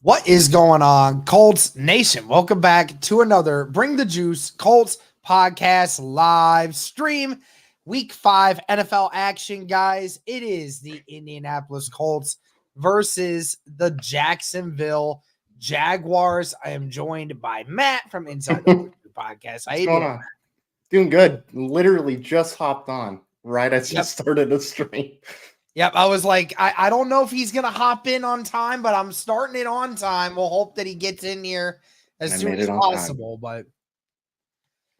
What is going on, Colts Nation? Welcome back to another Bring the Juice Colts podcast live stream. Week 5 NFL action, guys. It is the Indianapolis Colts versus the Jacksonville Jaguars. I am joined by Matt from Inside the Podcast. How you doing, Matt? Doing good. Literally just hopped on right as you started the stream. Yep, I was like, I don't know if he's going to hop in on time, but I'm starting it on time. We'll hope that he gets in here as soon as possible. But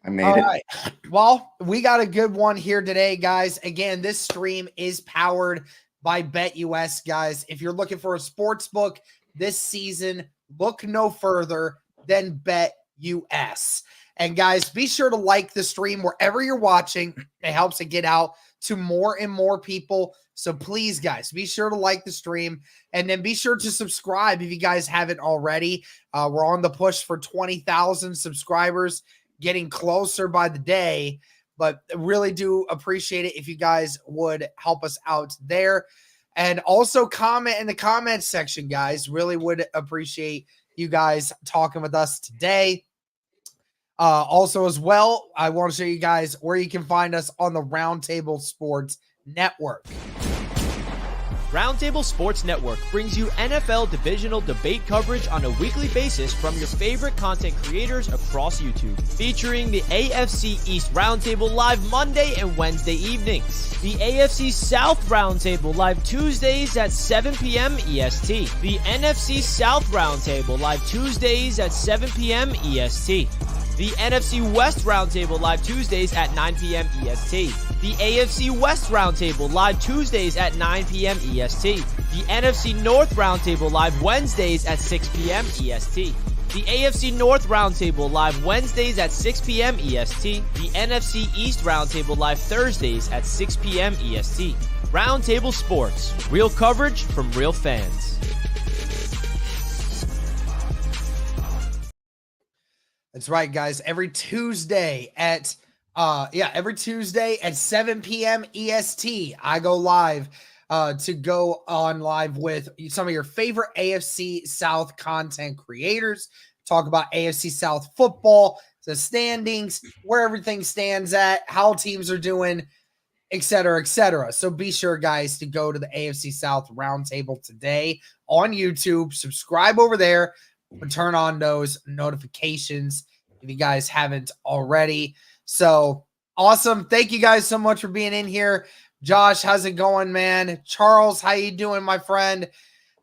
I made it. Right. Well, we got a good one here today, guys. Again, this stream is powered by BetUS, guys. If you're looking for a sports book this season, look no further than BetUS. And guys, be sure to like the stream wherever you're watching. It helps it get out to more and more people. So please, guys, be sure to like the stream and then be sure to subscribe if you guys haven't already. We're on the push for 20,000 subscribers, getting closer by the day, but really do appreciate it if you guys would help us out there. And also comment in the comments section, guys. Really would appreciate you guys talking with us today. Also, as well, I want to show you guys where you can find us on the Roundtable Sports Network. Roundtable Sports Network brings you NFL divisional debate coverage on a weekly basis from your favorite content creators across YouTube, featuring the AFC East Roundtable live Monday and Wednesday evenings, the AFC South Roundtable live Tuesdays at 7 p.m. EST, the NFC South Roundtable live Tuesdays at 7 p.m. EST, the NFC West Roundtable live Tuesdays at 9 p.m. EST, the AFC West Roundtable live Tuesdays at 9 p.m. EST, the NFC North Roundtable live Wednesdays at 6 p.m. EST, the AFC North Roundtable live Wednesdays at 6 p.m. EST, the NFC East Roundtable live Thursdays at 6 p.m. EST. Roundtable Sports, real coverage from real fans. That's right, guys. Every Tuesday at 7 p.m. EST, I go live to go on live with some of your favorite AFC South content creators. Talk about AFC South football, the standings, where everything stands at, how teams are doing, et cetera, et cetera. So be sure, guys, to go to the AFC South Roundtable today on YouTube. Subscribe over there. But turn on those notifications if you guys haven't already. So awesome. Thank you guys so much for being in here. Josh, how's it going, man? Charles, how you doing, my friend?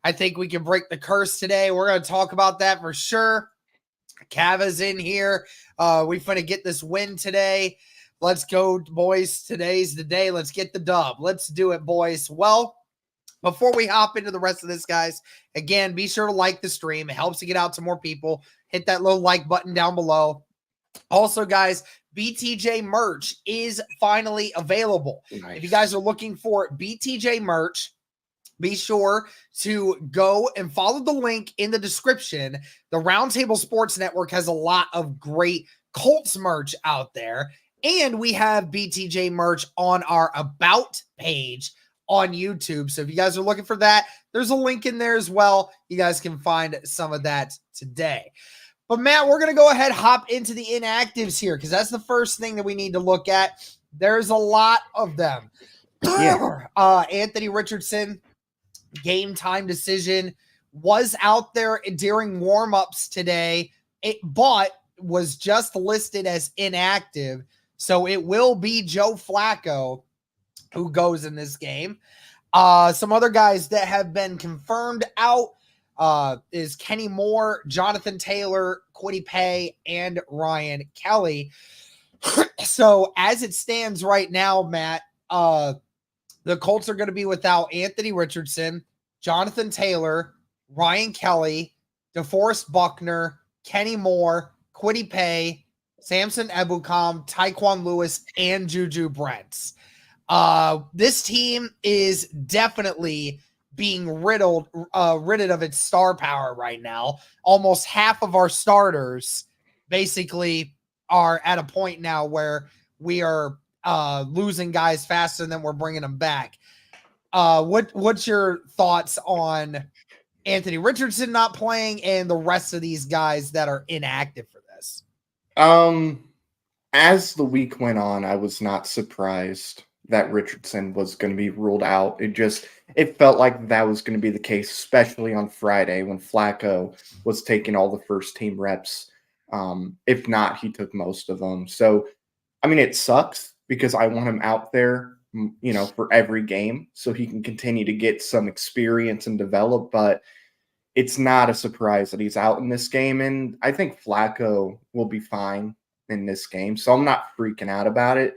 I think we can break the curse today. We're going to talk about that for sure. Cava's in here. We finna get this win today. Let's go, boys. Today's the day. Let's get the dub. Let's do it, boys. Well, before we hop into the rest of this, guys, again, be sure to like the stream. It helps to get out to more people. Hit that little like button down below. Also, guys, BTJ merch is finally available. Nice. If you guys are looking for BTJ merch, be sure to go and follow the link in the description. The Roundtable Sports Network has a lot of great Colts merch out there. And we have BTJ merch on our About page on YouTube. So if you guys are looking for that, there's a link in there as well. You guys can find some of that today. But Matt, we're going to go ahead and hop into the inactives here because that's the first thing that we need to look at. There's a lot of them. Yeah. Anthony Richardson, game time decision, was out there during warmups today, but was just listed as inactive. So it will be Joe Flacco who goes in this game. Some other guys that have been confirmed out is Kenny Moore, Jonathan Taylor, Kwity Paye, and Ryan Kelly. So as it stands right now, Matt, the Colts are going to be without Anthony Richardson, Jonathan Taylor, Ryan Kelly, DeForest Buckner, Kenny Moore, Kwity Paye, Samson Ebukam, Tyquan Lewis, and Juju Brents. This team is definitely being ridded of its star power right now. Almost half of our starters basically are at a point now where we are losing guys faster than we're bringing them back. What's your thoughts on Anthony Richardson not playing and the rest of these guys that are inactive for this? As the week went on, I was not surprised that Richardson was going to be ruled out. It felt like that was going to be the case, especially on Friday when Flacco was taking all the first team reps. If not, he took most of them. So, I mean, it sucks because I want him out there, for every game so he can continue to get some experience and develop, but it's not a surprise that he's out in this game. And I think Flacco will be fine in this game. So I'm not freaking out about it.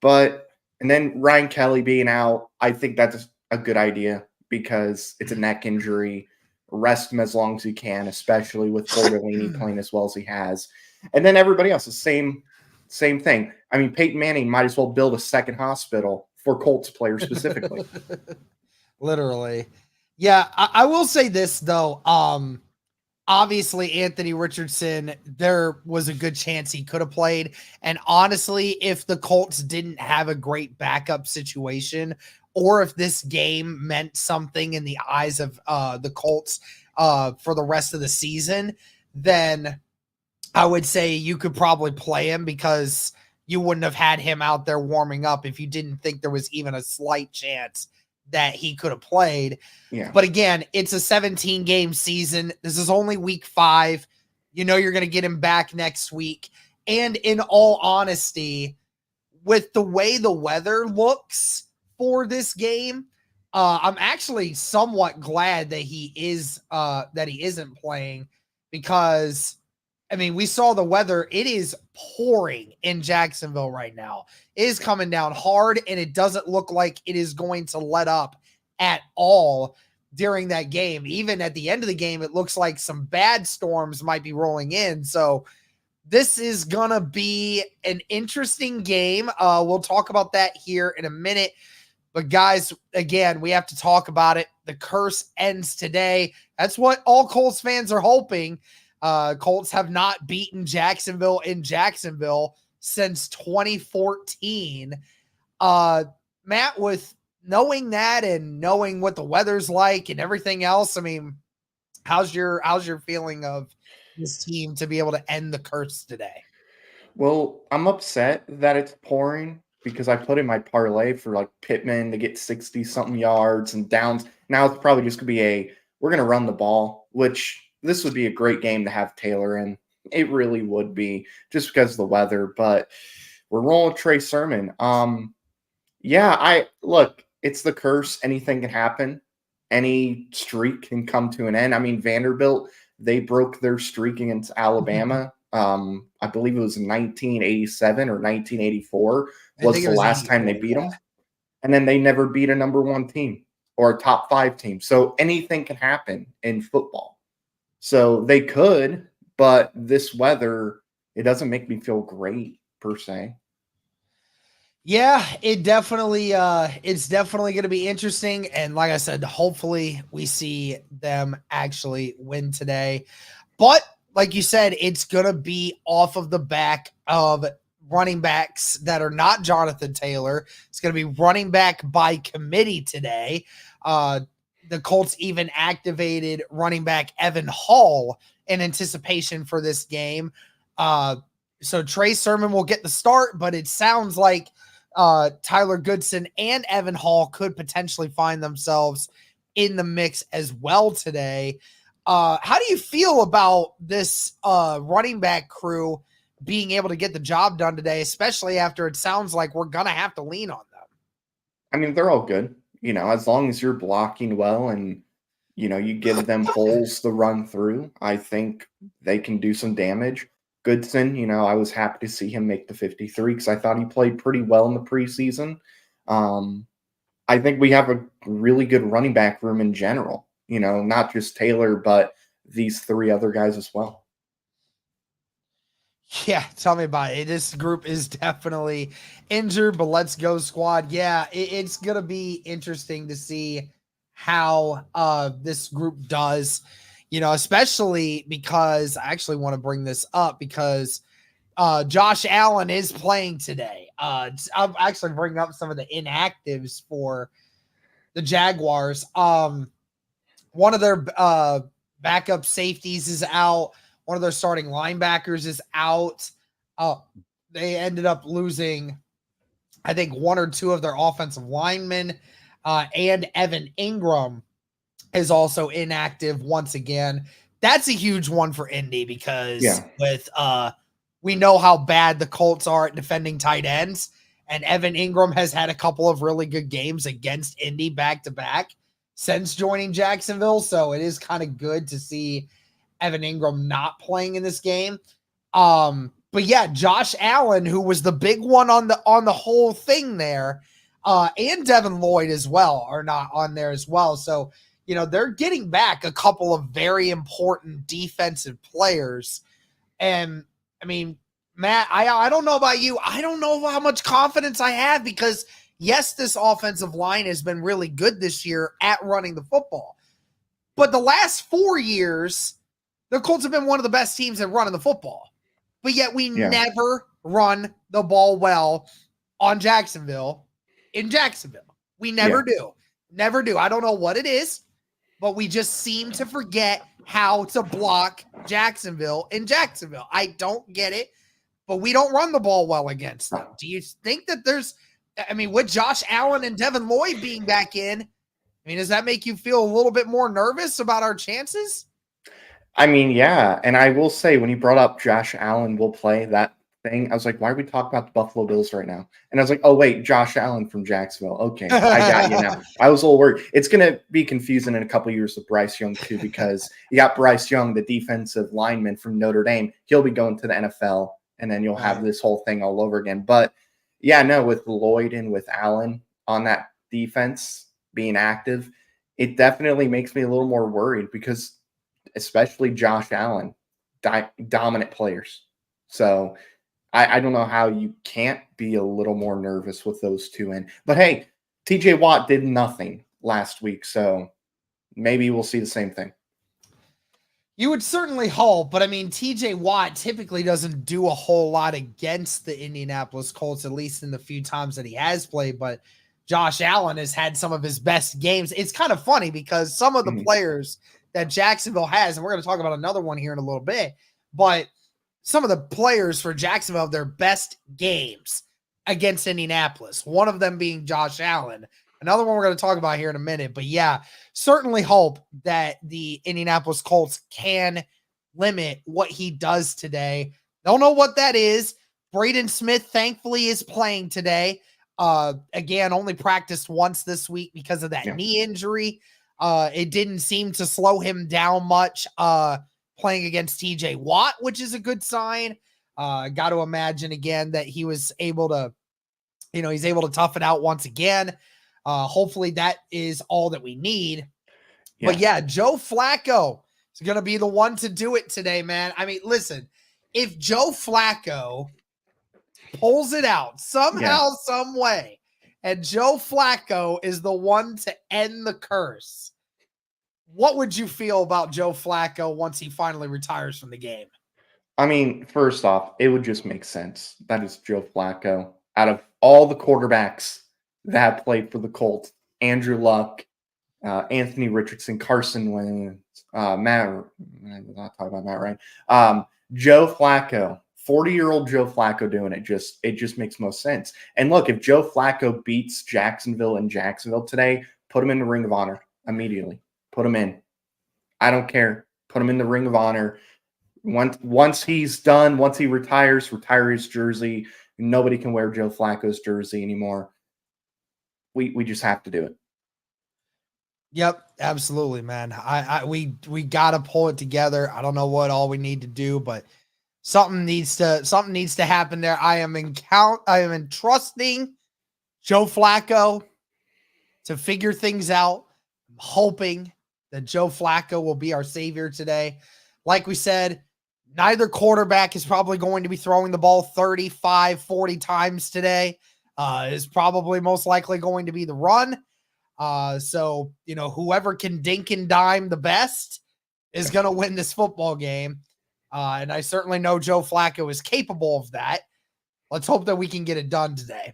And then Ryan Kelly being out, I think that's a good idea because it's a neck injury. Rest him as long as you can, especially with Bortolini playing as well as he has. And then everybody else, the same thing. I mean, Peyton Manning might as well build a second hospital for Colts players specifically. Literally. Yeah, I will say this, though. Obviously, Anthony Richardson, there was a good chance he could have played. And honestly, if the Colts didn't have a great backup situation, or if this game meant something in the eyes of the Colts for the rest of the season, then I would say you could probably play him because you wouldn't have had him out there warming up if you didn't think there was even a slight chance that he could have played. Yeah. But again, it's a 17-game season. This is only week 5. You're going to get him back next week. And in all honesty, with the way the weather looks for this game, I'm actually somewhat glad that he isn't playing because I mean, we saw the weather. It is pouring in Jacksonville right now. It is coming down hard, and it doesn't look like it is going to let up at all during that game. Even at the end of the game, it looks like some bad storms might be rolling in. So this is going to be an interesting game. We'll talk about that here in a minute. But guys, again, we have to talk about it. The curse ends today. That's what all Colts fans are hoping. Colts have not beaten Jacksonville in Jacksonville since 2014. Matt, with knowing that and knowing what the weather's like and everything else, I mean, how's your feeling of this team to be able to end the curse today? Well, I'm upset that it's pouring because I put in my parlay for like Pittman to get 60-something yards and downs. Now it's probably just going to be we're going to run the ball, which this would be a great game to have Taylor in. It really would be just because of the weather, but we're rolling Trey Sermon. Look, it's the curse. Anything can happen. Any streak can come to an end. I mean, Vanderbilt, they broke their streak against Alabama. I believe it was 1987 or 1984 was the last time they beat them. And then they never beat a number 1 team or a top 5 team. So anything can happen in football. So they could, but this weather, it doesn't make me feel great per se. Yeah, it's definitely going to be interesting. And like I said, hopefully we see them actually win today. But like you said, it's going to be off of the back of running backs that are not Jonathan Taylor. It's going to be running back by committee today. The Colts even activated running back Evan Hall in anticipation for this game. So Trey Sermon will get the start, but it sounds like Tyler Goodson and Evan Hall could potentially find themselves in the mix as well today. How do you feel about this running back crew being able to get the job done today, especially after it sounds like we're going to have to lean on them? I mean, they're all good. As long as you're blocking well and, you give them holes to run through, I think they can do some damage. Goodson, I was happy to see him make the 53 because I thought he played pretty well in the preseason. I think we have a really good running back room in general, not just Taylor, but these 3 other guys as well. Yeah, tell me about it. This group is definitely injured, but let's go squad. Yeah, it's going to be interesting to see how this group does, especially because I actually want to bring this up because Josh Allen is playing today. I'll actually bring up some of the inactives for the Jaguars. One of their backup safeties is out. One of their starting linebackers is out. They ended up losing, I think, one or two of their offensive linemen, and Evan Ingram is also inactive once again. That's a huge one for Indy because we know how bad the Colts are at defending tight ends, and Evan Ingram has had a couple of really good games against Indy back-to-back since joining Jacksonville, so it is kind of good to see Evan Ingram not playing in this game. But yeah, Josh Allen, who was the big one on the whole thing there, and Devin Lloyd as well are not on there as well. So, they're getting back a couple of very important defensive players. And I mean, Matt, I don't know about you. I don't know how much confidence I have because yes, this offensive line has been really good this year at running the football. But the last 4 years, the Colts have been one of the best teams at running the football. But yet we never run the ball well on Jacksonville in Jacksonville. We never do. Never do. I don't know what it is, but we just seem to forget how to block Jacksonville in Jacksonville. I don't get it, but we don't run the ball well against them. Do you think that with Josh Allen and Devin Lloyd being back in, does that make you feel a little bit more nervous about our chances? Yeah. And I will say, when you brought up Josh Allen will play that thing, I was like, why are we talking about the Buffalo Bills right now? And I was like, oh, wait, Josh Allen from Jacksonville. Okay, I got you now. I was a little worried. It's going to be confusing in a couple of years with Bryce Young, too, because you got Bryce Young, the defensive lineman from Notre Dame. He'll be going to the NFL, and then you'll have this whole thing all over again. But, with Lloyd and with Allen on that defense being active, it definitely makes me a little more worried because especially Josh Allen, dominant players. So I don't know how you can't be a little more nervous with those two in. But hey, TJ Watt did nothing last week, so maybe we'll see the same thing. You would certainly hope, but TJ Watt typically doesn't do a whole lot against the Indianapolis Colts, at least in the few times that he has played. But Josh Allen has had some of his best games. It's kind of funny because some of the players that Jacksonville has, and we're going to talk about another one here in a little bit, but some of the players for Jacksonville have their best games against Indianapolis, one of them being Josh Allen. Another one we're going to talk about here in a minute. But yeah, certainly hope that the Indianapolis Colts can limit what he does today. Don't know what that is. Braden Smith, thankfully, is playing today. Again, only practiced once this week because of that knee injury. It didn't seem to slow him down much playing against TJ Watt, which is a good sign. Got to imagine again that he was able to, he's able to tough it out once again. Hopefully that is all that we need. But yeah, Joe Flacco is going to be the one to do it today, man. Listen, if Joe Flacco pulls it out somehow, some way, and Joe Flacco is the one to end the curse, what would you feel about Joe Flacco once he finally retires from the game? First off, it would just make sense. That is Joe Flacco. Out of all the quarterbacks that played for the Colts, Andrew Luck, Anthony Richardson, Carson Wentz, I'm not talking about Matt Ryan. Joe Flacco, 40-year-old Joe Flacco doing it just makes most sense. And look, if Joe Flacco beats Jacksonville in Jacksonville today, put him in the Ring of Honor immediately. Put him in. I don't care. Put him in the Ring of Honor. Once he's done, once he retire his jersey, nobody can wear Joe Flacco's jersey anymore. We just have to do it. Yep, absolutely, man. We got to pull it together. I don't know what all we need to do, but something needs to happen there. I am entrusting Joe Flacco to figure things out. I'm hoping that Joe Flacco will be our savior today. Like we said, neither quarterback is probably going to be throwing the ball 35, 40 times today. Is probably most likely going to be the run. So, whoever can dink and dime the best is going to win this football game. And I certainly know Joe Flacco is capable of that. Let's hope that we can get it done today.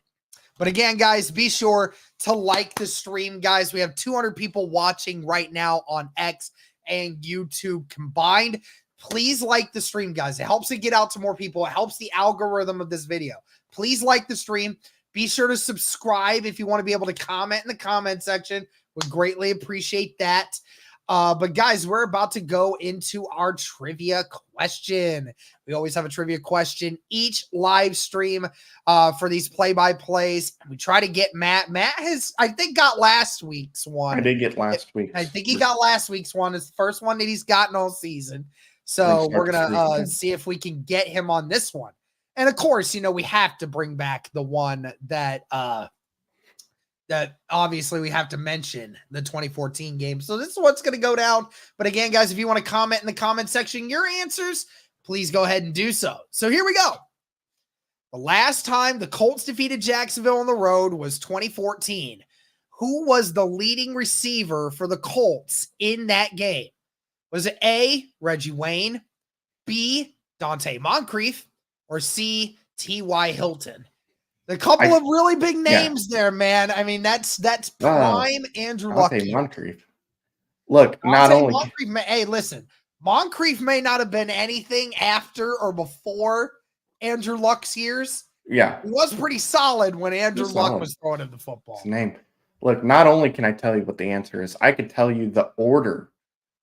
But again, guys, be sure to like the stream, guys. We have 200 people watching right now on X and YouTube combined. Please like the stream, guys. It helps it get out to more people. It helps the algorithm of this video. Please like the stream. Be sure to subscribe if you want to be able to comment in the comment section. Would greatly appreciate that. But guys, we're about to go into our trivia question. We always have a trivia question each live stream for these play-by-plays. We try to get Matt. Matt has, I think, got last week's one. I did get last week. I think he got last week's one. It's the first one that he's gotten all season. So we're going to see if we can get him on this one. And of course, you know, we have to bring back the one that obviously we have to mention, the 2014 game. So this is what's going to go down. But again, guys, if you want to comment in the comment section your answers, please go ahead and do so. So here we go. The last time the Colts defeated Jacksonville on the road was 2014. Who was the leading receiver for the Colts in that game? Was it A, Reggie Wayne, B, Dante Moncrief, or C, T.Y. Hilton? A couple of really big names there, man. I mean, that's prime Andrew Luck. Moncrief. Look, not only Moncrief, hey, listen, Moncrief may not have been anything after or before Andrew Luck's years. Yeah, he was pretty solid when Andrew Luck was throwing him the football. His name. Look, not only can I tell you what the answer is, I could tell you the order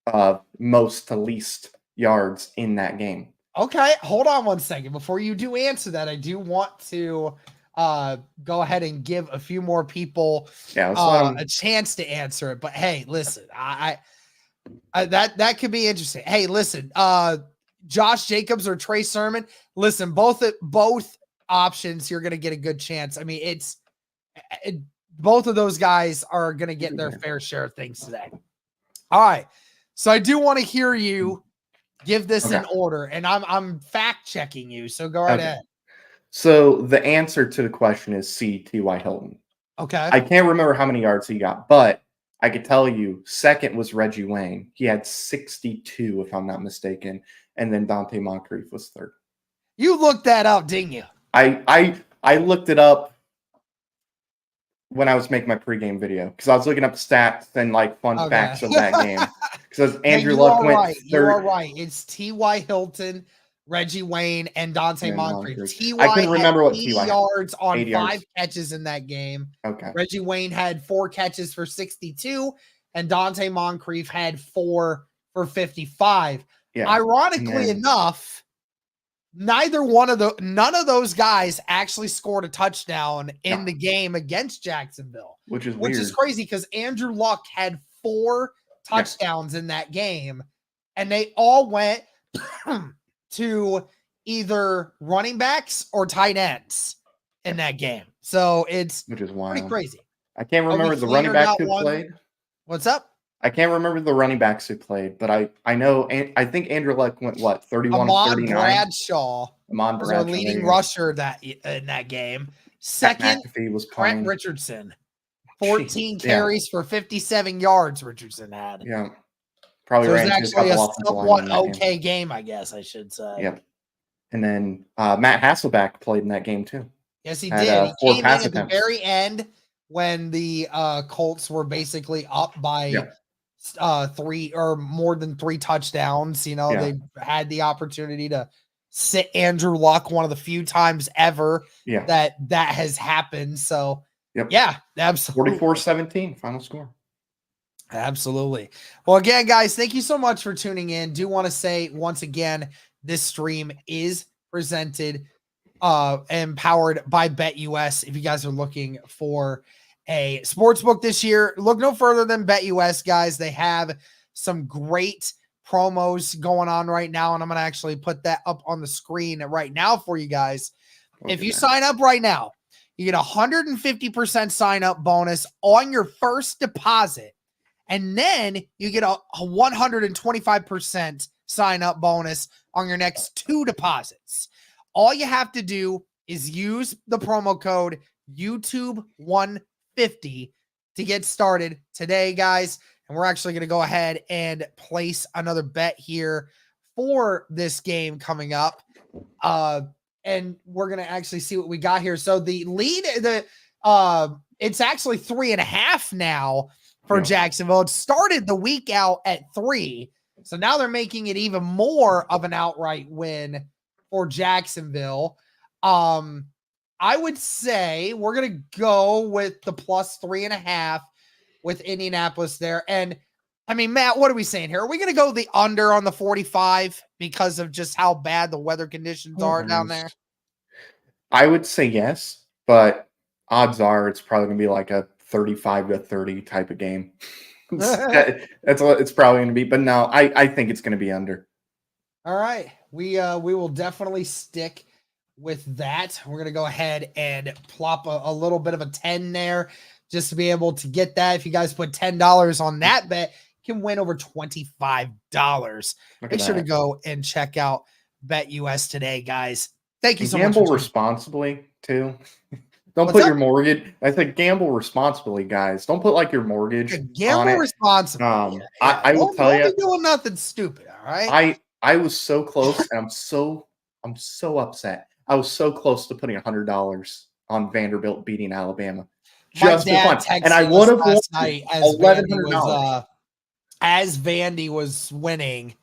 of most to least yards in that game. Okay, hold on one second. Before you do answer that, I do want to go ahead and give a few more people a chance to answer it. But hey, listen, I that could be interesting. Hey, listen, Josh Jacobs or Trey Sermon. Listen, both options, you're going to get a good chance. I mean, both of those guys are going to get their fair share of things today. All right, so I do want to hear you give this in order, and I'm fact checking you. So go right ahead. So the answer to the question is C, T.Y. Hilton. Okay. I can't remember how many yards he got, but I could tell you second was Reggie Wayne. He had 62, if I'm not mistaken. And then Dante Moncrief was third. You looked that up, didn't you? I looked it up when I was making my pregame video because I was looking up stats and like fun facts of that game. Because Andrew Luck went third. You are right. It's T.Y. Hilton, Reggie Wayne, and Dante Moncrief. T.Y. I can remember what 80 T.Y. yards on 80 5 yards. catches in that game. Okay. Reggie Wayne had 4 catches for 62, and Dante Moncrief had 4 for 55. Yeah. Ironically enough, none of those guys actually scored a touchdown in the game against Jacksonville, which is crazy because Andrew Luck had 4 touchdowns in that game, and they all went to either running backs or tight ends in that game. So which is wild. Pretty crazy. I can't remember the running backs who played. What's up? I can't remember the running backs who played, but I know, I think Andrew Luck went 31 of 39. Bradshaw was our leading rusher in that game. Second was Trent Richardson. 14 carries for 57 yards Richardson had. Yeah. Probably so it was actually a somewhat okay game, I guess I should say. Yep. And then Matt Hasselbeck played in that game too. Yes, he did. He came in at the very end when the Colts were basically up by 3 or more than 3 touchdowns. You know, they had the opportunity to sit Andrew Luck one of the few times ever that has happened. So, yeah, absolutely. 44-17 final score. Absolutely. Well, again, guys, thank you so much for tuning in. Do want to say once again, this stream is presented and powered by BetUS. If you guys are looking for a sports book this year, look no further than BetUS, guys. They have some great promos going on right now, and I'm going to actually put that up on the screen right now for you guys. If you sign up right now, you get 150% sign up bonus on your first deposit. And then you get a 125% sign up bonus on your next 2 deposits. All you have to do is use the promo code YouTube150 to get started today, guys. And we're actually going to go ahead and place another bet here for this game coming up. And we're going to actually see what we got here. So the lead, It's actually 3.5 now for Yeah. Jacksonville. It started the week out at 3. So now they're making it even more of an outright win for Jacksonville. I would say we're going to go with the plus 3.5 with Indianapolis there. And I mean, Matt, what are we saying here? Are we going to go the under on the 45 because of just how bad the weather conditions are down there? I would say yes, but odds are it's probably going to be like a 35-30 type of game. That's what it's probably going to be. But no, I think it's going to be under. All right. We will definitely stick with that. We're going to go ahead and plop a little bit of a 10 there just to be able to get that. If you guys put $10 on that bet, you can win over $25. Make sure to go and check out BetUS today, guys. Thank you so much. Gamble responsibly too. Don't put your mortgage. I think gamble responsibly, guys. Don't put like your mortgage. Gamble responsibly. I will tell you, doing nothing stupid. All right. I was so close, and I'm so upset. I was so close to putting $100 on Vanderbilt beating Alabama. Just for fun, and I would have won $1,100 as Vandy was winning.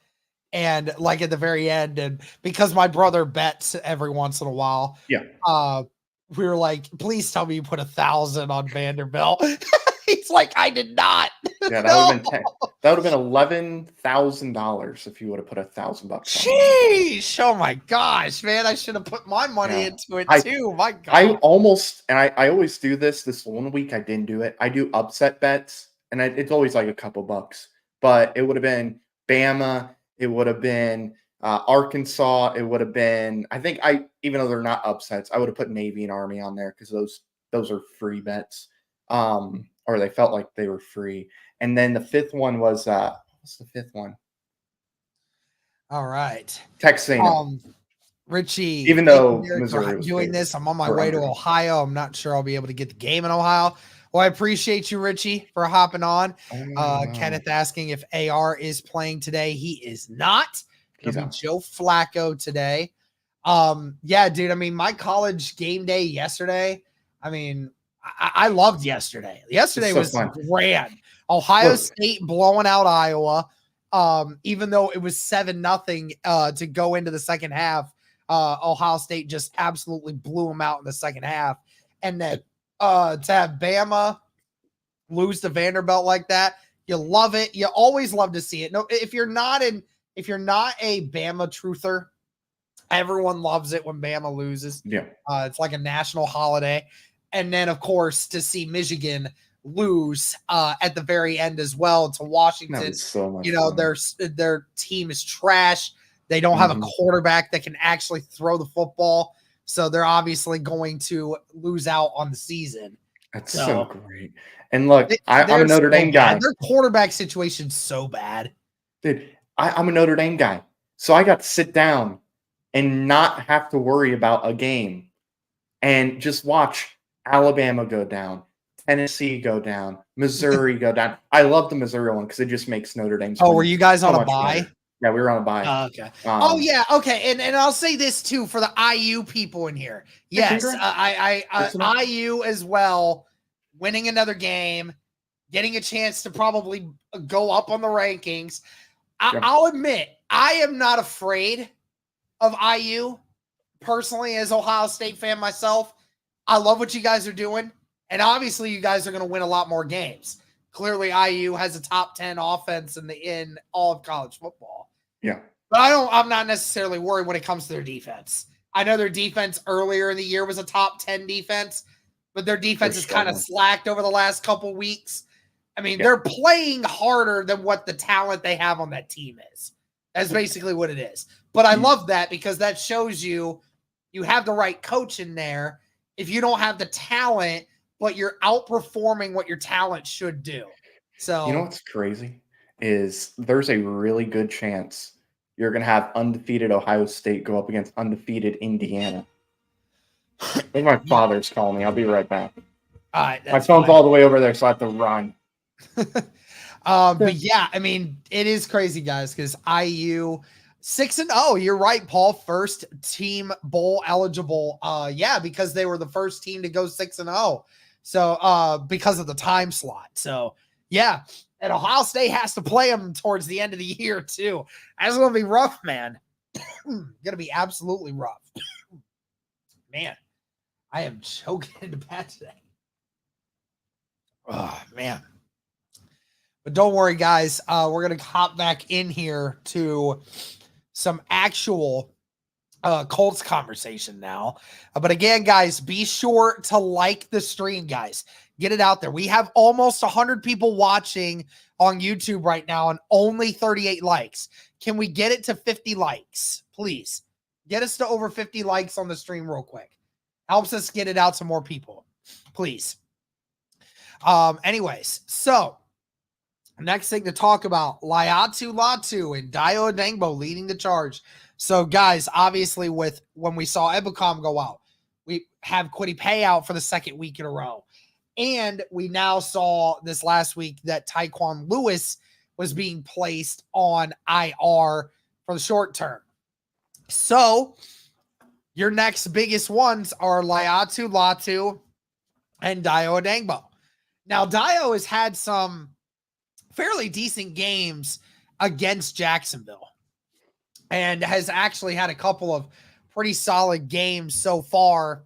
And like at the very end, and because my brother bets every once in a while, we were like, please tell me you put 1,000 on Vanderbilt. He's like, I did not. Yeah, that would have been $11,000 if you would have put $1,000. Sheesh! Oh my gosh, man! I should have put my money into it too. My God, I almost, and I always do this. This one week I didn't do it. I do upset bets, and it's always like a couple bucks. But it would have been Bama. It would have been Arkansas. It would have been, I think even though they're not upsets, I would have put Navy and Army on there because those are free bets. Or they felt like they were free. And then the fifth one was, what's the fifth one? All right. Texas A&M. Richie, even though Missouri was doing this, I'm on my way to Ohio. I'm not sure I'll be able to get the game in Ohio. Well, I appreciate you, Richie, for hopping on. Kenneth asking if AR is playing today. He is not. It'll be Joe Flacco today. Yeah, dude. I mean, my college game day yesterday. I mean, I loved yesterday. Yesterday was grand. Ohio State blowing out Iowa. Even though it was 7-0 to go into the second half, Ohio State just absolutely blew them out in the second half. And then to have Bama lose to Vanderbilt like that, you love it. You always love to see it. No, if you're not a Bama truther, everyone loves it when Bama loses. Yeah, it's like a national holiday. And then, of course, to see Michigan lose at the very end as well to Washington. So much fun. Their team is trash. They don't have a quarterback that can actually throw the football. So they're obviously going to lose out on the season. That's so great. And look, I'm a Notre Dame guy. Their quarterback situation's so bad. Dude, I'm a Notre Dame guy. So I got to sit down and not have to worry about a game and just watch Alabama go down, Tennessee go down, Missouri go down. I love the Missouri one because it just makes Notre Dame. Oh, were you guys on a bye? Better. Yeah, we were on a bye. Okay. Okay. And I'll say this too for the IU people in here. Yes, IU as well, winning another game, getting a chance to probably go up on the rankings. I'll admit, I am not afraid of IU personally as Ohio State fan myself. I love what you guys are doing. And obviously you guys are going to win a lot more games. Clearly IU has a top 10 offense in all of college football. Yeah. But I'm not necessarily worried when it comes to their defense. I know their defense earlier in the year was a top 10 defense, but their defense has kind of slacked over the last couple weeks. I mean, they're playing harder than what the talent they have on that team is. That's basically what it is. But I love that because that shows you have the right coach in there. If you don't have the talent, but you're outperforming what your talent should do. So you know what's crazy is there's a really good chance you're going to have undefeated Ohio State go up against undefeated Indiana. I think my father's calling me. I'll be right back. All right, my phone's all the way over there, so I have to run. But yeah, I mean, it is crazy, guys, because IU 6-0. You're right, Paul. First team bowl eligible. Yeah, because they were the first team to go 6-0. So because of the time slot. So yeah, and Ohio State has to play them towards the end of the year too. That's gonna be rough, man. Gonna be absolutely rough. Man, I am choking into bat today. Oh man. But don't worry, guys. We're gonna hop back in here to some actual Colts conversation now. But again, guys, be sure to like the stream, guys. Get it out there. We have almost 100 people watching on YouTube right now and only 38 likes. Can we get it to 50 likes? Please get us to over 50 likes on the stream real quick. Helps us get it out to more people. Please. Anyways, so next thing to talk about, Laiatu Latu and Dio Adengbo leading the charge. So, guys, obviously, when we saw Ebukam go out, we have Kwity Paye out for the second week in a row. And we now saw this last week that Tyquan Lewis was being placed on IR for the short term. So, your next biggest ones are Laiatu Latu and Dio Adengbo. Now, Dio has had some fairly decent games against Jacksonville and has actually had a couple of pretty solid games so far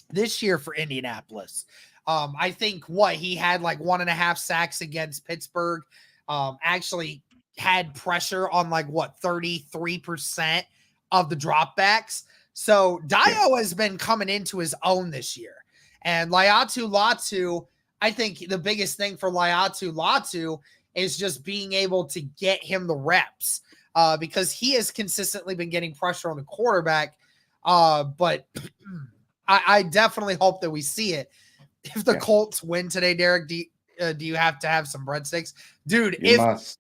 this year for Indianapolis. I think he had like 1.5 sacks against Pittsburgh, actually had pressure on 33% of the dropbacks. So Dio has been coming into his own this year. And Laiatu Latu, I think the biggest thing for Laiatu Latu is just being able to get him the reps because he has consistently been getting pressure on the quarterback. But I definitely hope that we see it. If the Colts win today, Derek, do you have to have some breadsticks? Dude, if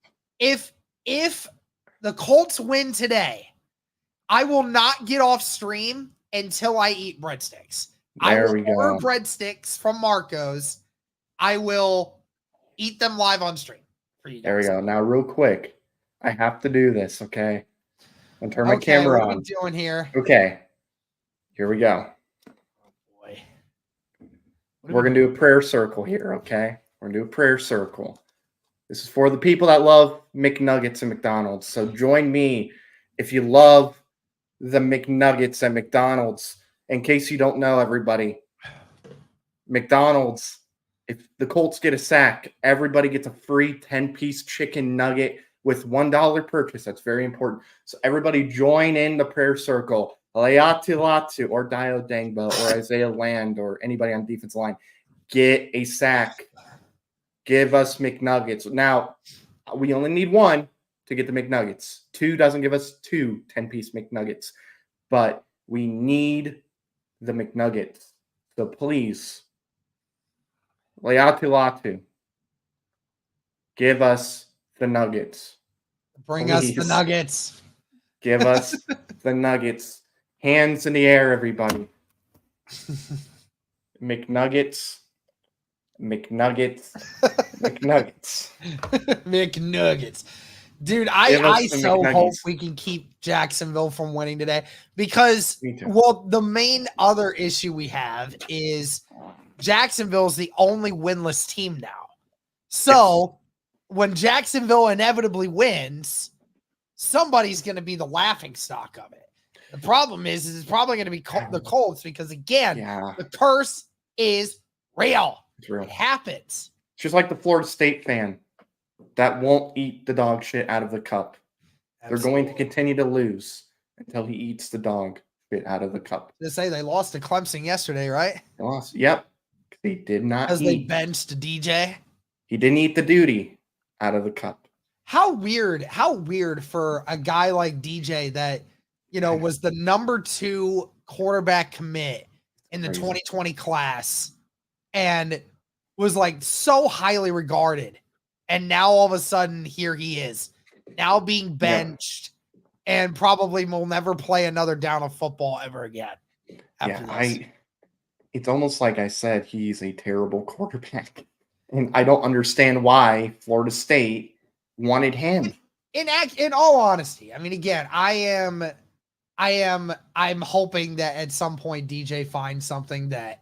the Colts win today, I will not get off stream until I eat breadsticks. I will order breadsticks from Marco's. I will eat them live on stream for you guys. There we go. Now, real quick, I have to do this, okay? I'll turn my camera on. What are we doing here? Okay. Here we go. Oh, boy. We're going to do a prayer circle here, okay? We're going to do a prayer circle. This is for the people that love McNuggets and McDonald's. So join me if you love the McNuggets at McDonald's. In case you don't know, everybody, McDonald's, if the Colts get a sack, everybody gets a free 10-piece chicken nugget with $1 purchase. That's very important. So everybody join in the prayer circle. Laiatu Latu or Dio Adengbo or Isaiah Land or anybody on defense line. Get a sack. Give us McNuggets. Now, we only need one to get the McNuggets. 2 doesn't give us 2 10-piece McNuggets. But we need the McNuggets. So please, Laiatu Latu, give us the Nuggets. Bring us the Nuggets. Give us the Nuggets. Hands in the air, everybody. McNuggets. McNuggets. McNuggets. McNuggets. Dude, I so hope we can keep Jacksonville from winning today because, the main other issue we have is Jacksonville is the only winless team now. So when Jacksonville inevitably wins, somebody's going to be the laughing stock of it. The problem is it's probably going to be the Colts because, again, the curse is real. It's real. It happens. It's just like the Florida State fan that won't eat the dog shit out of the cup. Absolutely. They're going to continue to lose until he eats the dog shit out of the cup. They say they lost to Clemson yesterday, right? They lost. Yep. He did not because they benched DJ. He didn't eat the duty out of the cup. How weird for a guy like DJ that, was the number 2 quarterback commit in the 2020 class and was so highly regarded. And now all of a sudden here he is now being benched and probably will never play another down of football ever again. It's almost like I said, he's a terrible quarterback. And I don't understand why Florida State wanted him. In all honesty, I mean, again, I'm hoping that at some point DJ finds something that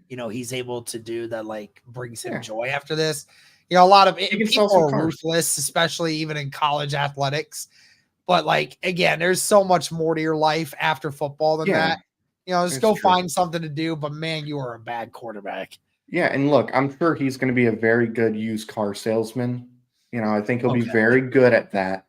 he's able to do that, like, brings him joy after this. A lot of people are ruthless, especially even in college athletics. But, like, again, there's so much more to your life after football than that. Just go find something to do. But, man, you are a bad quarterback. Yeah, and look, I'm sure he's going to be a very good used car salesman. I think he'll be very good at that.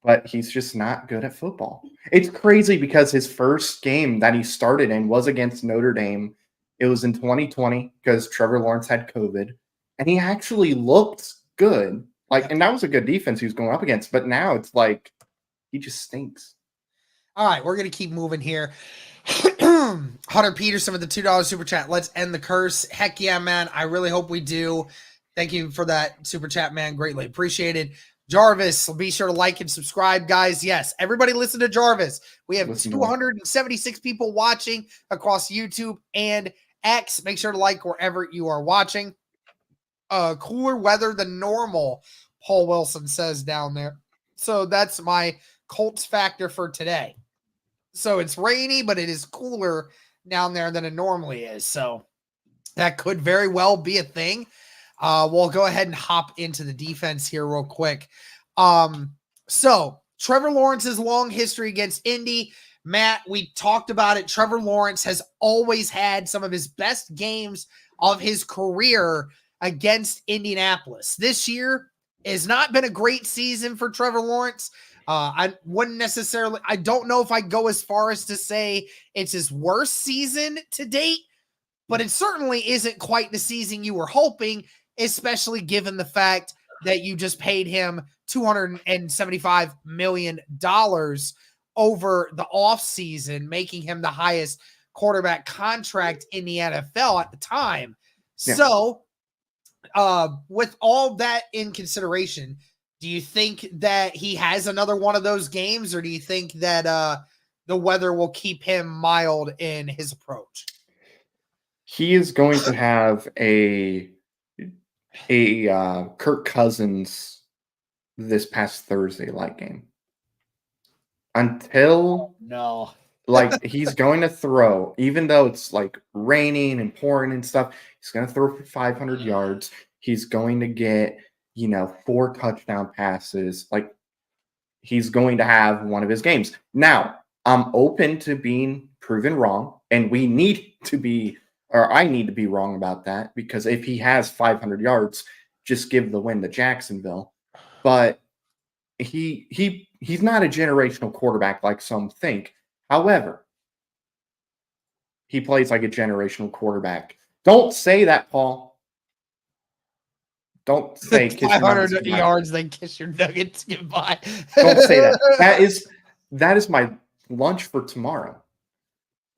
But he's just not good at football. It's crazy because his first game that he started in was against Notre Dame. It was in 2020 because Trevor Lawrence had COVID. And he actually looked good. And that was a good defense he was going up against. But now it's like he just stinks. All right, we're going to keep moving here. Hunter Peterson with the $2 super chat. Let's end the curse. Heck yeah, man. I really hope we do. Thank you for that super chat, man. Greatly appreciated. Jarvis, be sure to like and subscribe, guys. Yes, everybody listen to Jarvis. We have 276 people watching across YouTube and X. Make sure to like wherever you are watching. Cooler weather than normal, Paul Wilson says down there. So that's my Colts factor for today. So it's rainy, but it is cooler down there than it normally is. So that could very well be a thing. We'll go ahead and hop into the defense here real quick. So Trevor Lawrence's long history against Indy. Matt, we talked about it. Trevor Lawrence has always had some of his best games of his career against Indianapolis. This year has not been a great season for Trevor Lawrence. I don't know if I go as far as to say it's his worst season to date, but it certainly isn't quite the season you were hoping, especially given the fact that you just paid him $275 million over the offseason, making him the highest quarterback contract in the NFL at the time. Yeah. So, with all that in consideration, do you think that he has another one of those games, or do you think that the weather will keep him mild in his approach? He is going to have a Kirk Cousins this past Thursday light game. Until he's going to throw, even though it's like raining and pouring and stuff, he's going to throw for 500 yards. He's going to get 4 touchdown passes. Like, he's going to have one of his games. Now, I'm open to being proven wrong, and I need to be wrong about that, because if he has 500 yards, just give the win to Jacksonville. But he's not a generational quarterback like some think. However, he plays like a generational quarterback. Don't say that, Paul. Don't say 500 yards, then kiss your nuggets goodbye. Don't say that. That is my lunch for tomorrow.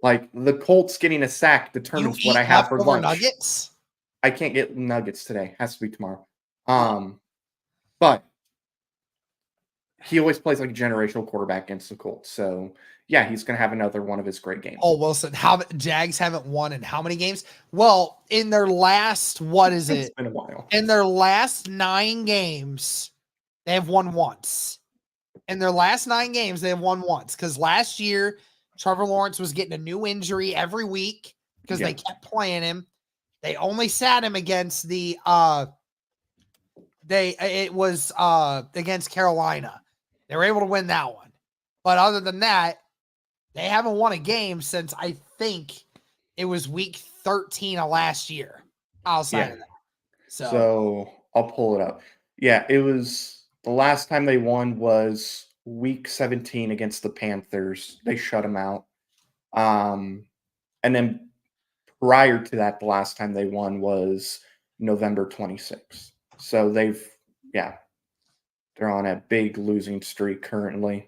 Like, the Colts getting a sack determines what I have for lunch. Nuggets? I can't get nuggets today. Has to be tomorrow. But he always plays like a generational quarterback against the Colts. So, yeah, he's going to have another one of his great games. Oh, Wilson, Jags haven't won in how many games? Well, in their last, It's been a while. In their last 9 games, they have won once. In their last 9 games, they have won once. Because last year, Trevor Lawrence was getting a new injury every week because they kept playing him. They only sat him against against Carolina. They were able to win that one. But other than that, they haven't won a game since, I think it was week 13 of last year. Outside of that. So I'll pull it up. Yeah, it was the last time they won was week 17 against the Panthers. They shut them out. And then prior to that, the last time they won was November 26th. So they're on a big losing streak currently.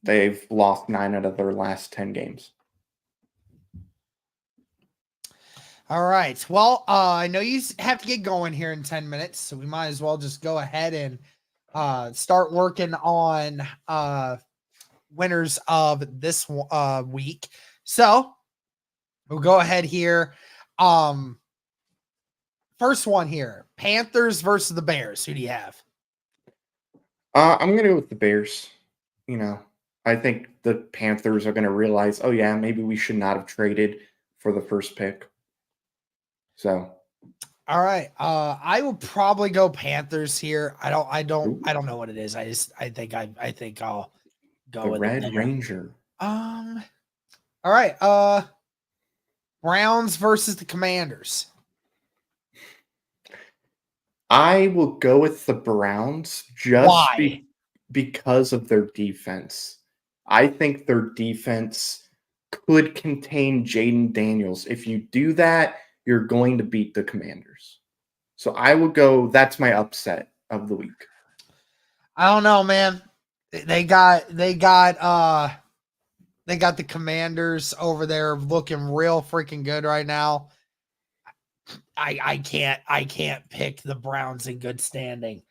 They've lost 9 out of their last 10 games. All right. Well, I know you have to get going here in 10 minutes, so we might as well just go ahead and start working on winners of this week. So we'll go ahead here. First one here, Panthers versus the Bears. Who do you have? I'm going to go with the Bears. I think the Panthers are going to realize, oh yeah, maybe we should not have traded for the first pick. So, all right. I will probably go Panthers here. I don't know what it is. I think I'll go the with Red it there. Ranger. All right. Browns versus the Commanders. I will go with the Browns because of their defense. I think their defense could contain Jaden Daniels. If you do that, you're going to beat the Commanders. So I will go. That's my upset of the week. I don't know, man. They got the Commanders over there looking real freaking good right now. I can't pick the Browns in good standing.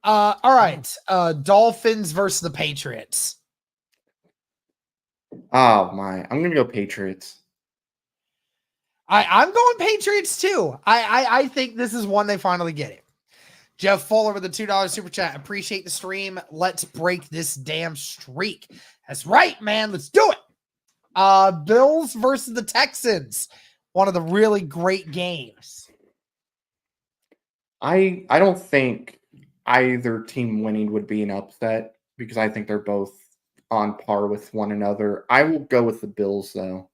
All right. Dolphins versus the Patriots. Oh my. I'm gonna go Patriots. I'm going Patriots too. I think this is one they finally get it. Jeff Fuller with the $2 super chat. Appreciate the stream. Let's break this damn streak. That's right, man. Let's do it. Bills versus the Texans. One of the really great games. I don't think either team winning would be an upset because I think they're both on par with one another. I will go with the Bills, though.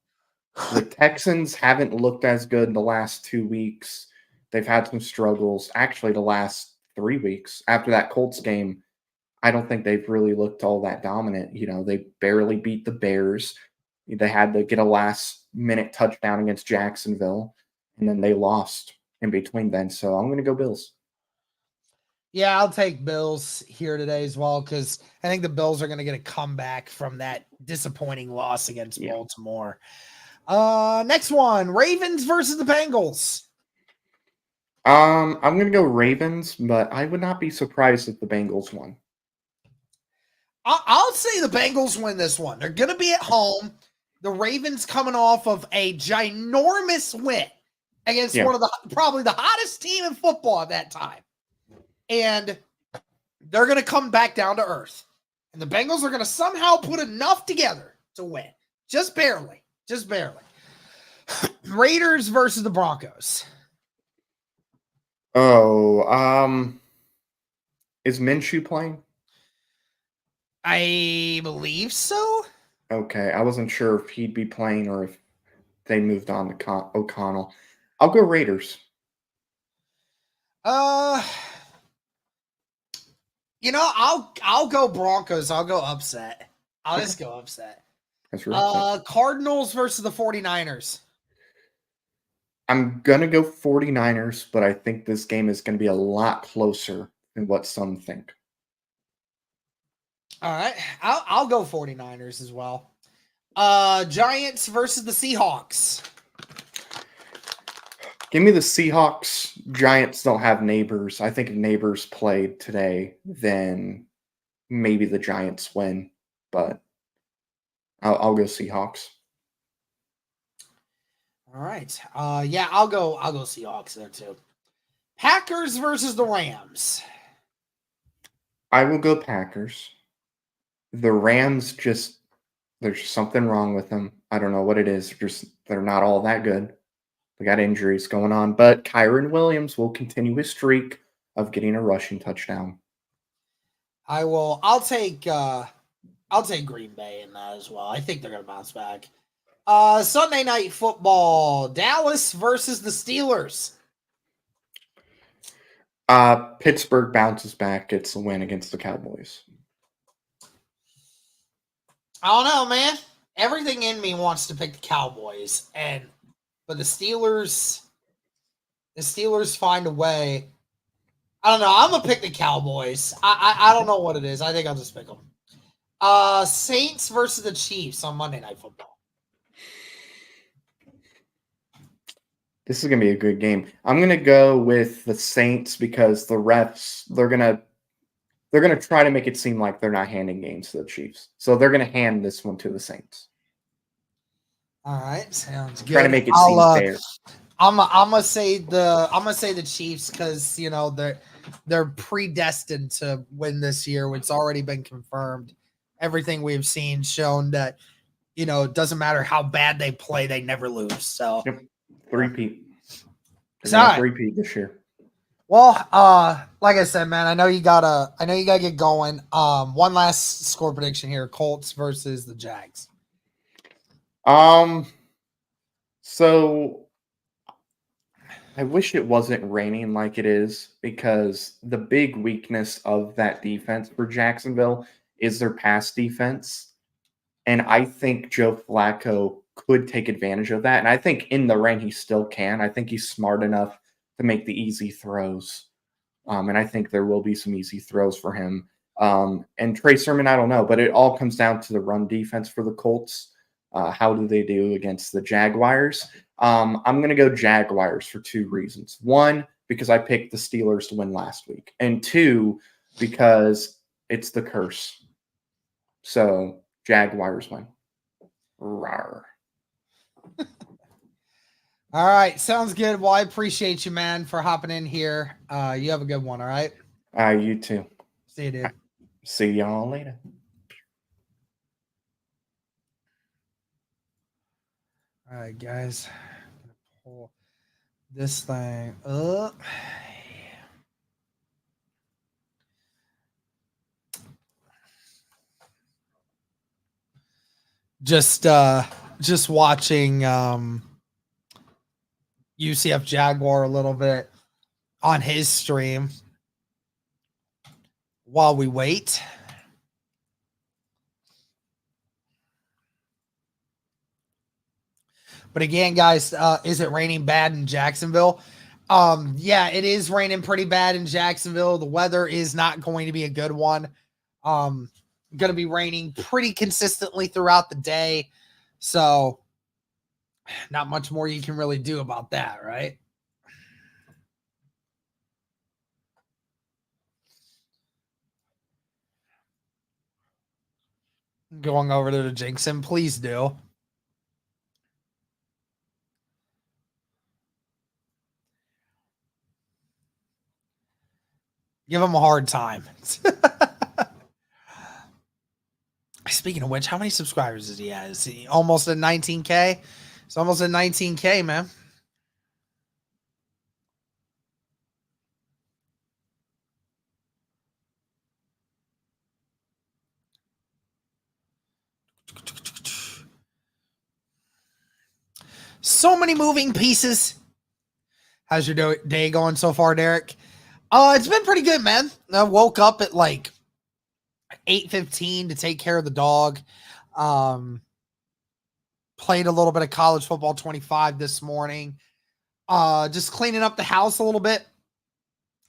The Texans haven't looked as good in the last 2 weeks. They've had some struggles. Actually, the last 3 weeks. After that Colts game, I don't think they've really looked all that dominant. You know, they barely beat the Bears. They had to get a last-minute touchdown against Jacksonville, and then they lost in between then. So I'm going to go Bills. Yeah, I'll take Bills here today as well because I think the Bills are going to get a comeback from that disappointing loss against Baltimore. Next one, Ravens versus the Bengals. I'm going to go Ravens, but I would not be surprised if the Bengals won. I'll say the Bengals win this one. They're going to be at home. The Ravens coming off of a ginormous win against one of probably the hottest team in football at that time. And they're going to come back down to earth. And the Bengals are going to somehow put enough together to win. Just barely. Just barely. Raiders versus the Broncos. Oh, is Minshew playing? I believe so. Okay, I wasn't sure if he'd be playing or if they moved on to O'Connell. I'll go Raiders. You know, I'll go Broncos. I'll go upset. I'll just go upset. That's right. Cardinals versus the 49ers. I'm going to go 49ers, but I think this game is going to be a lot closer than what some think. All right. I'll go 49ers as well. Giants versus the Seahawks. Give me the Seahawks. Giants don't have Neighbors. I think if Neighbors played today, then maybe the Giants win. But I'll go Seahawks. All right. Yeah, I'll go Seahawks there too. Packers versus the Rams. I will go Packers. The Rams there's something wrong with them. I don't know what it is. They're not all that good. They got injuries going on, but Kyron Williams will continue his streak of getting a rushing touchdown. I'll take Green Bay in that as well. I think they're going to bounce back. Sunday Night Football, Dallas versus the Steelers. Pittsburgh bounces back, gets a win against the Cowboys. I don't know, man. Everything in me wants to pick the Cowboys, but the Steelers find a way. I don't know. I'm gonna pick the Cowboys. I don't know what it is. I think I'll just pick them. Saints versus the Chiefs on Monday Night Football. This is gonna be a good game. I'm gonna go with the Saints because the refs they're gonna try to make it seem like they're not handing games to the Chiefs, so they're gonna hand this one to the Saints. All right, sounds good. Try to make it seem fair. I'm gonna say the Chiefs because you know they're predestined to win this year. It's already been confirmed. Everything we've seen shown that it doesn't matter how bad they play, they never lose. So, Yep. Three-peat. So, Three-peat this year. Well, like I said, man, I know you gotta get going. One last score prediction here: Colts versus the Jags. So I wish it wasn't raining like it is, because the big weakness of that defense for Jacksonville is their pass defense. And I think Joe Flacco could take advantage of that. And I think in the rain, he still can. I think he's smart enough to make the easy throws. And I think there will be some easy throws for him. And Trey Sermon, I don't know, but it all comes down to the run defense for the Colts. How do they do against the Jaguars? I'm going to go Jaguars for two reasons. One, because I picked the Steelers to win last week. And two, because it's the curse. So Jaguars win. Rawr. All right. Sounds good. Well, I appreciate you, man, for hopping in here. You have a good one. All right. You too. See you, dude. See y'all later. All right, guys. I'm gonna pull this thing up. Just watching UCF Jaguar a little bit on his stream while we wait. But again, guys, is it raining bad in Jacksonville? Yeah, it is raining pretty bad in Jacksonville. The weather is not going to be a good one. Going to be raining pretty consistently throughout the day. So not much more you can really do about that, right? Going over to the Jinxon, please do. Give him a hard time. Speaking of which, how many subscribers does he have? Is he almost at 19K? It's almost at 19K, man. So many moving pieces. How's your day going so far, Derek? It's been pretty good, man. I woke up at like 8:15 to take care of the dog. Played a little bit of college football 25 this morning. Just cleaning up the house a little bit.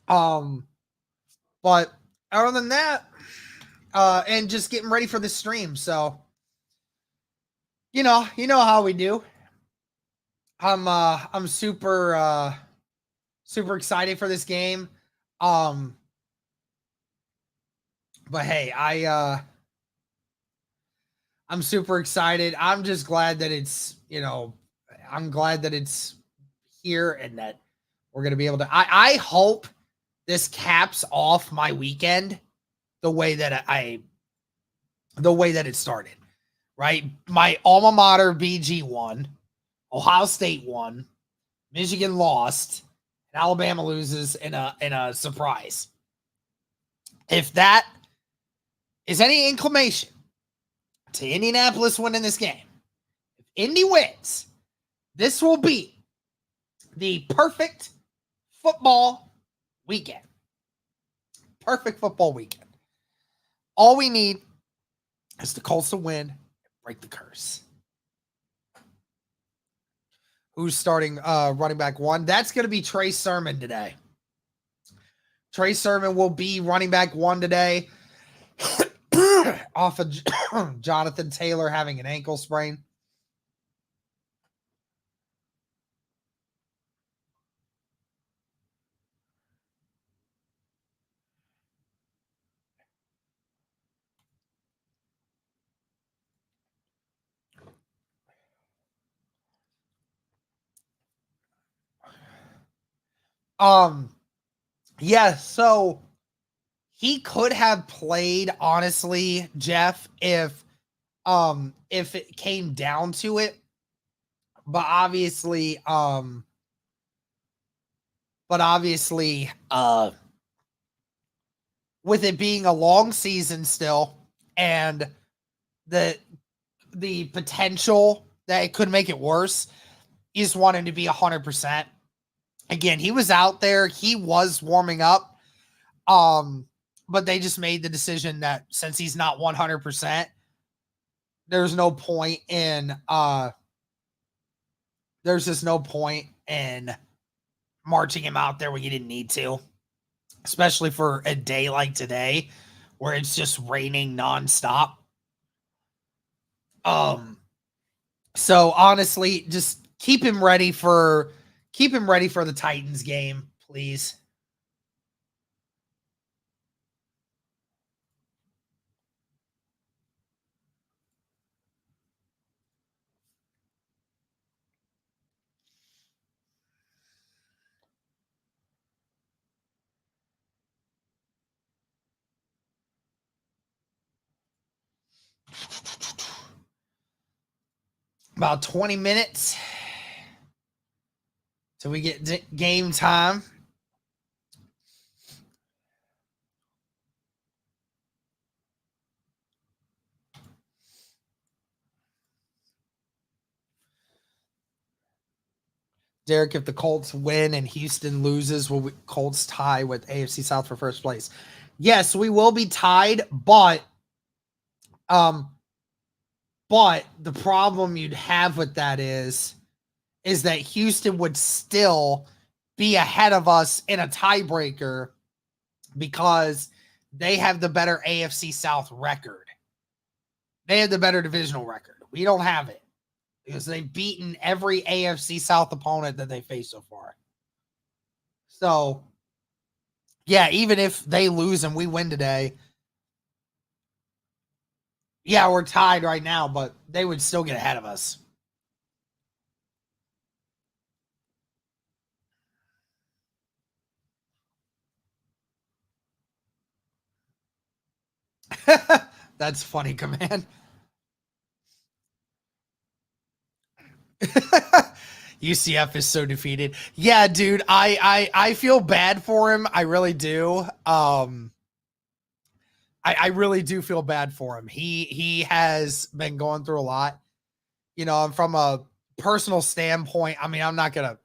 But other than that, and just getting ready for the stream. So, you know how we do. I'm super excited for this game. But hey, I'm super excited. I'm just glad that it's, I'm glad that it's here and that we're going to be able to, I hope this caps off my weekend the way that it started, right? My alma mater BG won, Ohio State won, Michigan lost, and Alabama loses in a surprise. If that is any inclination to Indianapolis winning this game, if Indy wins, this will be the perfect football weekend. Perfect football weekend. All we need is the Colts to win and break the curse. Who's starting running back one? That's going to be Trey Sermon today. Trey Sermon will be running back one today off of Jonathan Taylor having an ankle sprain. Yeah, so he could have played, honestly, Jeff, if if it came down to it. But obviously, with it being a long season still and the potential that it could make it worse, he just wanted to be 100%. Again, he was out there, he was warming up, but they just made the decision that since he's not 100%, there's no point in marching him out there when you didn't need to, especially for a day like today where it's just raining nonstop. So honestly, just keep him ready for the Titans game, please. About 20 minutes till we get game time. Derek, if the Colts win and Houston loses, will Colts tie with AFC South for first place? Yes, we will be tied, but the problem you'd have with that is that Houston would still be ahead of us in a tiebreaker because they have the better AFC South record. They have the better divisional record. We don't have it because they've beaten every AFC South opponent that they faced so far. So, yeah, even if they lose and we win today, yeah, we're tied right now, but they would still get ahead of us. That's funny, command. UCF is so defeated. Yeah, dude, I feel bad for him. I really do. I really do feel bad for him. He has been going through a lot. You know, from a personal standpoint, I mean, I'm not gonna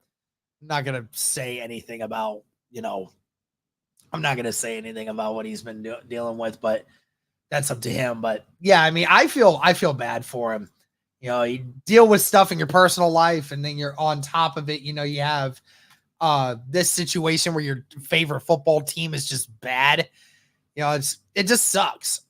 say anything about, I'm not gonna say anything about what he's been dealing with, but that's up to him. But yeah, I mean, I feel bad for him. You know, you deal with stuff in your personal life, and then you're on top of it. You know, you have this situation where your favorite football team is just bad. You know, it just sucks.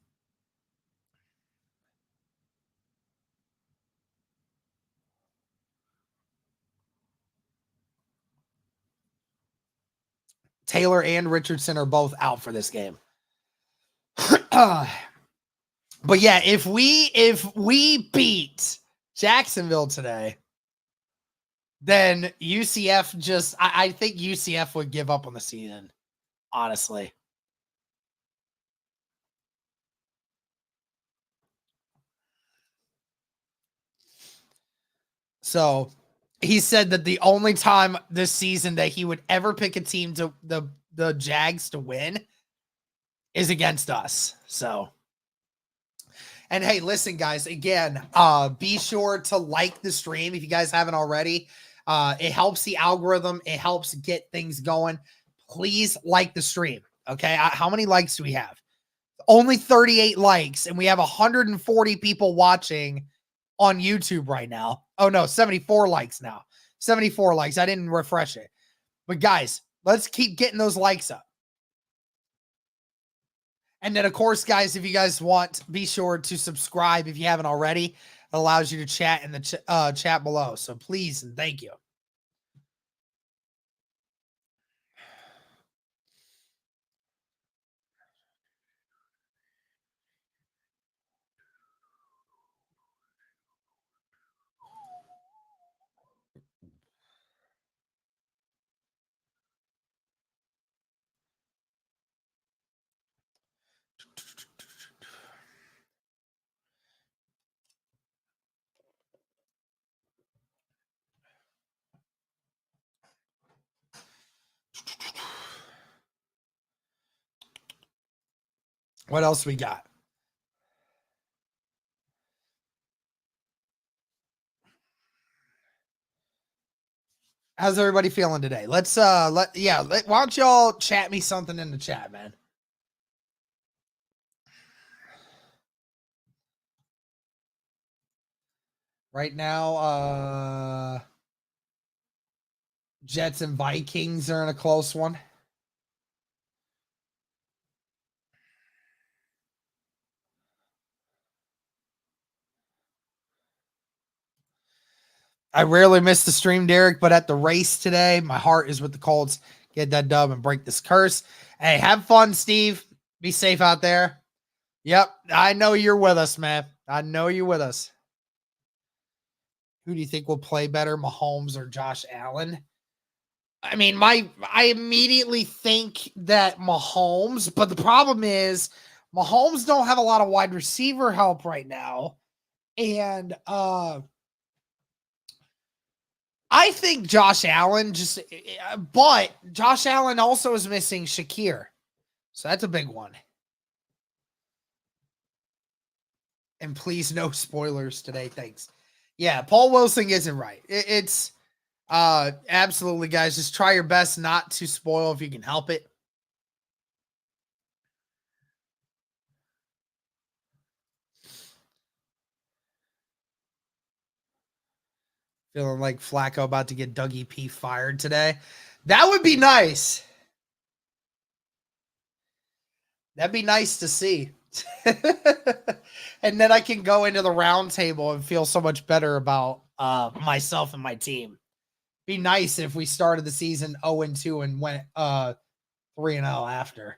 Taylor and Richardson are both out for this game. But yeah, if we beat Jacksonville today, then UCF I think UCF would give up on the season, honestly. So he said that the only time this season that he would ever pick a team to the Jags to win is against us. So, and hey, listen, guys, again, be sure to like the stream if you guys haven't already. It helps the algorithm. It helps get things going. Please like the stream. Okay. How many likes do we have? Only 38 likes, and we have 140 people watching on YouTube right now. Oh no, 74 likes now. 74 likes. I didn't refresh it. But guys, let's keep getting those likes up. And then, of course, guys, if you guys want, be sure to subscribe if you haven't already. It allows you to chat in the chat below. So please and thank you. What else we got? How's everybody feeling today? Let's why don't y'all chat me something in the chat, man? Right now, Jets and Vikings are in a close one. I rarely miss the stream, Derek, but at the race today, my heart is with the Colts. Get that dub and break this curse. Hey, have fun, Steve. Be safe out there. Yep, I know you're with us, man. I know you're with us. Who do you think will play better, Mahomes or Josh Allen? I mean, I immediately think that Mahomes, but the problem is Mahomes don't have a lot of wide receiver help right now. And I think Josh Allen but Josh Allen also is missing Shakir. So that's a big one. And please, no spoilers today. Thanks. Yeah, Paul Wilson isn't right. It's absolutely, guys. Just try your best not to spoil if you can help it. Feeling like Flacco about to get Dougie P fired today. That would be nice. That'd be nice to see. And then I can go into the round table and feel so much better about myself and my team. Be nice if we started the season 0-2 and went 3-0 after.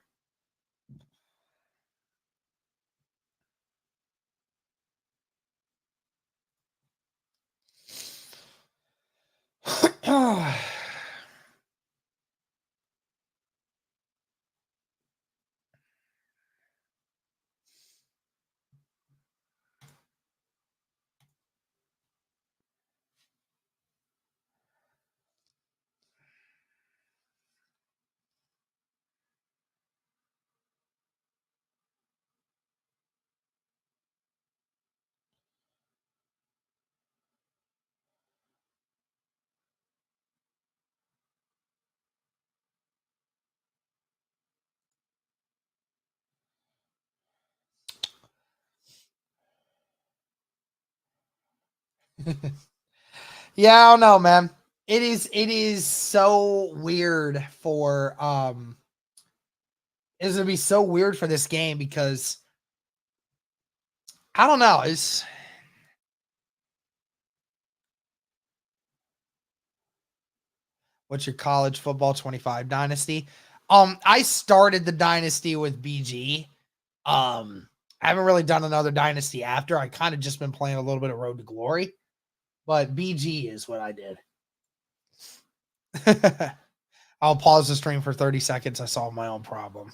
Yeah, I don't know, man. It is so weird for it's gonna be so weird for this game because I don't know. What's your college football 25 dynasty? I started the dynasty with BG. I haven't really done another dynasty after. I kind of just been playing a little bit of Road to Glory, but BG is what I did. I'll pause the stream for 30 seconds. I solved my own problem.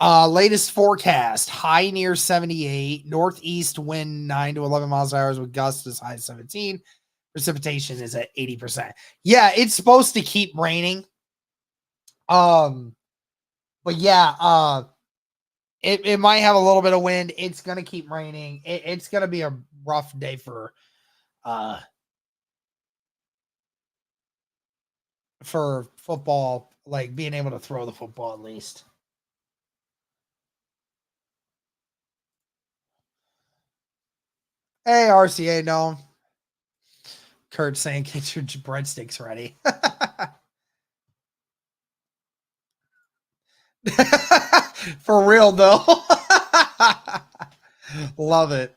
Latest forecast, high near 78, northeast wind 9 to 11 miles an hour with gusts as high as 17. Precipitation is at 80%. Yeah, it's supposed to keep raining. But yeah, it might have a little bit of wind. It's gonna keep raining. It's gonna be a rough day for football, like being able to throw the football at least. Hey, RCA, no. Kurt saying, get your breadsticks ready. For real, though. Love it.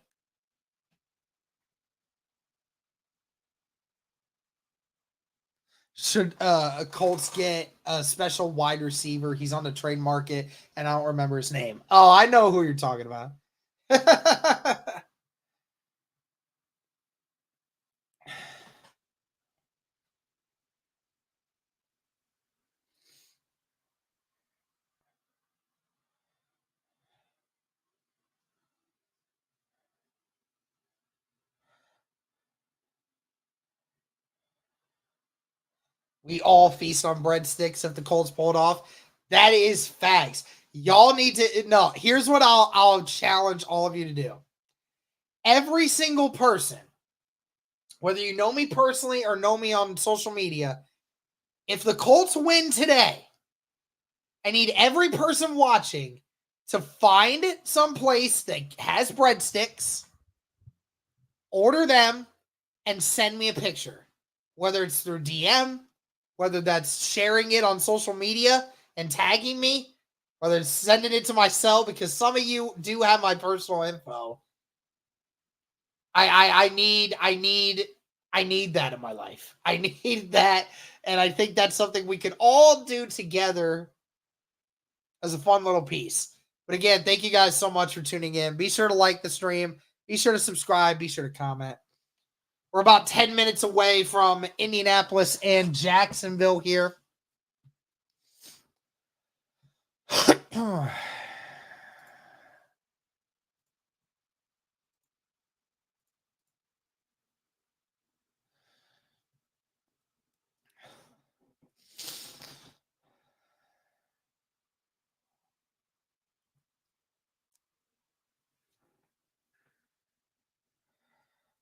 Should Colts get a special wide receiver? He's on the trade market, and I don't remember his name. Oh, I know who you're talking about. We all feast on breadsticks if the Colts pull it off. That is facts. Y'all need to no. Here's what I'll challenge all of you to do. Every single person, whether you know me personally or know me on social media, if the Colts win today, I need every person watching to find some place that has breadsticks, order them, and send me a picture. Whether it's through DM, whether that's sharing it on social media and tagging me, whether it's sending it to my cell, because some of you do have my personal info. I need that in my life. I need that, and I think that's something we can all do together as a fun little piece. But again, thank you guys so much for tuning in. Be sure to like the stream. Be sure to subscribe. Be sure to comment. We're about 10 minutes away from Indianapolis and Jacksonville here.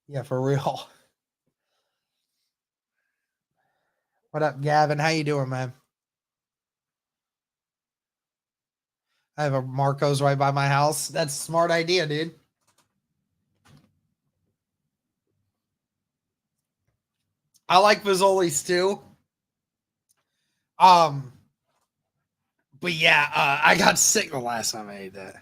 Yeah, for real. What up, Gavin? How you doing, man? I have a Marco's right by my house. That's a smart idea, dude. I like Fazoli's too. But yeah, I got sick the last time I ate that.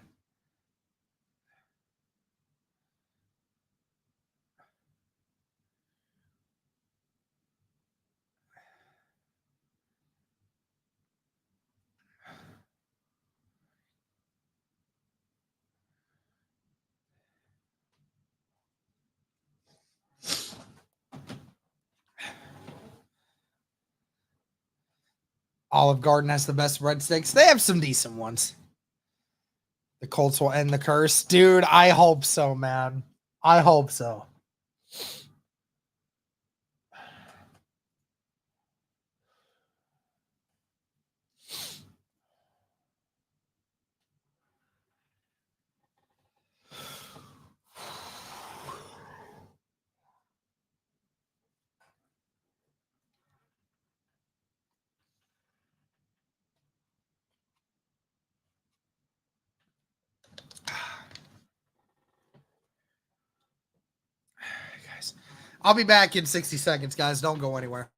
Olive Garden has the best breadsticks. They have some decent ones. The Colts will end the curse. Dude, I hope so, man. I hope so. Guys, I'll be back in 60 seconds, guys. Don't go anywhere.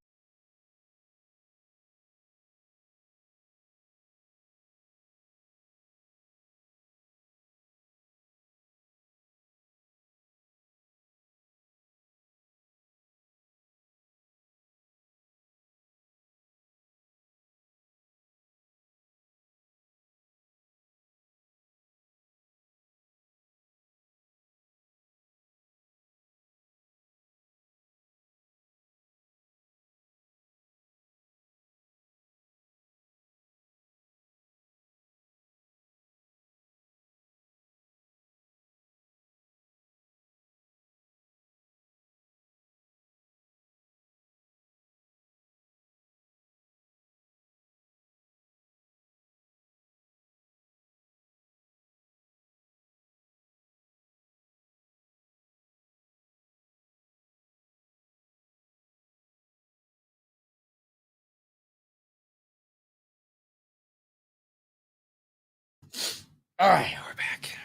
All right, we're back.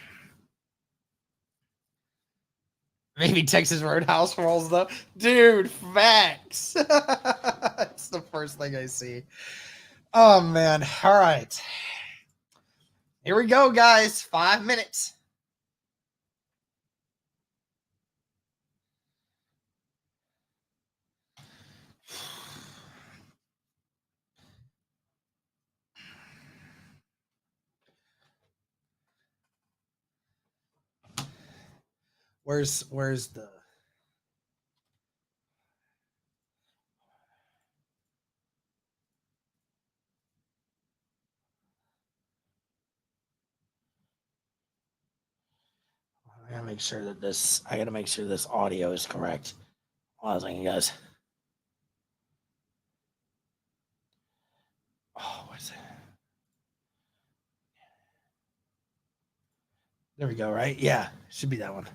Maybe Texas Roadhouse rolls though. Dude, facts. It's the first thing I see. Oh man. All right. Here we go, guys. 5 minutes. Where's the I gotta make sure that this audio is correct. Hold on a second, guys. Oh, what's it? There we go, right? Yeah, should be that one.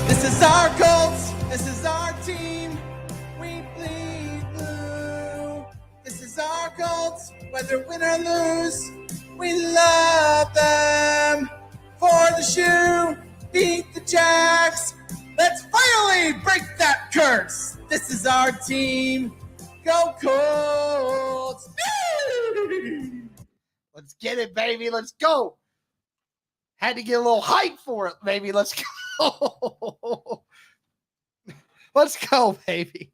This is our Colts. This is our team. We bleed blue. This is our Colts. Whether win or lose, we love them. For the shoe, beat the Jacks. Let's finally break that curse. This is our team. Go Colts. Let's get it, baby. Let's go. Had to get a little hype for it, baby. Let's go. Let's go, baby.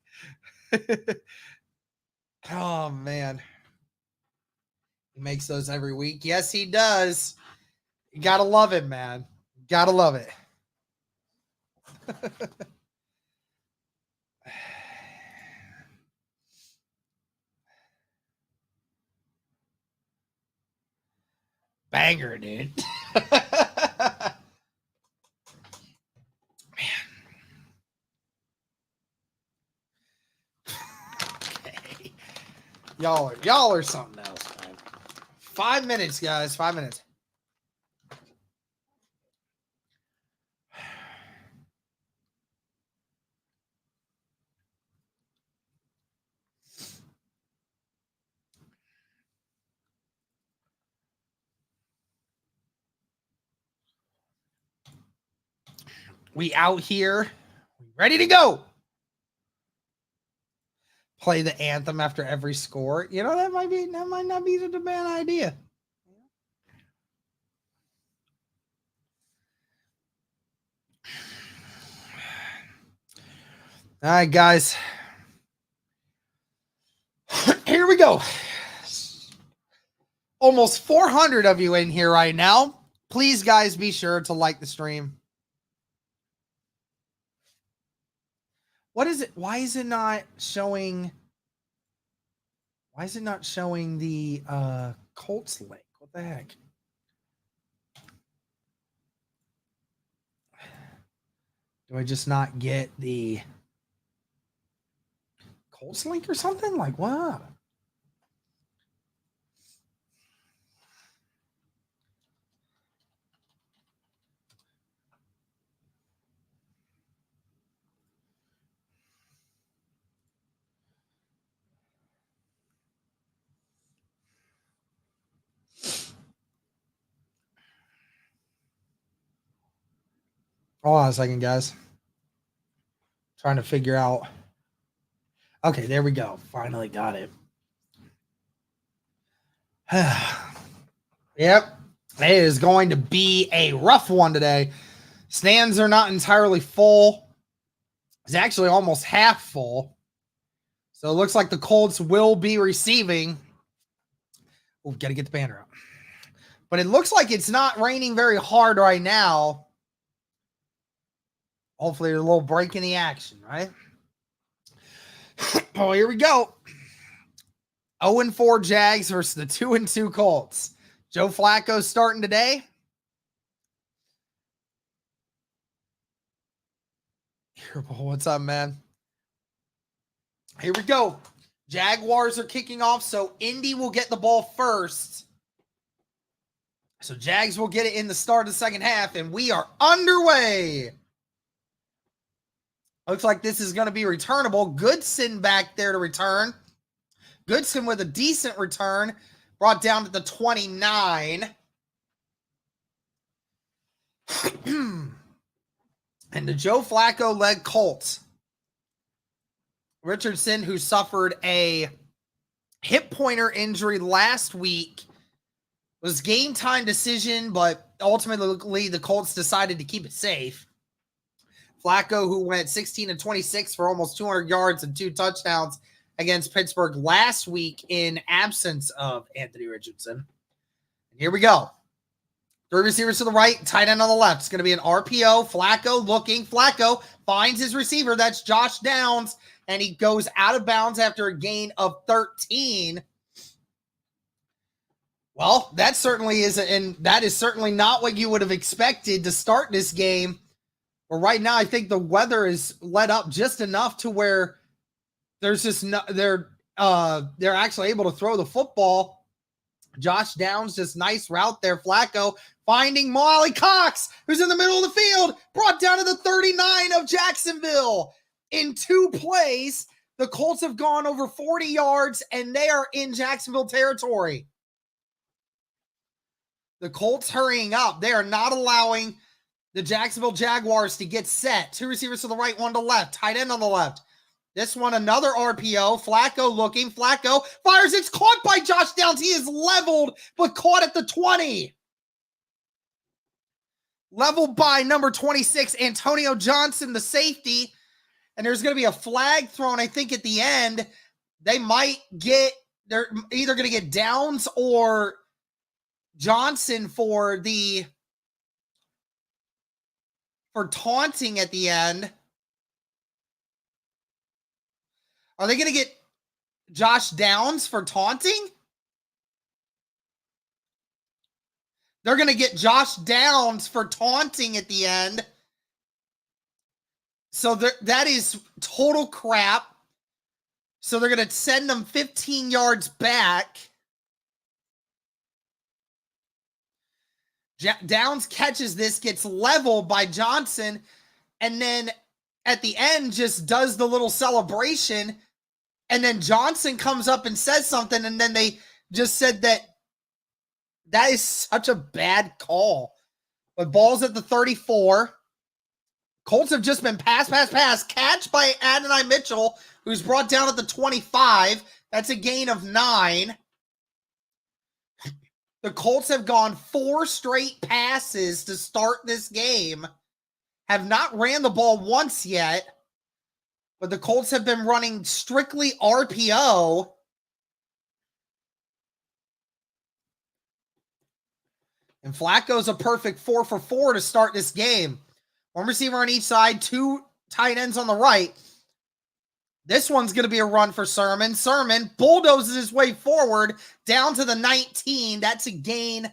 Oh, man. He makes those every week. Yes, he does. You got to love it, man. Got to love it. Banger, dude. Okay. Y'all are something else, man. 5 minutes, guys. 5 minutes. We out here, ready to go. Play the anthem after every score. You know, that might not be the bad idea. All right, guys. Here we go. Almost 400 of you in here right now. Please, guys, be sure to like the stream. What is it? Why is it not showing? Why is it not showing the Colts link? What the heck? Do I just not get the Colts link or something? Like what? Hold on a second, guys. Trying to figure out. Okay, there we go. Finally got it. Yep. It is going to be a rough one today. Stands are not entirely full. It's actually almost half full. So it looks like the Colts will be receiving. Oh, got to get the banner up. But it looks like it's not raining very hard right now. Hopefully, a little break in the action, right? Oh, here we go. 0-4 Jags versus the 2-2 Colts. Joe Flacco starting today. What's up, man? Here we go. Jaguars are kicking off, so Indy will get the ball first. So Jags will get it in the start of the second half, and we are underway. Looks like this is going to be returnable. Goodson back there to return. Goodson with a decent return. Brought down to the 29. And the Joe Flacco-led Colts. Richardson, who suffered a hip pointer injury last week, was game time decision, but ultimately the Colts decided to keep it safe. Flacco, who went 16-26 for almost 200 yards and 2 touchdowns against Pittsburgh last week in absence of Anthony Richardson. And here we go. 3 receivers to the right, tight end on the left. It's going to be an RPO. Flacco looking. Flacco finds his receiver. That's Josh Downs, and he goes out of bounds after a gain of 13. Well, that certainly isn't, and that is certainly not what you would have expected to start this game. But right now, I think the weather is let up just enough to where there's just no, they're actually able to throw the football. Josh Downs, just nice route there. Flacco finding Molly Cox, who's in the middle of the field, brought down to the 39 of Jacksonville. In 2 plays, the Colts have gone over 40 yards, and they are in Jacksonville territory. The Colts hurrying up. They are not allowing the Jacksonville Jaguars to get set. 2 receivers to the right, 1 to the left. Tight end on the left. This one, another RPO. Flacco looking. Flacco fires. It's caught by Josh Downs. He is leveled, but caught at the 20. Leveled by number 26, Antonio Johnson, the safety. And there's going to be a flag thrown, I think, at the end. They're either going to get Downs or Johnson for taunting at the end. Are they going to get Josh Downs for taunting? They're going to get Josh Downs for taunting at the end. So that is total crap. So they're going to send them 15 yards back. Downs catches this, gets leveled by Johnson, and then at the end just does the little celebration, and then Johnson comes up and says something, and then they just said that is such a bad call. But ball's at the 34. Colts have just been pass. Catch by Adonai Mitchell, who's brought down at the 25. That's a gain of 9. The Colts have gone 4 straight passes to start this game. Have not ran the ball once yet. But the Colts have been running strictly RPO. And Flacco's a perfect 4 for 4 to start this game. 1 receiver on each side, 2 tight ends on the right. This one's going to be a run for Sermon. Sermon bulldozes his way forward down to the 19. That's a gain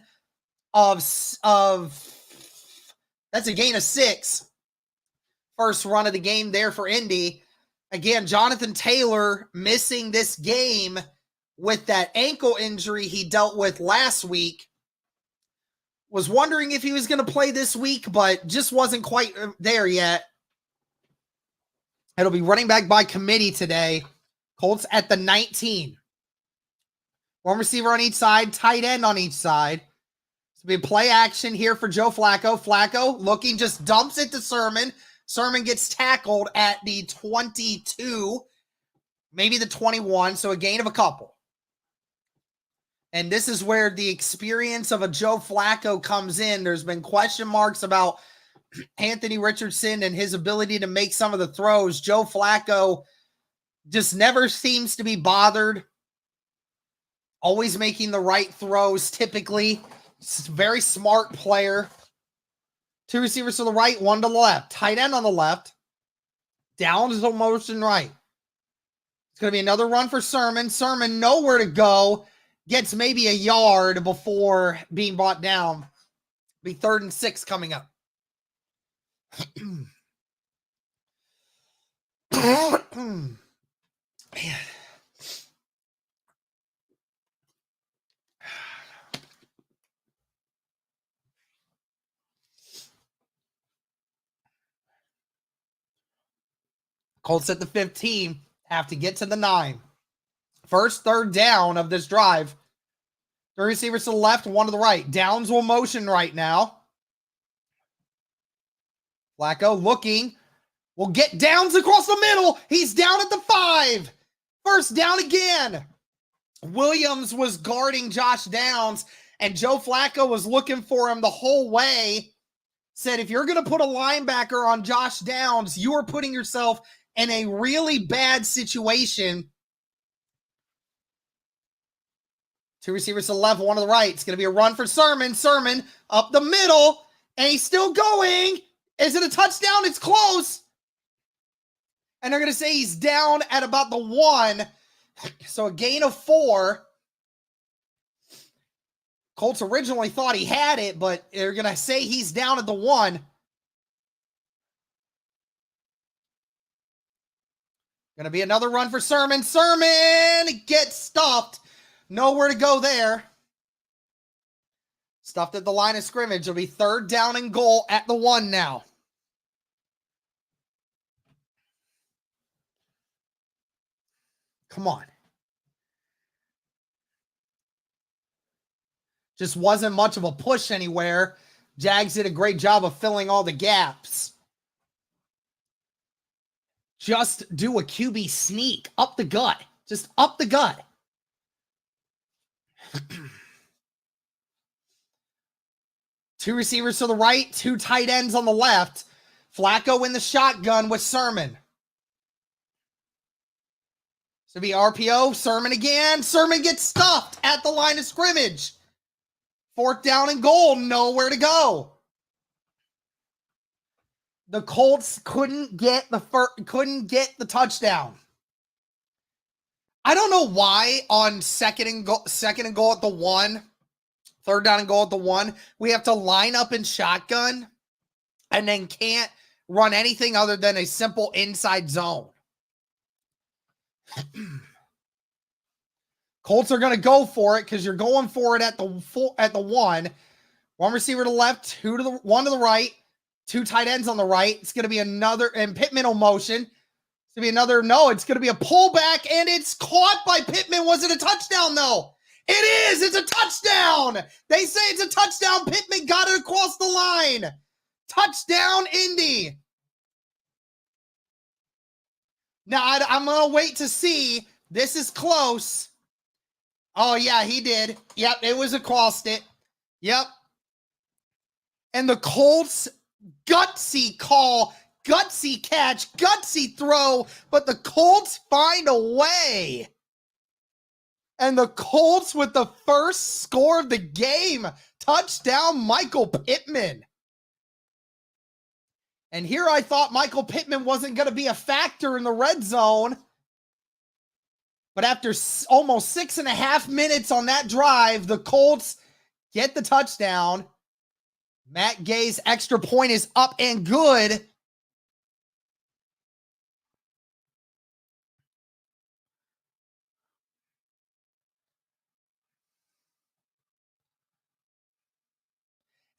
of 6. First run of the game there for Indy. Again, Jonathan Taylor missing this game with that ankle injury he dealt with last week. Was wondering if he was going to play this week, but just wasn't quite there yet. It'll be running back by committee today. Colts at the 19. 1 receiver on each side, tight end on each side. It's going to be play action here for Joe Flacco. Flacco looking, just dumps it to Sermon. Sermon gets tackled at the 22, maybe the 21, so a gain of a couple. And this is where the experience of a Joe Flacco comes in. There's been question marks about Anthony Richardson and his ability to make some of the throws. Joe Flacco just never seems to be bothered. Always making the right throws, typically. Very smart player. 2 receivers to the right, 1 to the left. Tight end on the left. Down to the motion right. It's going to be another run for Sermon. Sermon nowhere to go. Gets maybe a yard before being brought down. Be 3rd and 6 coming up. Man. Colts at the 15. Have to get to the 9. First 3rd down of this drive. 3 receivers to the left, 1 to the right. Downs will motion right now. Flacco looking. Will get Downs across the middle. He's down at the 5. First down again. Williams was guarding Josh Downs, and Joe Flacco was looking for him the whole way. Said, if you're going to put a linebacker on Josh Downs, you are putting yourself in a really bad situation. 2 receivers to the left, 1 to the right. It's going to be a run for Sermon. Sermon up the middle, and he's still going. Is it a touchdown? It's close. And they're going to say he's down at about the 1. So a gain of 4. Colts originally thought he had it, but they're going to say he's down at the 1. Going to be another run for Sermon. Sermon gets stuffed. Nowhere to go there. Stuffed at the line of scrimmage. It'll be 3rd down and goal at the 1 now. Come on. Just wasn't much of a push anywhere. Jags did a great job of filling all the gaps. Just do a QB sneak up the gut. Just up the gut. Two receivers to the right, 2 tight ends on the left. Flacco in the shotgun with Sermon. So be RPO, Sermon again. Sermon gets stuffed at the line of scrimmage. 4th down and goal, nowhere to go. The Colts couldn't get the touchdown. I don't know why on second and goal at the 1, 3rd down and goal at the 1, we have to line up in shotgun and then can't run anything other than a simple inside zone. Colts are going to go for it because you're going for it at the 1. 1 receiver to the left, 1 to the right, 2 tight ends on the right. It's going to be another, and Pittman will motion. It's going to be another, no, it's going to be a pullback, and it's caught by Pittman. Was it a touchdown, though? It is. It's a touchdown. They say it's a touchdown. Pittman got it across the line. Touchdown, Indy. Now, I'm going to wait to see. This is close. Oh, yeah, he did. Yep, it was across it. Yep. And the Colts, gutsy call, gutsy catch, gutsy throw, but the Colts find a way. And the Colts with the first score of the game. Touchdown, Michael Pittman. And here I thought Michael Pittman wasn't going to be a factor in the red zone. But after almost 6.5 minutes on that drive, the Colts get the touchdown. Matt Gay's extra point is up and good.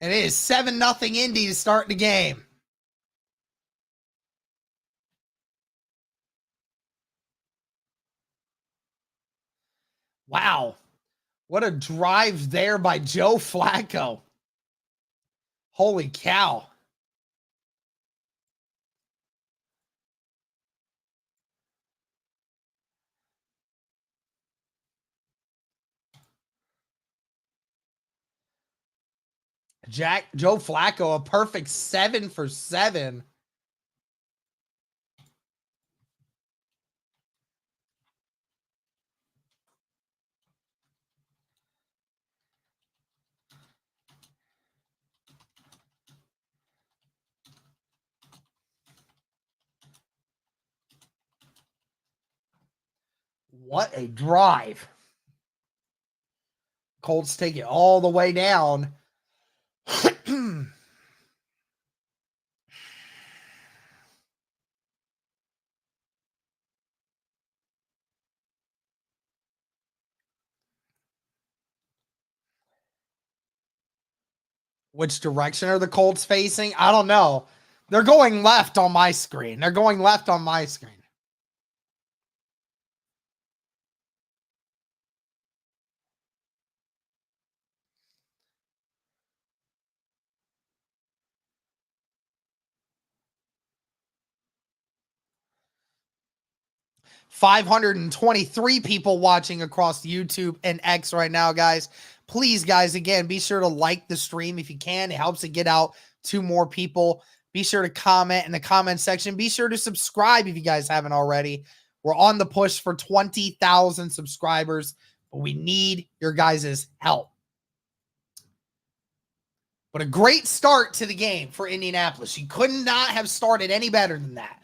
And it is 7-0 Indy to start the game. Wow. What a drive there by Joe Flacco. Holy cow. Joe Flacco, a perfect 7 for 7. What a drive. Colts take it all the way down. Which direction are the Colts facing? I don't know. They're going left on my screen. 523 people watching across YouTube and X right now, guys. Please, guys, again, be sure to like the stream if you can. It helps it get out to more people. Be sure to comment in the comment section. Be sure to subscribe if you guys haven't already. We're on the push for 20,000 subscribers, but we need your guys' help. But a great start to the game for Indianapolis. You could not have started any better than that.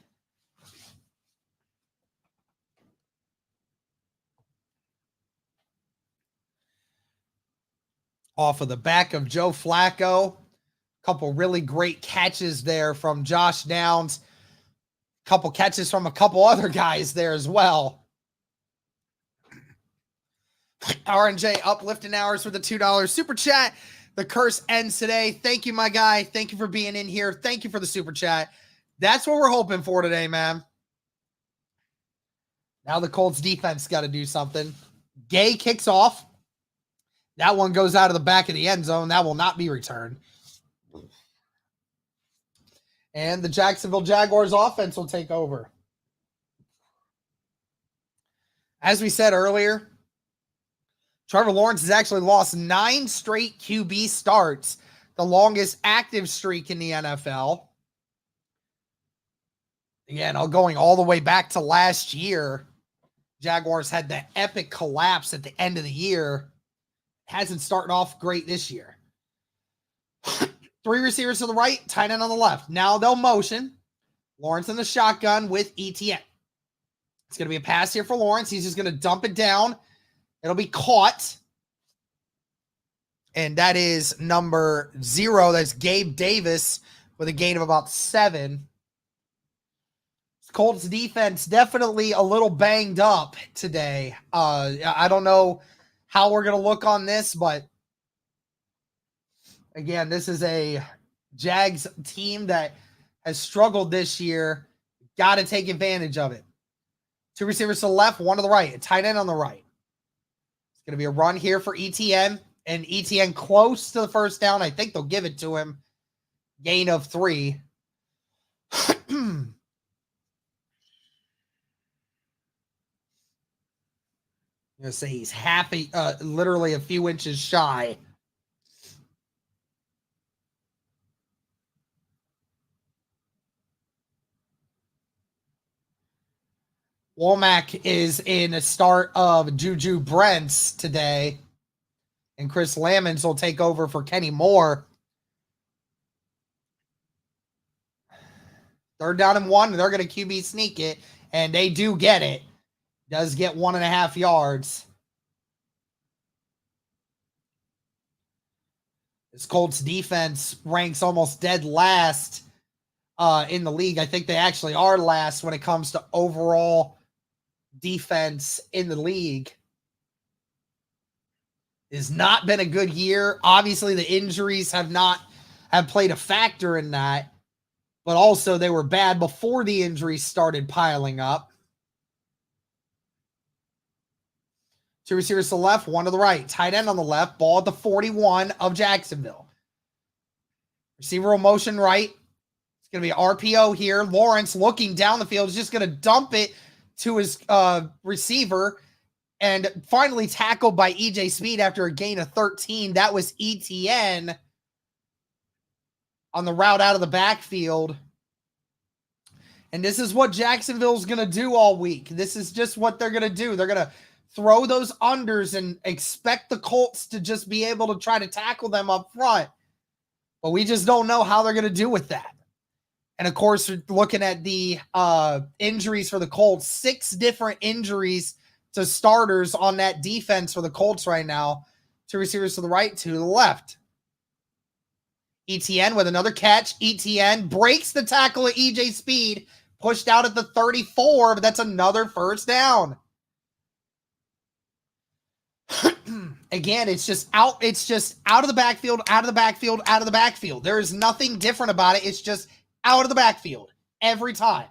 Off of the back of Joe Flacco. A couple really great catches there from Josh Downs. couple catches from a couple other guys there as well. R&J uplifting hours for the $2 super chat. The curse ends today. Thank you, my guy. Thank you for being in here. Thank you for the super chat. That's what we're hoping for today, man. Now the Colts defense got to do something. Gay kicks off. That one goes out of the back of the end zone. That will not be returned. And the Jacksonville Jaguars offense will take over. As we said earlier, Trevor Lawrence has actually lost 9 straight QB starts, the longest active streak in the NFL. Again, going all the way back to last year, Jaguars had that epic collapse at the end of the year. Hasn't started off great this year. 3 receivers to the right, tight end on the left. Now they'll motion. Lawrence in the shotgun with ETN. It's going to be a pass here for Lawrence. He's just going to dump it down. It'll be caught. And that is number 0. That's Gabe Davis with a gain of about 7. Colts defense definitely a little banged up today. I don't know how we're going to look on this, but again, this is a Jags team that has struggled this year. Got to take advantage of it. 2 receivers to the left, 1 to the right. A tight end on the right. It's going to be a run here for ETN. And ETN close to the first down. I think they'll give it to him. Gain of 3. I'm going to say he's happy, literally a few inches shy. Womack is in a start of Juju Brents today. And Chris Lamons will take over for Kenny Moore. 3rd down and 1. They're going to QB sneak it. And they do get it. Does get 1.5 yards. This Colts defense ranks almost dead last in the league. I think they actually are last when it comes to overall defense in the league. It's not been a good year. Obviously, the injuries have played a factor in that. But also, they were bad before the injuries started piling up. 2 receivers to the left, 1 to the right. Tight end on the left. Ball at the 41 of Jacksonville. Receiver will motion right. It's going to be RPO here. Lawrence looking down the field is just going to dump it to his receiver. And finally tackled by EJ Speed after a gain of 13. That was ETN on the route out of the backfield. And this is what Jacksonville's going to do all week. This is just what they're going to do. They're going to throw those unders and expect the Colts to just be able to try to tackle them up front. But we just don't know how they're going to do with that. And, of course, looking at the injuries for the Colts, 6 different injuries to starters on that defense for the Colts right now. 2 receivers to the right, 2 to the left. ETN with another catch. ETN breaks the tackle at EJ Speed, pushed out at the 34, but that's another first down. Again, it's just out of the backfield, out of the backfield, out of the backfield. There is nothing different about it. It's just out of the backfield every time.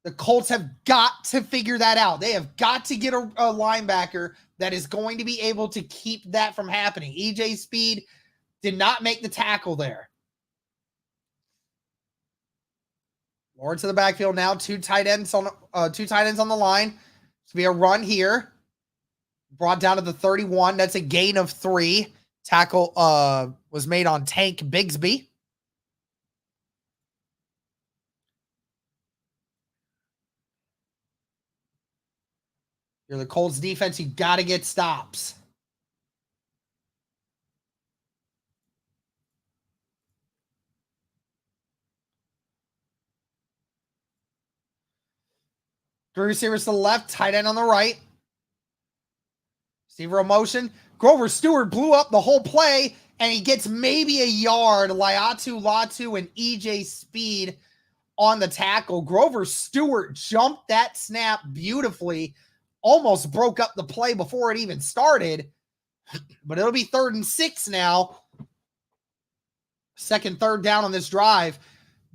The Colts have got to figure that out. They have got to get a linebacker that is going to be able to keep that from happening. EJ Speed did not make the tackle there. Lawrence to the backfield now. 2 tight ends on the line. It's be a run here. Brought down to the 31. That's a gain of 3. Tackle was made on Tank Bigsby. You're the Colts defense. You got to get stops. Three receivers to the left, tight end on the right. Receiver motion. Grover Stewart blew up the whole play, and he gets maybe a yard. Latu and EJ Speed on the tackle. Grover Stewart jumped that snap beautifully, almost broke up the play before it even started, but it'll be 3rd and 6 now. Second, third down on this drive.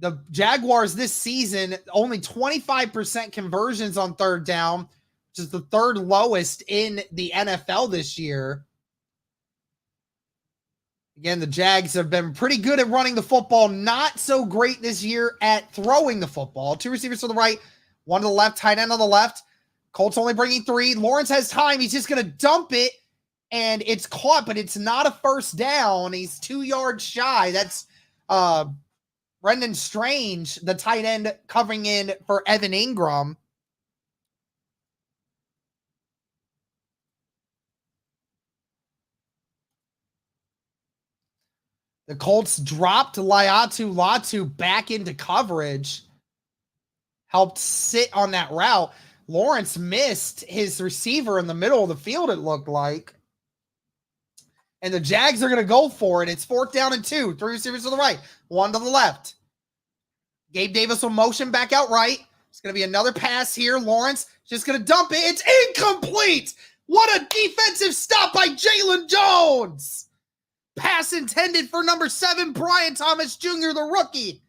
The Jaguars this season, only 25% conversions on 3rd down, which is the 3rd lowest in the NFL this year. Again, the Jags have been pretty good at running the football, not so great this year at throwing the football. 2 receivers to the right, 1 to the left, tight end on the left. Colts only bringing 3. Lawrence has time. He's just going to dump it, and it's caught, but it's not a first down. He's 2 yards shy. That's Brendan Strange, the tight end, covering in for Evan Ingram. The Colts dropped Latu back into coverage. Helped sit on that route. Lawrence missed his receiver in the middle of the field, it looked like. And the Jags are going to go for it. It's 4th down and 2. 3 receivers to the right, 1 to the left. Gabe Davis will motion back out right. It's going to be another pass here. Lawrence just going to dump it. It's incomplete. What a defensive stop by Jalen Jones. Pass intended for number 7, Brian Thomas Jr., the rookie.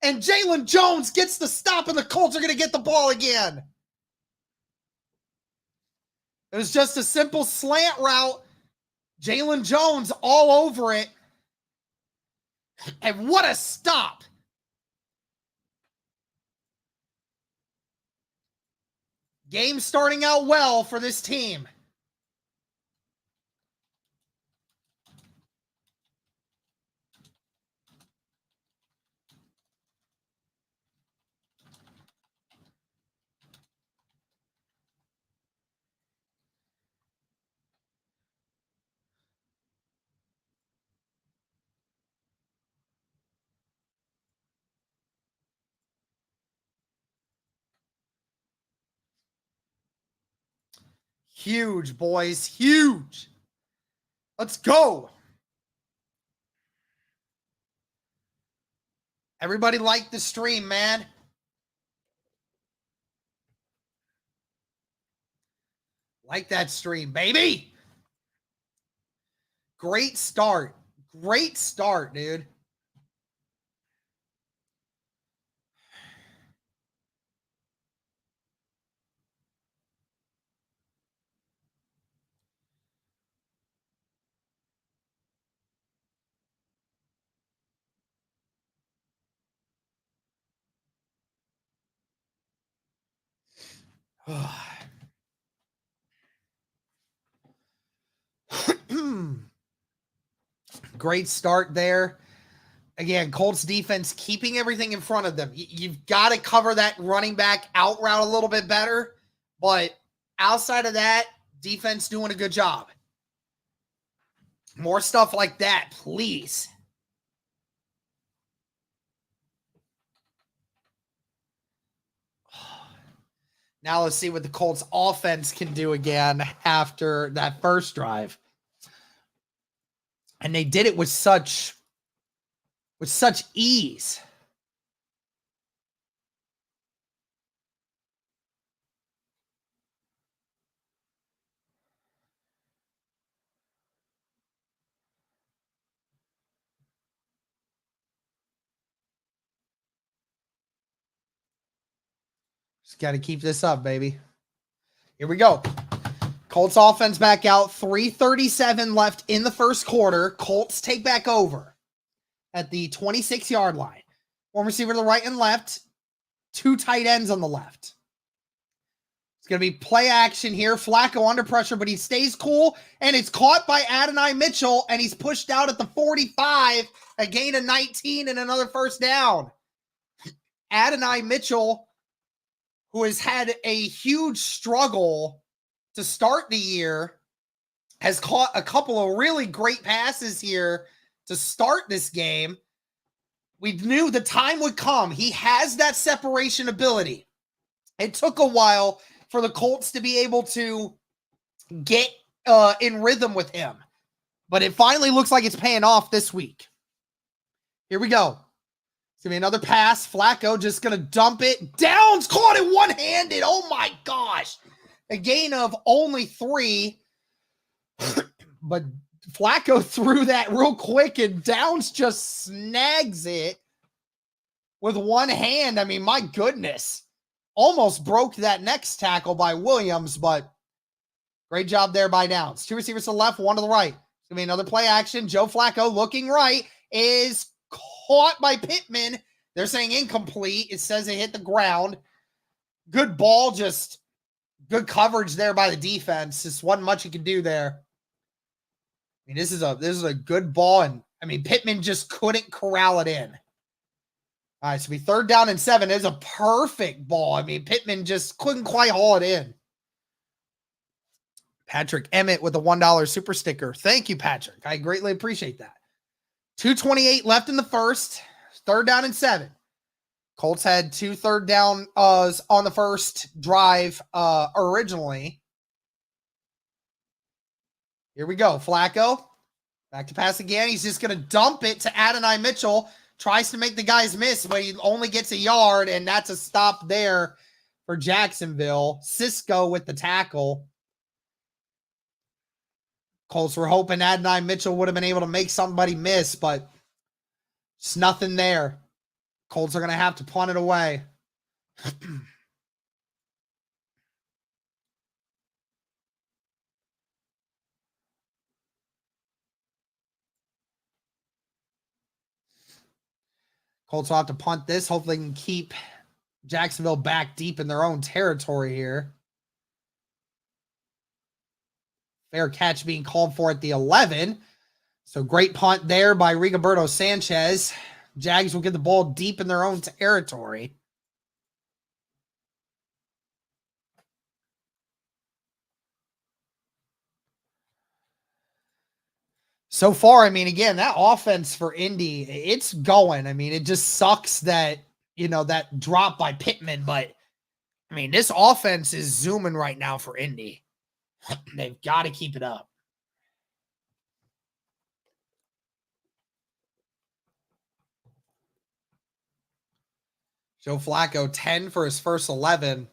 And Jalen Jones gets the stop, and the Colts are going to get the ball again. It was just a simple slant route. Jalen Jones all over it. And what a stop. Game starting out well for this team. Huge, boys. Huge. Let's go. Everybody like the stream, man. Like that stream, baby. Great start. Great start, dude. Great start there. Again, Colts defense keeping everything in front of them. You've got to cover that running back out route a little bit better. But outside of that, defense doing a good job. More stuff like that, please. Now let's see what the Colts offense can do again after that first drive. And they did it with such ease. Just got to keep this up, baby. Here we go. Colts offense back out. 3:37 left in the first quarter. Colts take back over at the 26-yard line. One receiver to the right and left. 2 tight ends on the left. It's going to be play action here. Flacco under pressure, but he stays cool, and it's caught by Adonai Mitchell, and he's pushed out at the 45. A gain of 19 and another first down. Adonai Mitchell, who has had a huge struggle to start the year, has caught a couple of really great passes here to start this game. We knew the time would come. He has that separation ability. It took a while for the Colts to be able to get in rhythm with him, but it finally looks like it's paying off this week. Here we go. It's going to be another pass. Flacco just going to dump it. Downs caught it one-handed. Oh, my gosh. A gain of only 3. But Flacco threw that real quick, and Downs just snags it with one hand. I mean, my goodness. Almost broke that next tackle by Williams, but great job there by Downs. 2 receivers to the left, 1 to the right. It's going to be another play action. Joe Flacco looking right is caught by Pittman. They're saying incomplete. It says it hit the ground. Good ball, just good coverage there by the defense. Just wasn't much you could do there. I mean, this is a good ball, and I mean, Pittman just couldn't corral it in. All right, so we 3rd down and 7. It's a perfect ball. I mean, Pittman just couldn't quite haul it in. Patrick Emmett with a $1 super sticker. Thank you, Patrick. I greatly appreciate that. 2:28 left in the first. 3rd down and 7. Colts had 2 third down on the first drive originally. Here we go. Flacco. Back to pass again. He's just going to dump it to Adonai Mitchell. Tries to make the guys miss, but he only gets a yard, and that's a stop there for Jacksonville. Cisco with the tackle. Colts were hoping Adonai Mitchell would have been able to make somebody miss, but just nothing there. Colts are going to have to punt it away. Colts will have to punt this. Hopefully they can keep Jacksonville back deep in their own territory here. Fair catch being called for at the 11. So great punt there by Rigoberto Sanchez. Jags will get the ball deep in their own territory. So far, I mean, again, that offense for Indy, it's going. I mean, it just sucks that, that drop by Pittman, but I mean, this offense is zooming right now for Indy. They've got to keep it up. Joe Flacco, 10 for his first 11.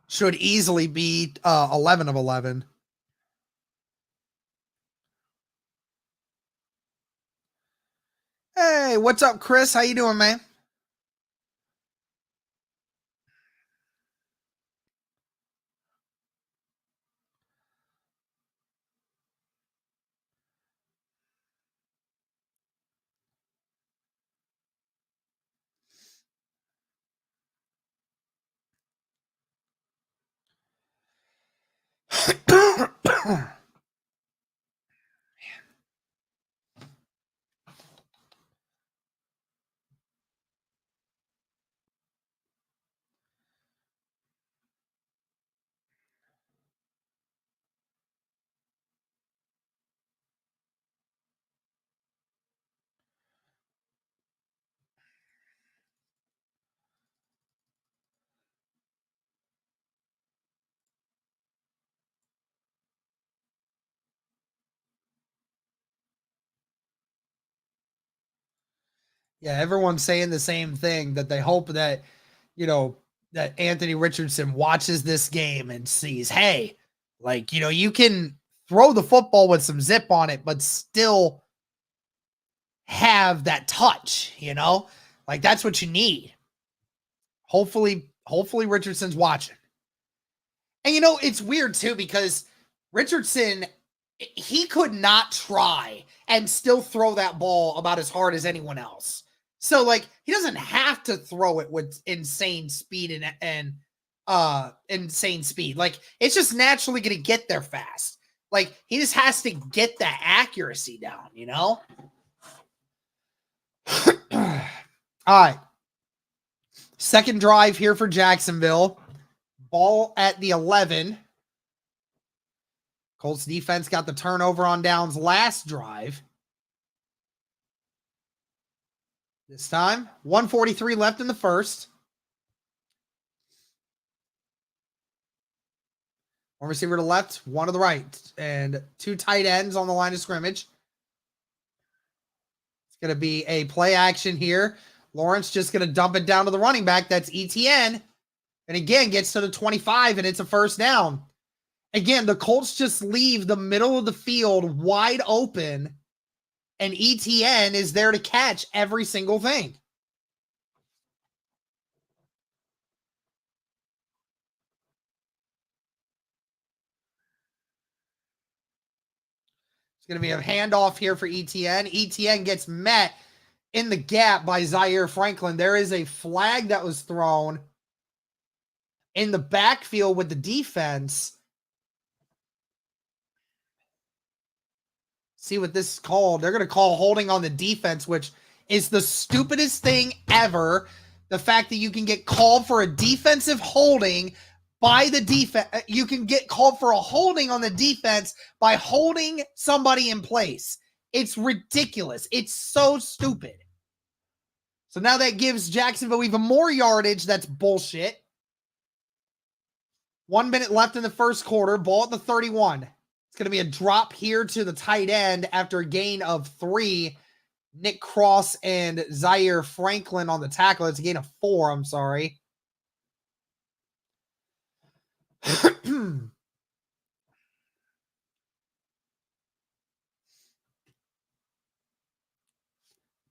Should easily be 11 of 11. Hey, what's up, Chris? How you doing, man? Yeah, everyone's saying the same thing, that they hope that, that Anthony Richardson watches this game and sees, hey, like, you can throw the football with some zip on it, but still have that touch, like that's what you need. Hopefully Richardson's watching. And, it's weird too, because Richardson, he could not try and still throw that ball about as hard as anyone else. So, like, he doesn't have to throw it with insane speed and insane speed. Like, it's just naturally going to get there fast. Like, he just has to get that accuracy down, All right. Second drive here for Jacksonville. Ball at the 11. Colts defense got the turnover on downs last drive. This time, 1:43 left in the first. One receiver to the left, one to the right, and 2 tight ends on the line of scrimmage. It's going to be a play action here Lawrence just going to dump it down to the running back. That's ETN. And again, gets to the 25, and it's a first down. Again, the Colts just leave the middle of the field wide open, and ETN is there to catch every single thing. It's going to be a handoff here for ETN. ETN gets met in the gap by Zaire Franklin. There is a flag that was thrown in the backfield with the defense. See what this is called. They're going to call holding on the defense, which is the stupidest thing ever. The fact that you can get called for a defensive holding by the defense. You can get called for a holding on the defense by holding somebody in place. It's ridiculous. It's so stupid. So now that gives Jacksonville even more yardage. That's bullshit. 1 minute left in the first quarter. Ball at the 31. It's going to be a drop here to the tight end after a gain of 3. Nick Cross and Zaire Franklin on the tackle. It's a gain of 4. I'm sorry.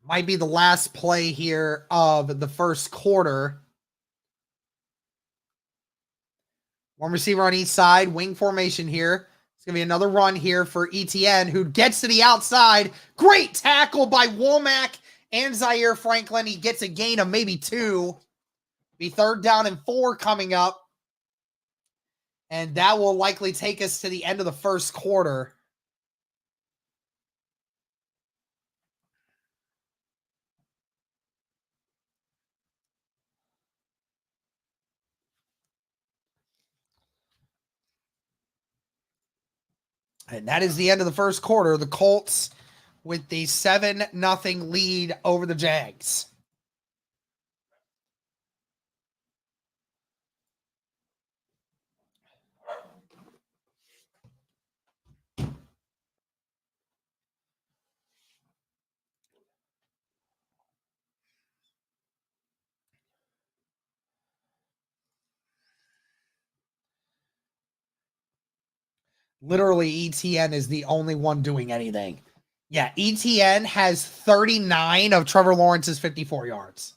Might be the last play here of the first quarter. One receiver on each side, wing formation here. It's going to be another run here for ETN, who gets to the outside. Great tackle by Womack and Zaire Franklin. He gets a gain of maybe 2. Be 3rd down and 4 coming up. And that will likely take us to the end of the first quarter. And that is the end of the first quarter. The Colts with the 7-0 lead over the Jags. Literally, ETN is the only one doing anything. Yeah, ETN has 39 of Trevor Lawrence's 54 yards.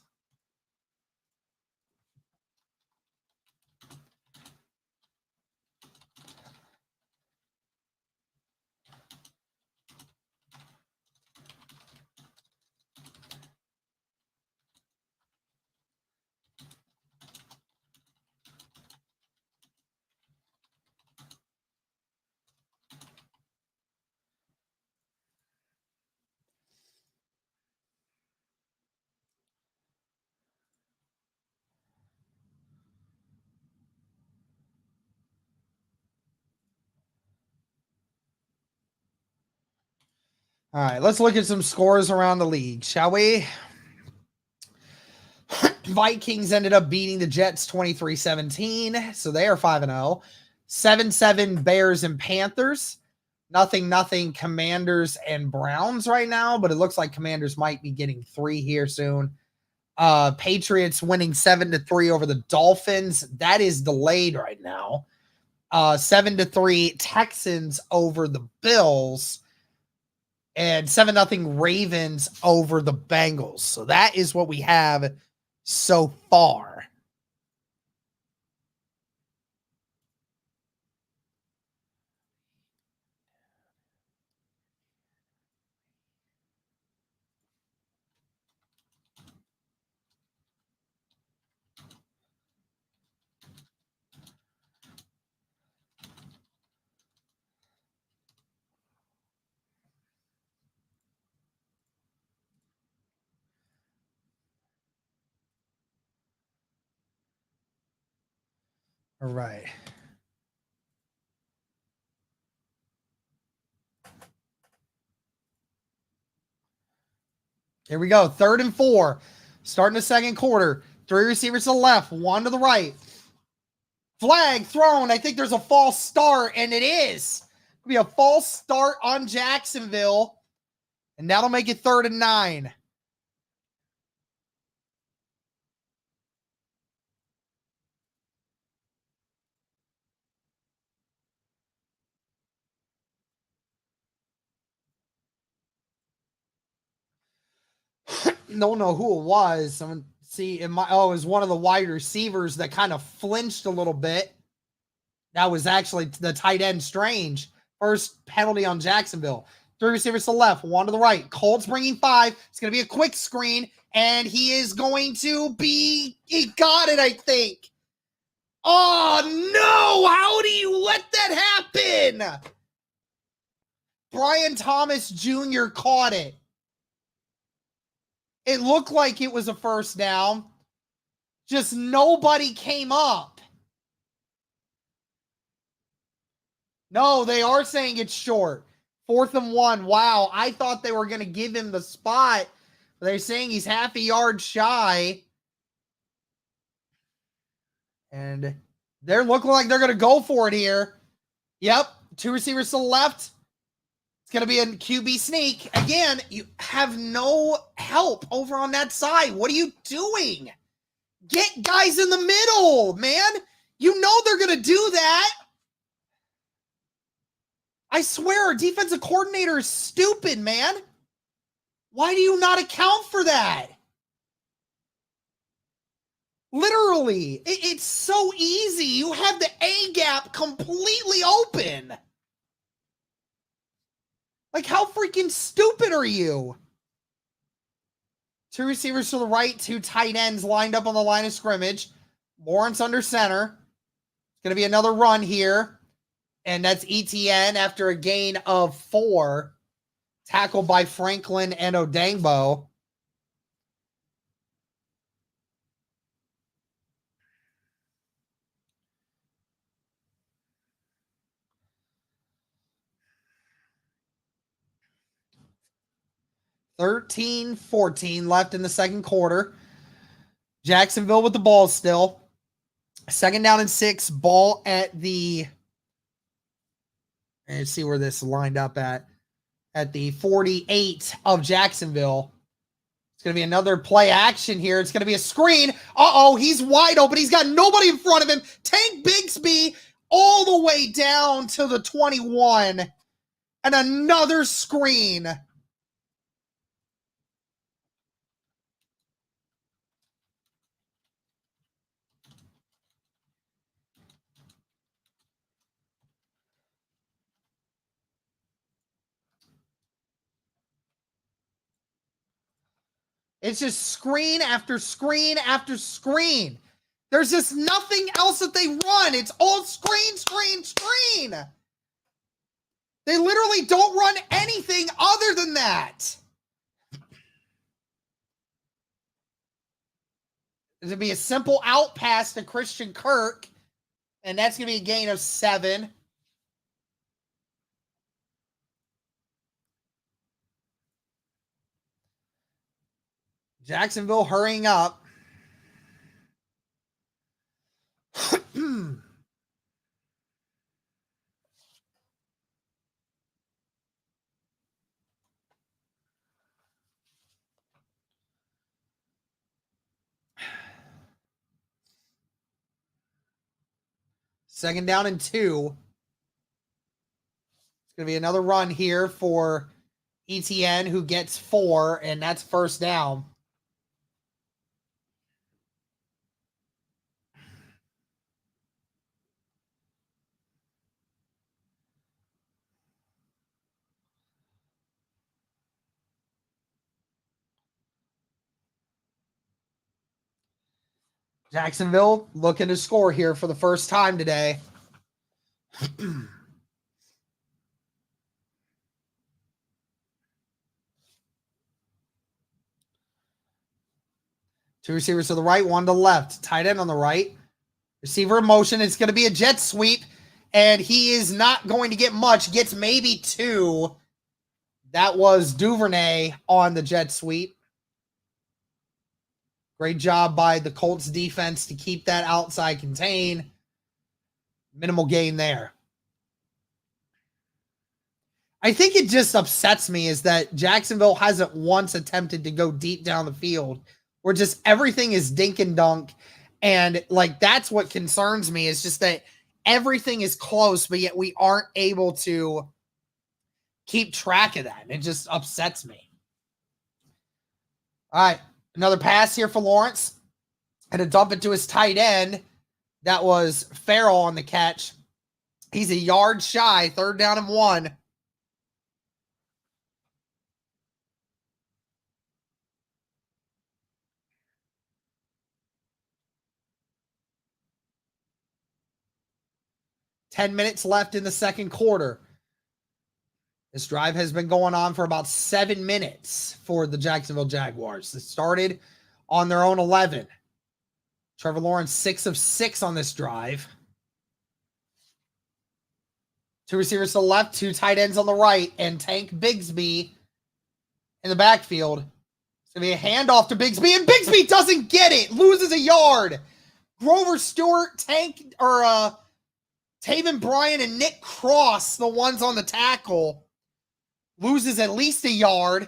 All right, let's look at some scores around the league, shall we? Vikings ended up beating the Jets 23-17, so they are 5-0. 7-7 Bears and Panthers. 0-0 Commanders and Browns right now, but it looks like Commanders might be getting 3 here soon. Patriots winning 7-3 over the Dolphins. That is delayed right now. 7-3 Texans over the Bills. And 7-0 Ravens over the Bengals. So that is what we have so far. All right. Here we go. 3rd and 4. Starting the second quarter. 3 receivers to the left, 1 to the right. Flag thrown. I think there's a false start, and it is. It'll be a false start on Jacksonville, and that'll make it 3rd and 9. don't know who it was. Someone see it was one of the wide receivers that kind of flinched a little bit. That was actually the tight end Strange. First penalty on Jacksonville. 3 receivers to the left, 1 to the right. Colts bringing 5. It's going to be a quick screen, and he is going to be. He got it, I think. Oh no! How do you let that happen? Brian Thomas Jr. caught it. It looked like it was a first down. Just nobody came up. No, they are saying it's short. 4th and 1. Wow, I thought they were going to give him the spot. They're saying he's half a yard shy. And they're looking like they're going to go for it here. Yep, 2 receivers to the left. It's going to be a QB sneak. Again, you have no help over on that side. What are you doing? Get guys in the middle, man. You know they're going to do that. I swear our defensive coordinator is stupid, man. Why do you not account for that? Literally, it's so easy. You have the A gap completely open. Like, how freaking stupid are you? 2 receivers to the right, 2 tight ends lined up on the line of scrimmage. Lawrence under center. It's going to be another run here. And that's ETN after a gain of 4. Tackled by Franklin and Odangbo. (13-14) left in the second quarter. Jacksonville with the ball still. 2nd down and 6. Ball at the... And see where this lined up at the 48 of Jacksonville. It's going to be another play action here. It's going to be a screen. Uh-oh, he's wide open. He's got nobody in front of him. Tank Bigsby all the way down to the 21. And another screen. It's just screen after screen after screen. There's just nothing else that they run. It's all screen, screen, screen. They literally don't run anything other than that. There's going to be a simple out pass to Christian Kirk, and that's going to be a gain of 7. Jacksonville hurrying up. Second down and 2. It's going to be another run here for ETN, who gets 4, and that's first down. Jacksonville looking to score here for the first time today. Two receivers to the right, 1 to the left. Tight end on the right. Receiver in motion. It's going to be a jet sweep, and he is not going to get much. Gets maybe 2. That was Duvernay on the jet sweep. Great job by the Colts defense to keep that outside contained. Minimal gain there. I think it just upsets me is that Jacksonville hasn't once attempted to go deep down the field, where just everything is dink and dunk. And like, that's what concerns me, is just that everything is close, but yet we aren't able to keep track of that. It just upsets me. All right, another pass here for Lawrence. And a dump it to his tight end. That was Farrell on the catch. He's a yard shy, 3rd down and 1. Ten minutes left in the second quarter. This drive has been going on for about 7 minutes for the Jacksonville Jaguars. It started on their own 11. Trevor Lawrence, 6 of 6 on this drive. 2 receivers to the left, 2 tight ends on the right, and Tank Bigsby in the backfield. It's going to be a handoff to Bigsby, and Bigsby doesn't get it. Loses a yard. Grover Stewart, Taven Bryan, and Nick Cross, the ones on the tackle, loses at least a yard.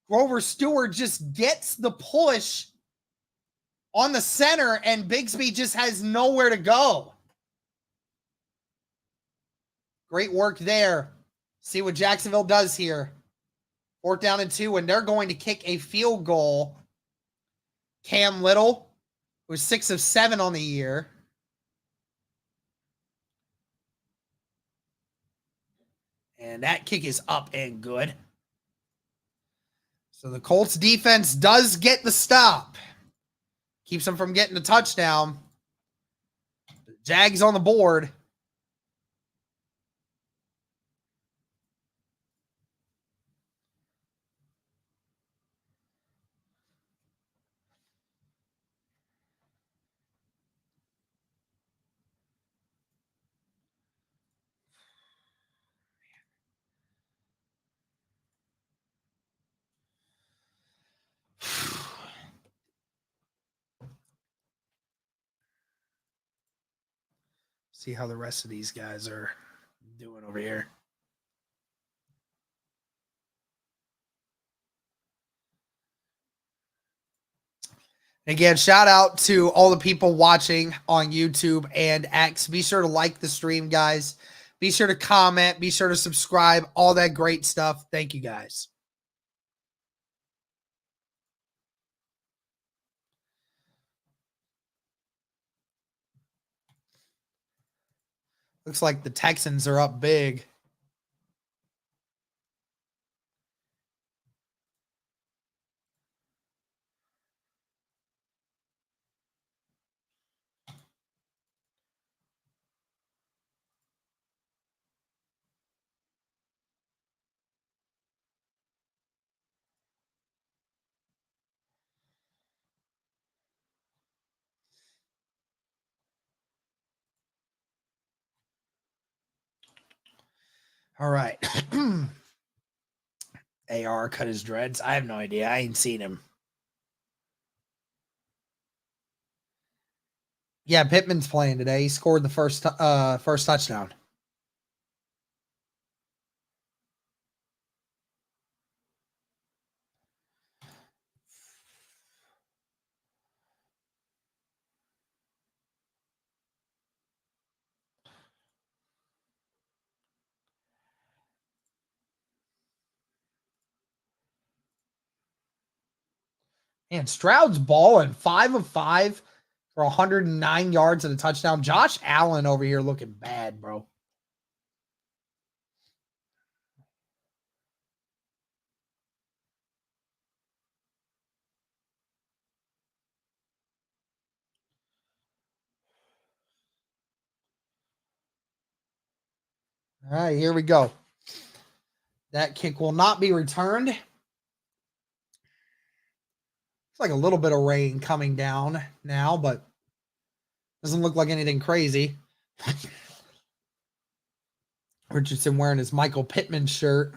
Grover Stewart just gets the push on the center, and Bigsby just has nowhere to go. Great work there. See what Jacksonville does here. 4th down and 2, and they're going to kick a field goal. Cam Little, who's 6 of 7 on the year. And that kick is up and good. So the Colts defense does get the stop. Keeps them from getting the touchdown. The Jags on the board. See how the rest of these guys are doing over here. Again, shout out to all the people watching on YouTube and X. Be sure to like the stream, guys. Be sure to comment. Be sure to subscribe. All that great stuff. Thank you, guys. Looks like the Texans are up big. All right. AR cut his dreads. I have no idea. I ain't seen him. Yeah, Pittman's playing today. He scored the first touchdown. And Stroud's balling 5 of 5 for 109 yards and a touchdown. Josh Allen over here looking bad, bro. All right, here we go. That kick will not be returned. It's like a little bit of rain coming down now, but doesn't look like anything crazy. Richardson wearing his Michael Pittman shirt.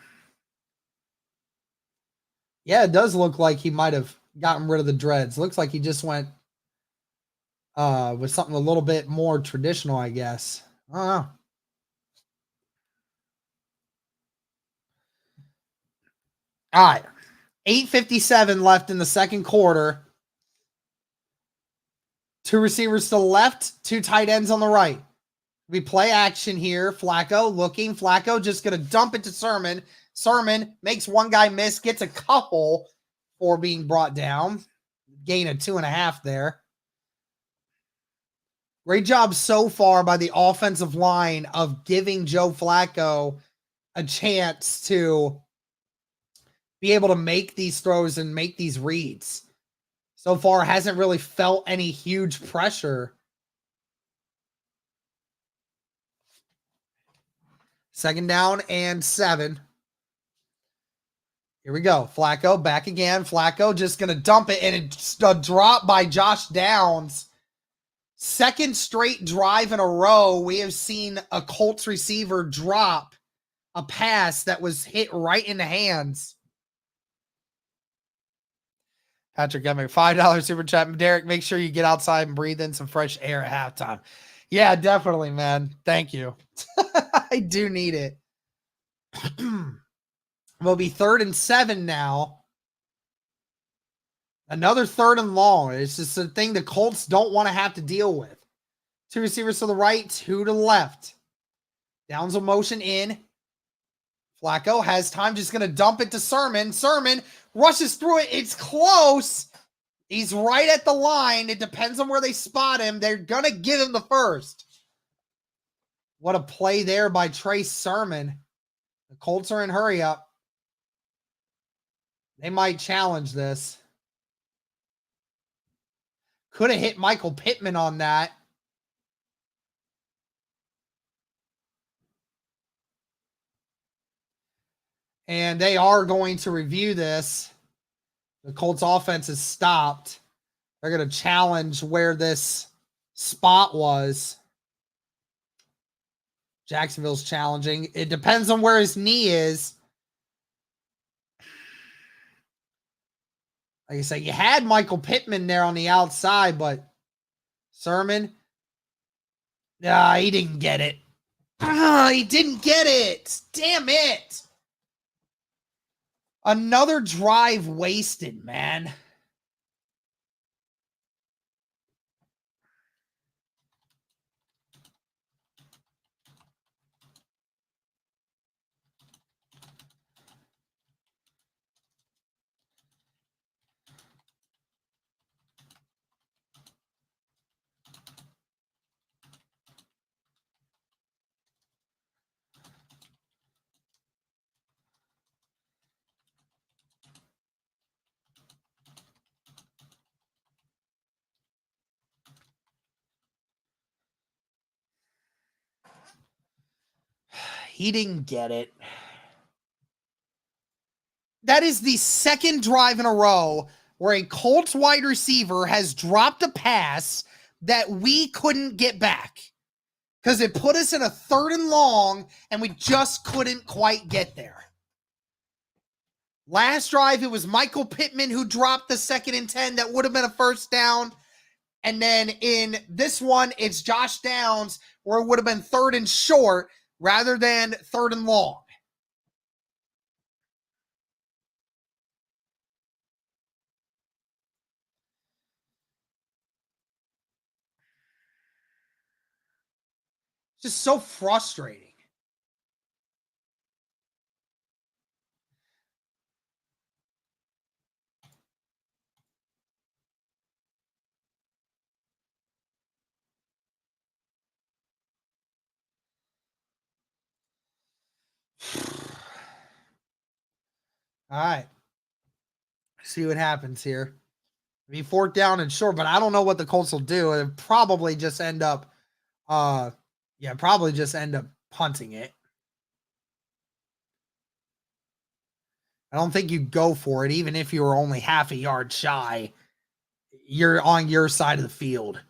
Yeah, it does look like he might have gotten rid of the dreads. Looks like he just went with something a little bit more traditional, I guess. I don't know. All right. 8:57 left in the second quarter. 2 receivers to the left, 2 tight ends on the right. We play action here. Flacco looking. Flacco just going to dump it to Sermon. Sermon makes one guy miss, gets a couple. for being brought down. Gain of 2.5 there. Great job so far by the offensive line of giving Joe Flacco a chance to be able to make these throws and make these reads. So far, hasn't really felt any huge pressure. Second down and 7. Here we go. Flacco back again. Flacco just going to dump it, and it's a drop by Josh Downs. Second straight drive in a row, we have seen a Colts receiver drop a pass that was hit right in the hands. Patrick got me $5 super chat. Derek, make sure you get outside and breathe in some fresh air at halftime. Yeah, definitely, man. Thank you. I do need it. Will be 3rd and 7 now. Another 3rd and long. It's just a thing the Colts don't want to have to deal with. 2 receivers to the right, 2 to the left. Downs a motion in. Flacco has time, just going to dump it to Sermon. Sermon rushes through it. It's close. He's right at the line. It depends on where they spot him. They're going to give him the first. What a play there by Trey Sermon. The Colts are in hurry up. They might challenge this. Could have hit Michael Pittman on that. And they are going to review this. The Colts offense is stopped. They're going to challenge where this spot was. Jacksonville's challenging. It depends on where his knee is. Like I said, you had Michael Pittman there on the outside, but Sermon, he didn't get it. He didn't get it. Damn it. Another drive wasted, man. He didn't get it. That is the second drive in a row where a Colts wide receiver has dropped a pass that we couldn't get back because it put us in a 3rd and long and we just couldn't quite get there. Last drive, it was Michael Pittman who dropped the 2nd and 10 that would have been a first down. And then in this one, it's Josh Downs where it would have been 3rd and short rather than 3rd and long. Just so frustrating. All right. See what happens here. Be 4th down and short, but I don't know what the Colts will do. It'll probably just end up punting it. I don't think you go for it, even if you were only half a yard shy. You're on your side of the field.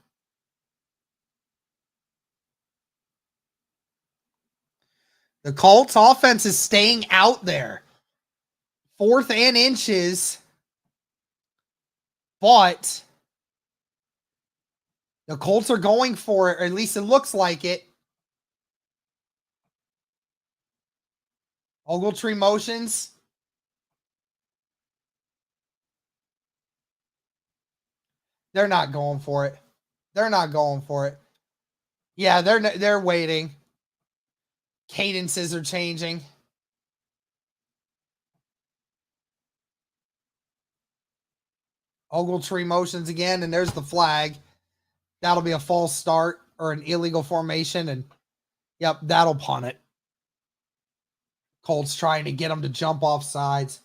The Colts offense is staying out there. 4th and inches. But the Colts are going for it, or at least it looks like it. Ogletree motions. They're not going for it. They're not going for it. Yeah, they're waiting. Cadences are changing. Ogletree motions again, and there's the flag. That'll be a false start or an illegal formation, and yep, that'll punt it. Colts trying to get them to jump off sides.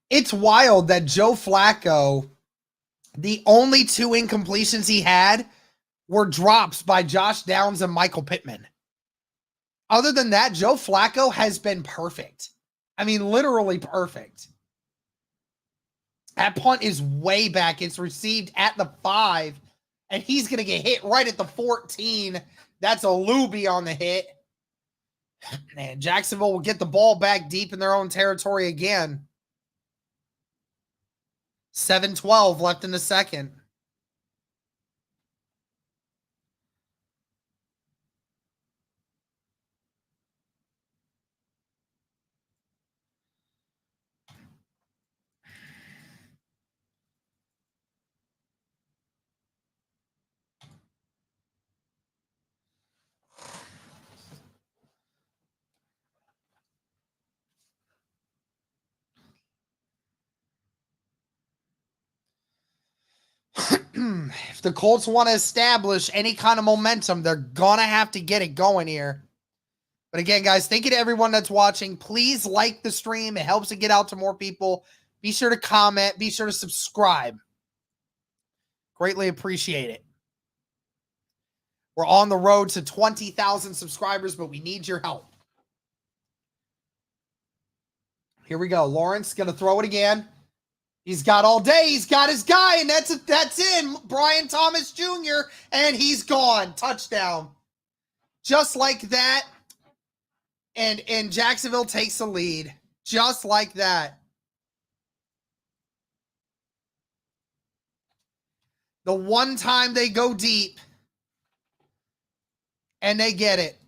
It's wild that Joe Flacco, the only 2 incompletions he had were drops by Josh Downs and Michael Pittman. Other than that, Joe Flacco has been perfect. I mean, literally perfect. That punt is way back. It's received at the 5, and he's going to get hit right at the 14. That's a Luby on the hit. And Jacksonville will get the ball back deep in their own territory again. 7:12 left in the second. If the Colts want to establish any kind of momentum, they're going to have to get it going here. But again, guys, thank you to everyone that's watching. Please like the stream. It helps it get out to more people. Be sure to comment. Be sure to subscribe. Greatly appreciate it. We're on the road to 20,000 subscribers, but we need your help. Here we go. Lawrence going to throw it again. He's got all day. He's got his guy, and that's in. Brian Thomas Jr., and he's gone. Touchdown. Just like that, and Jacksonville takes the lead. Just like that. The one time they go deep, and they get it.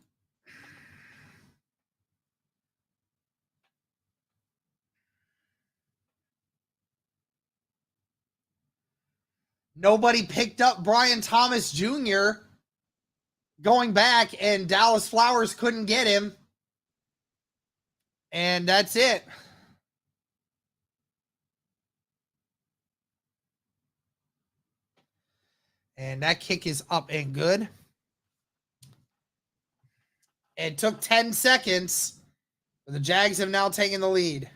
Nobody picked up Brian Thomas Jr. going back, and Dallas Flowers couldn't get him. And that's it. And that kick is up and good. It took 10 seconds, but the Jags have now taken the lead.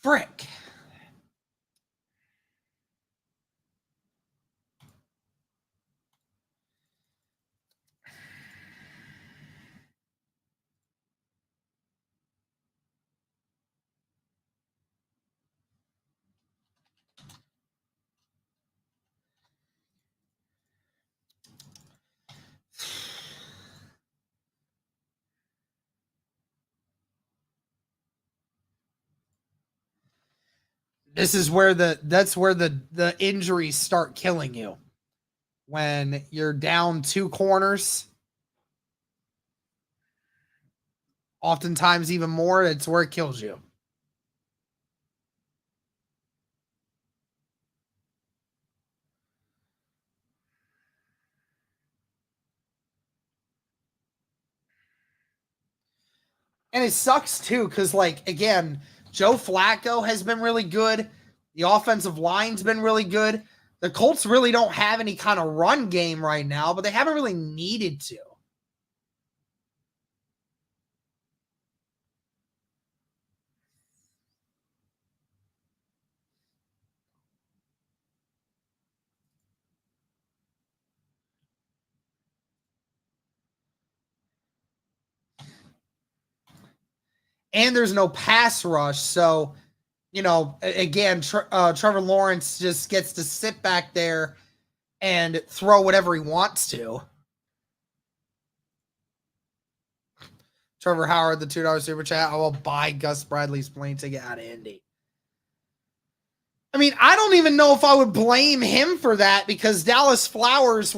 Frick. This is where the injuries start killing you. When you're down 2 corners, oftentimes even more, it's where it kills you. And it sucks too, because like, again, Joe Flacco has been really good. The offensive line's been really good. The Colts really don't have any kind of run game right now, but they haven't really needed to. And there's no pass rush, so again, Trevor Lawrence just gets to sit back there and throw whatever he wants to. Trevor Howard, the $2 super chat. I will buy Gus Bradley's plane ticket out of Indy. I mean, I don't even know if I would blame him for that because Dallas Flowers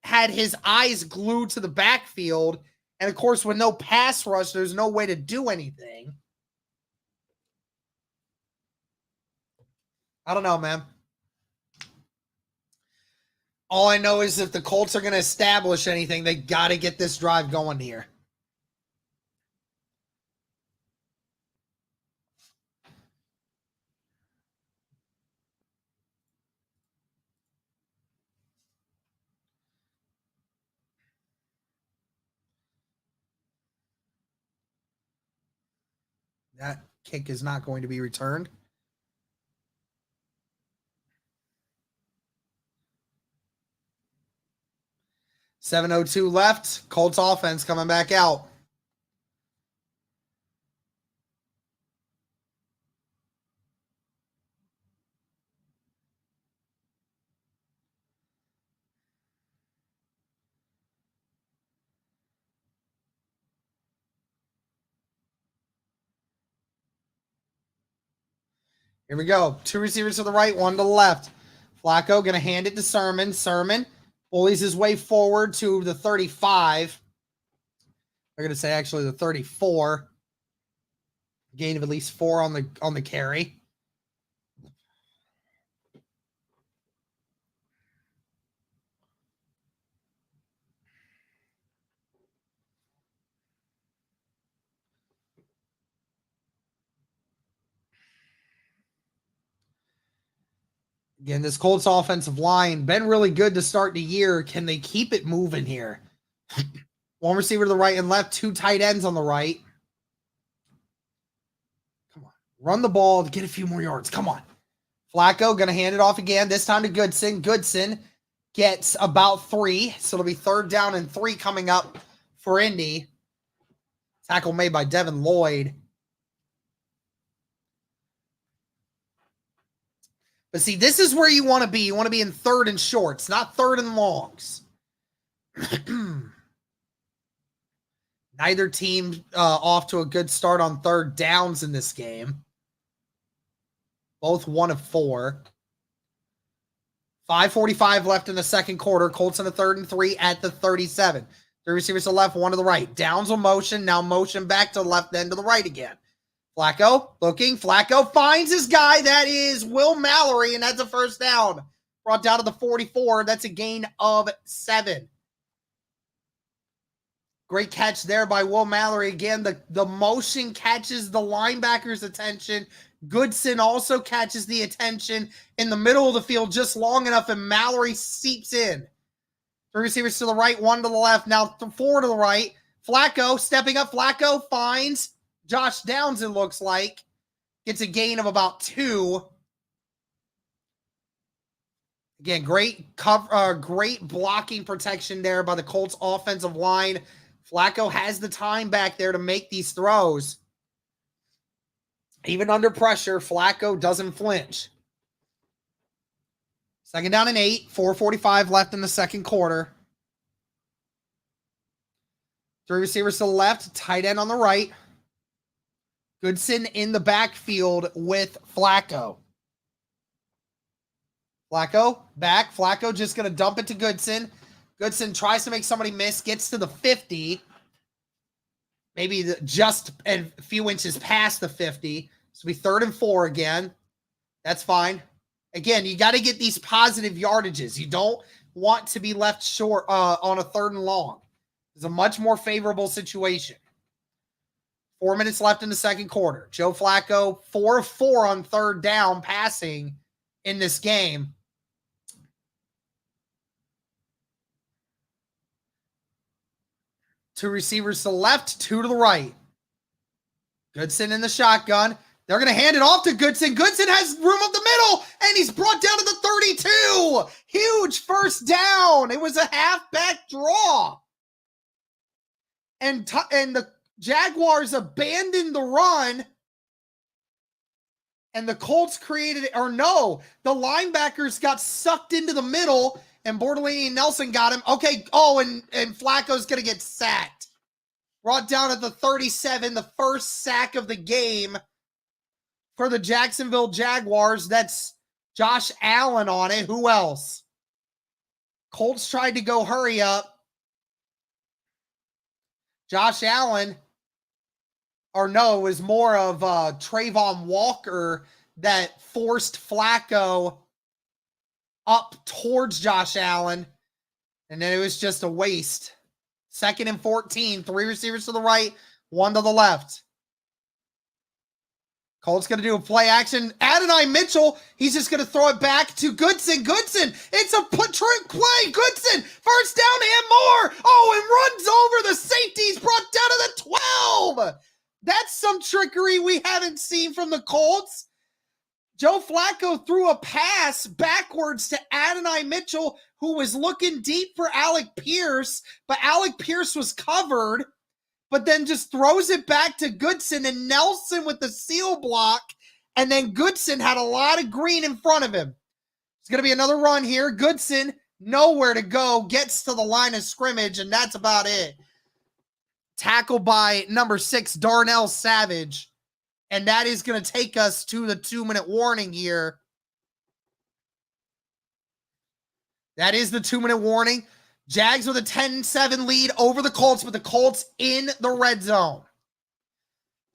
had his eyes glued to the backfield. And of course, with no pass rush, there's no way to do anything. I don't know, man. All I know is if the Colts are going to establish anything, they got to get this drive going here. That kick is not going to be returned. .702 left. Colts offense coming back out. Here we go. 2 receivers to the right, 1 to the left. Flacco going to hand it to Sermon. Sermon bullies his way forward to the 35. They're going to say actually the 34. Gain of at least 4 on the carry. Again, this Colts offensive line been really good to start the year. Can they keep it moving here? 1 receiver to the right and left, 2 tight ends on the right. Come on. Run the ball to get a few more yards. Come on. Flacco going to hand it off again, this time to Goodson. Goodson gets about 3, so it'll be 3rd down and 3 coming up for Indy. Tackle made by Devin Lloyd. But see, this is where you want to be. You want to be in 3rd and shorts, not 3rd and longs. Neither team off to a good start on 3rd downs in this game. Both 1 of 4. 5:45 left in the second quarter. Colts in the 3rd and 3 at the 37. 3 receivers to the left, 1 to the right. Downs will motion. Now motion back to the left, then to the right again. Flacco looking. Flacco finds his guy. That is Will Mallory, and that's a 1st down. Brought down to the 44. That's a gain of 7. Great catch there by Will Mallory. Again, the motion catches the linebacker's attention. Goodson also catches the attention in the middle of the field just long enough, and Mallory seeps in. 3 receivers to the right, 1 to the left. Now 4 to the right. Flacco stepping up. Flacco finds Josh Downs, it looks like. Gets a gain of about 2. Again, great blocking protection there by the Colts offensive line. Flacco has the time back there to make these throws. Even under pressure, Flacco doesn't flinch. 2nd down and 8. 4:45 left in the second quarter. 3 receivers to the left, tight end on the right. Goodson in the backfield with Flacco. Flacco back. Flacco just going to dump it to Goodson. Goodson tries to make somebody miss, gets to the 50. Maybe just a few inches past the 50. So it'll be 3rd and 4 again. That's fine. Again, you got to get these positive yardages. You don't want to be left short on a 3rd and long. It's a much more favorable situation. 4 minutes left in the second quarter. Joe Flacco, 4 of 4 on 3rd down passing in this game. Two receivers to the left, 2 to the right. Goodson in the shotgun. They're going to hand it off to Goodson. Goodson has room up the middle, and he's brought down to the 32. Huge 1st down. It was a halfback draw. And the Jaguars abandoned the run and the Colts created it. Or no, the linebackers got sucked into the middle, and Bortolini and Nelson got him. Okay, and Flacco's going to get sacked. Brought down at the 37, the first sack of the game for the Jacksonville Jaguars. That's Josh Allen on it. Who else? Colts tried to go hurry up. Josh Allen, or no, it was more of Trayvon Walker that forced Flacco up towards Josh Allen, and then it was just a waste. 2nd and 14, 3 receivers to the right, 1 to the left. Colts going to do a play action. Adonai Mitchell, he's just going to throw it back to Goodson. Goodson, it's a trick play. Goodson, first down and more. Oh, and runs over the safeties, brought down to the 12. That's some trickery we haven't seen from the Colts. Joe Flacco threw a pass backwards to Adonai Mitchell, who was looking deep for Alec Pierce, but Alec Pierce was covered, but then just throws it back to Goodson and Nelson with the seal block, and then Goodson had a lot of green in front of him. It's going to be another run here. Goodson, nowhere to go, gets to the line of scrimmage, and that's about it. Tackled by number 6, Darnell Savage. And that is going to take us to the 2-minute warning here. That is the 2-minute warning. Jags with a 10-7 lead over the Colts, but the Colts in the red zone.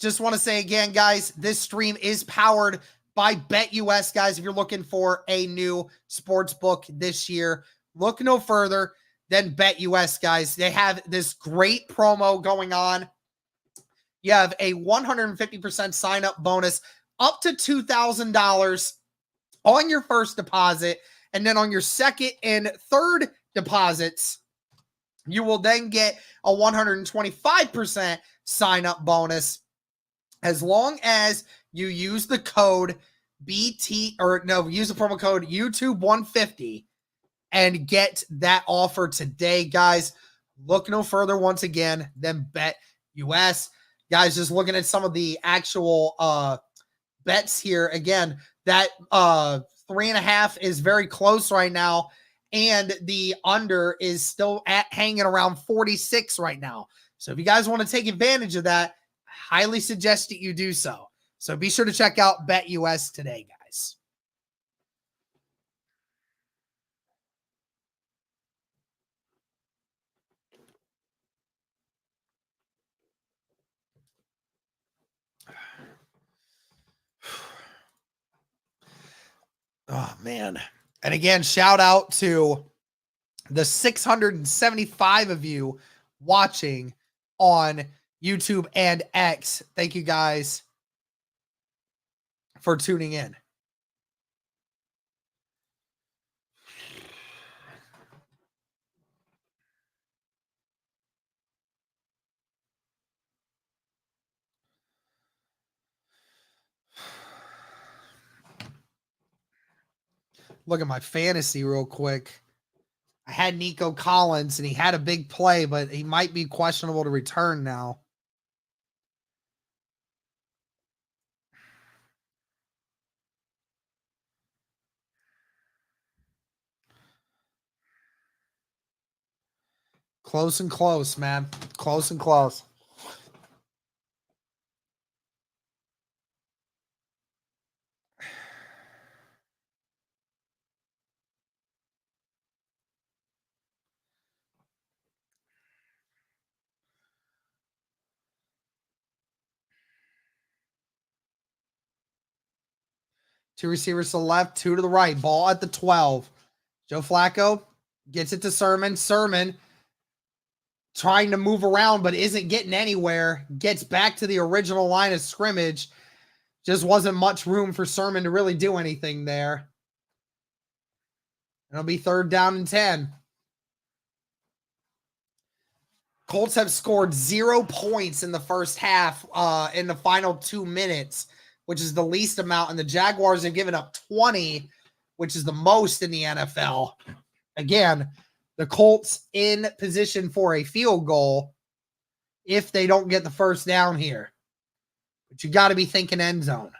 Just want to say again, guys, this stream is powered by BetUS, guys. If you're looking for a new sports book this year, look no further than BetUS, guys. They have this great promo going on. You have a 150% sign-up bonus up to $2,000 on your first deposit. And then on your second and third deposits, you will then get a 125% sign-up bonus as long as you use the code use the promo code YouTube150 and get that offer today, guys. Look no further once again than BetUS. Guys, just looking at some of the actual bets here. Again, that 3.5 is very close right now, and the under is still hanging around 46 right now. So if you guys want to take advantage of that, I highly suggest that you do so. So be sure to check out BetUS today, guys. Oh, man. And again, shout out to the 675 of you watching on YouTube and X. Thank you guys for tuning in. Look at my fantasy real quick. I had Nico Collins, and he had a big play, but he might be questionable to return now. Close and close, man. Close and close. Two receivers to the left, 2 to the right. Ball at the 12. Joe Flacco gets it to Sermon. Sermon trying to move around but isn't getting anywhere. Gets back to the original line of scrimmage. Just wasn't much room for Sermon to really do anything there. It'll be 3rd down and 10. Colts have scored 0 points in the first half in the final 2 minutes, which is the least amount. And the Jaguars have given up 20, which is the most in the NFL. Again, the Colts in position for a field goal if they don't get the first down here. But you got to be thinking end zone.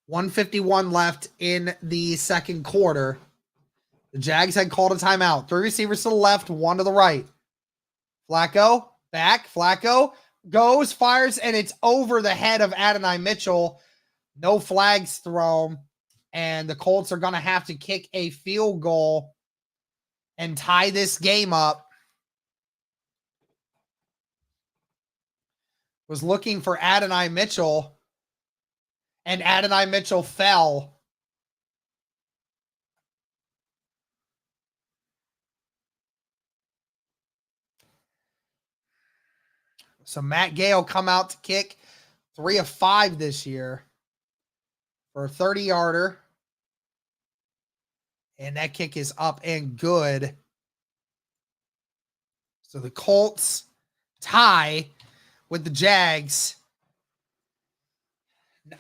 1:51 left in the second quarter. The Jags had called a timeout. 3 receivers to the left, 1 to the right. Flacco, back. Flacco goes, fires, and it's over the head of Adonai Mitchell. No flags thrown. And the Colts are going to have to kick a field goal and tie this game up. Was looking for Adonai Mitchell, and Adonai Mitchell fell. So Matt Gay will come out to kick 3 of 5 this year for a 30-yarder. And that kick is up and good. So the Colts tie with the Jags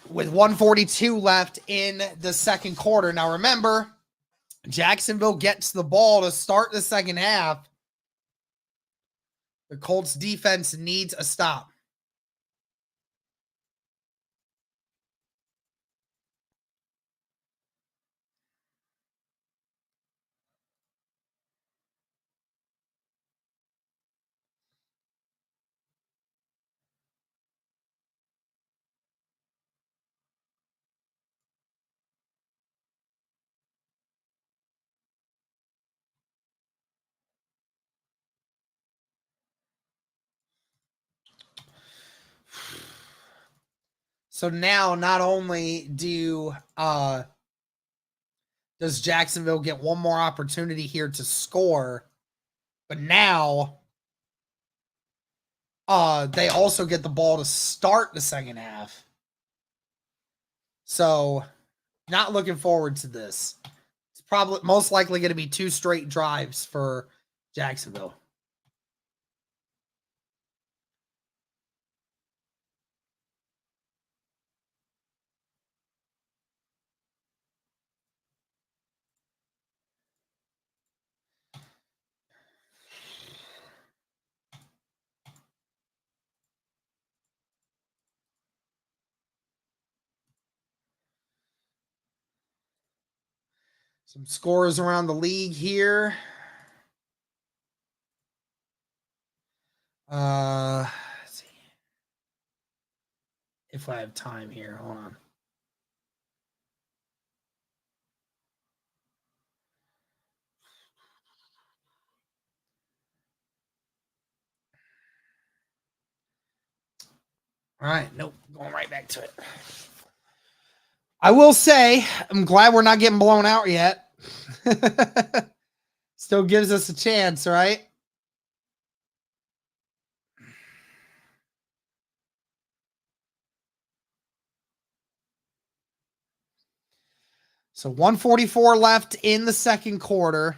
with 1:42 left in the second quarter. Now remember, Jacksonville gets the ball to start the second half. The Colts defense needs a stop. So now not only does Jacksonville get one more opportunity here to score, but now they also get the ball to start the second half. So not looking forward to this. It's probably most likely going to be 2 straight drives for Jacksonville. Some scores around the league here. Let's see if I have time here. Hold on. All right. Nope. Going right back to it. I will say, I'm glad we're not getting blown out yet. Still gives us a chance, right? So 1:44 left in the second quarter.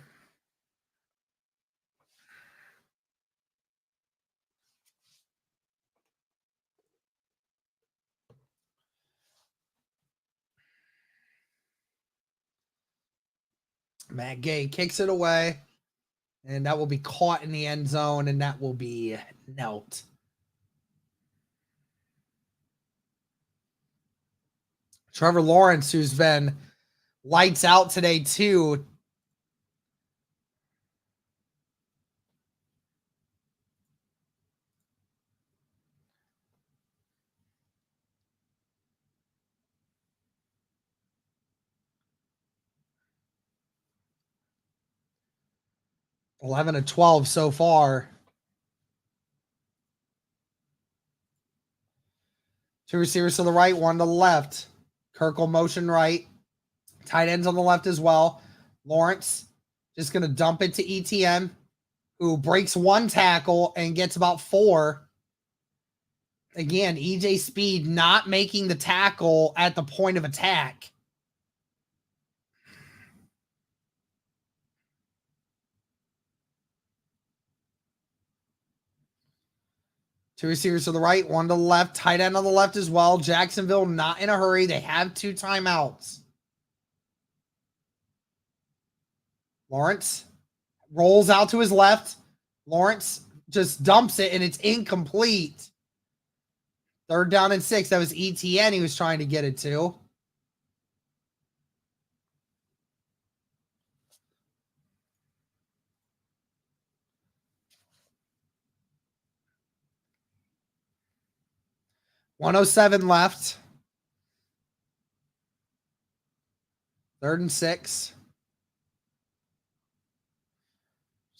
Matt Gay kicks it away, and that will be caught in the end zone, and that will be knelt. Trevor Lawrence, who's been lights out today, too. $11 of 12 so far. 2 receivers to the right, 1 to the left. Kirk will motion right. Tight ends on the left as well. Lawrence just going to dump it to ETN, who breaks 1 tackle and gets about 4. Again, EJ Speed not making the tackle at the point of attack. Two receivers to the right, 1 to the left. Tight end on the left as well. Jacksonville not in a hurry. They have 2 timeouts. Lawrence rolls out to his left. Lawrence just dumps it, and it's incomplete. 3rd down and 6. That was ETN he was trying to get it to. 1:07 left. 3rd and 6.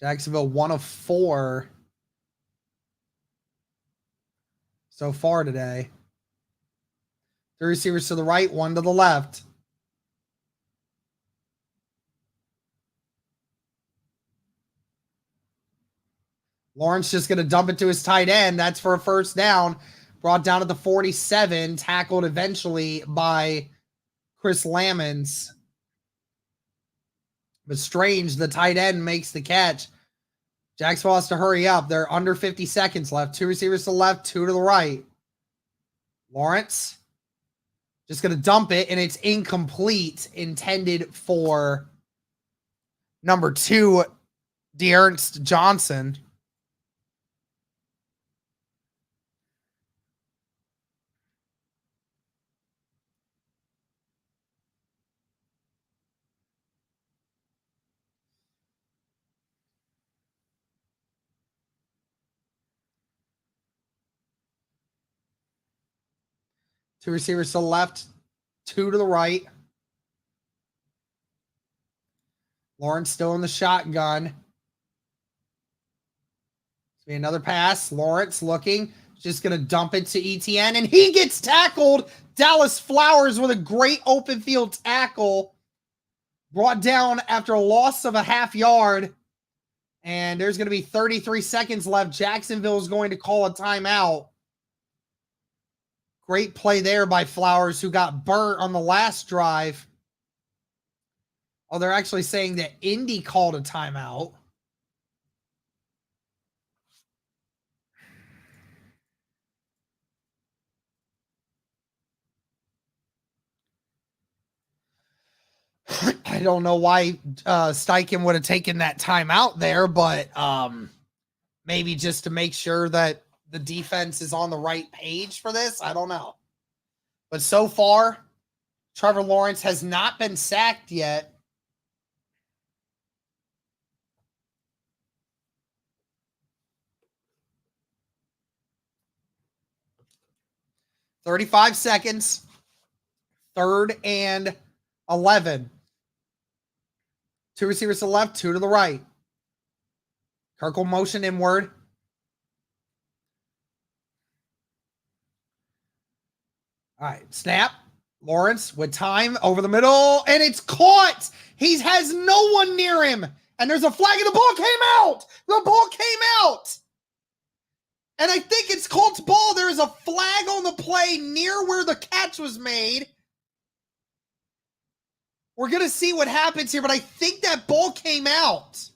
Jacksonville 1 of 4 so far today. 3 receivers to the right, 1 to the left. Lawrence just going to dump it to his tight end. That's for a first down. Brought down at the 47. Tackled eventually by Chris Lamons. But Strange, the tight end, makes the catch. Jacksonville has to hurry up. They're under 50 seconds left. 2 receivers to the left, 2 to the right. Lawrence just going to dump it, and it's incomplete. Intended for number 2, De'Ernst Johnson. Two receivers to the left, 2 to the right. Lawrence still in the shotgun. Be another pass. Lawrence looking, just going to dump it to ETN, and he gets tackled. Dallas Flowers with a great open field tackle. Brought down after a loss of a half yard. And there's going to be 33 seconds left. Jacksonville is going to call a timeout. Great play there by Flowers, who got burnt on the last drive. Oh, they're actually saying that Indy called a timeout. I don't know why Steichen would have taken that timeout there, but maybe just to make sure that the defense is on the right page for this. I don't know. But so far, Trevor Lawrence has not been sacked yet. "35 seconds. 3rd and 11. 2 receivers to the left, 2 to the right. Kirk will motion inward. All right, snap. Lawrence with time over the middle, and it's caught. He has no one near him, and there's a flag, and the ball came out. The ball came out. And I think it's Colts ball. There is a flag on the play near where the catch was made. We're going to see what happens here, but I think that ball came out.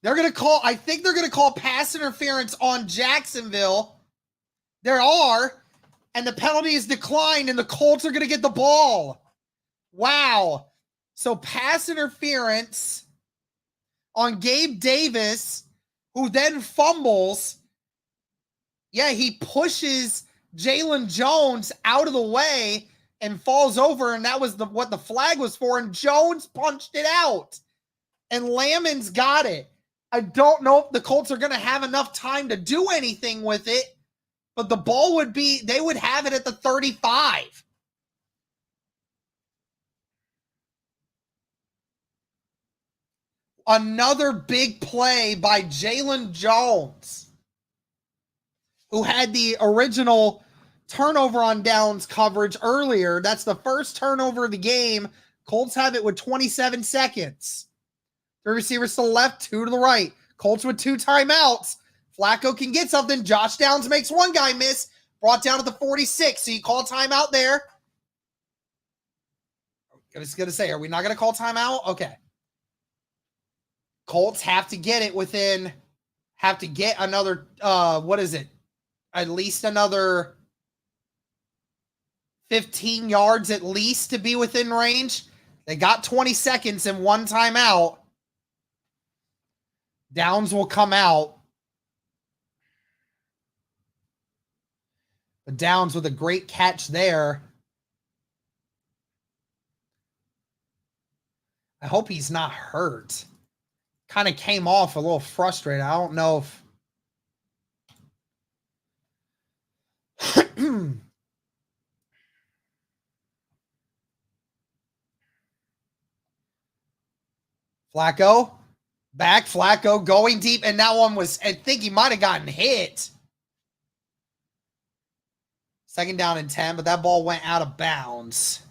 I think they're going to call pass interference on Jacksonville. There are, and the penalty is declined, and the Colts are going to get the ball. Wow. So pass interference on Gabe Davis, who then fumbles. Yeah, he pushes Jalen Jones out of the way and falls over, and that was what the flag was for, and Jones punched it out, and Lamons got it. I don't know if the Colts are going to have enough time to do anything with it, but the ball they would have it at the 35. Another big play by Jalen Jones, who had the original turnover on downs coverage earlier. That's the first turnover of the game. Colts have it with 27 seconds. 3 receivers to the left, 2 to the right. Colts with 2 timeouts. Flacco can get something. Josh Downs makes one guy miss. Brought down to the 46. So you call timeout there. I was going to say, are we not going to call timeout? Okay. Colts have to get it have to get another, at least another 15 yards at least to be within range. They got 20 seconds and 1 timeout. Downs will come out. But Downs with a great catch there. I hope he's not hurt. Kind of came off a little frustrated. I don't know if Flacco. Back. Flacco going deep. And that one was, I think he might have gotten hit. Second down and 10, but that ball went out of bounds.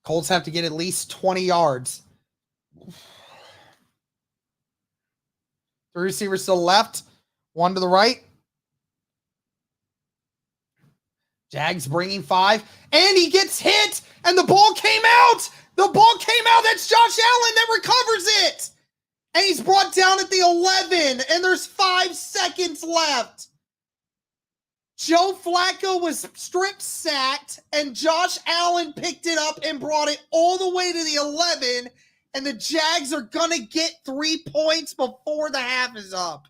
Colts have to get at least 20 yards. 3 receivers to the left, 1 to the right. Jags bringing 5, and he gets hit, and the ball came out. The ball came out. That's Josh Allen that recovers it. And he's brought down at the 11, and there's 5 seconds left. Joe Flacco was strip sacked, and Josh Allen picked it up and brought it all the way to the 11, and the Jags are going to get 3 points before the half is up.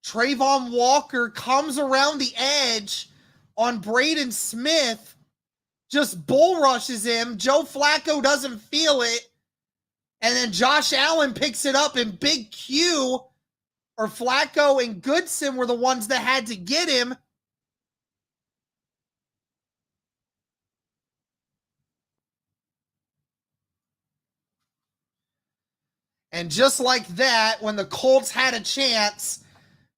Trayvon Walker comes around the edge on Braden Smith, just bull rushes him. Joe Flacco doesn't feel it. And then Josh Allen picks it up, and Big Q, or Flacco and Goodson were the ones that had to get him. And just like that, when the Colts had a chance,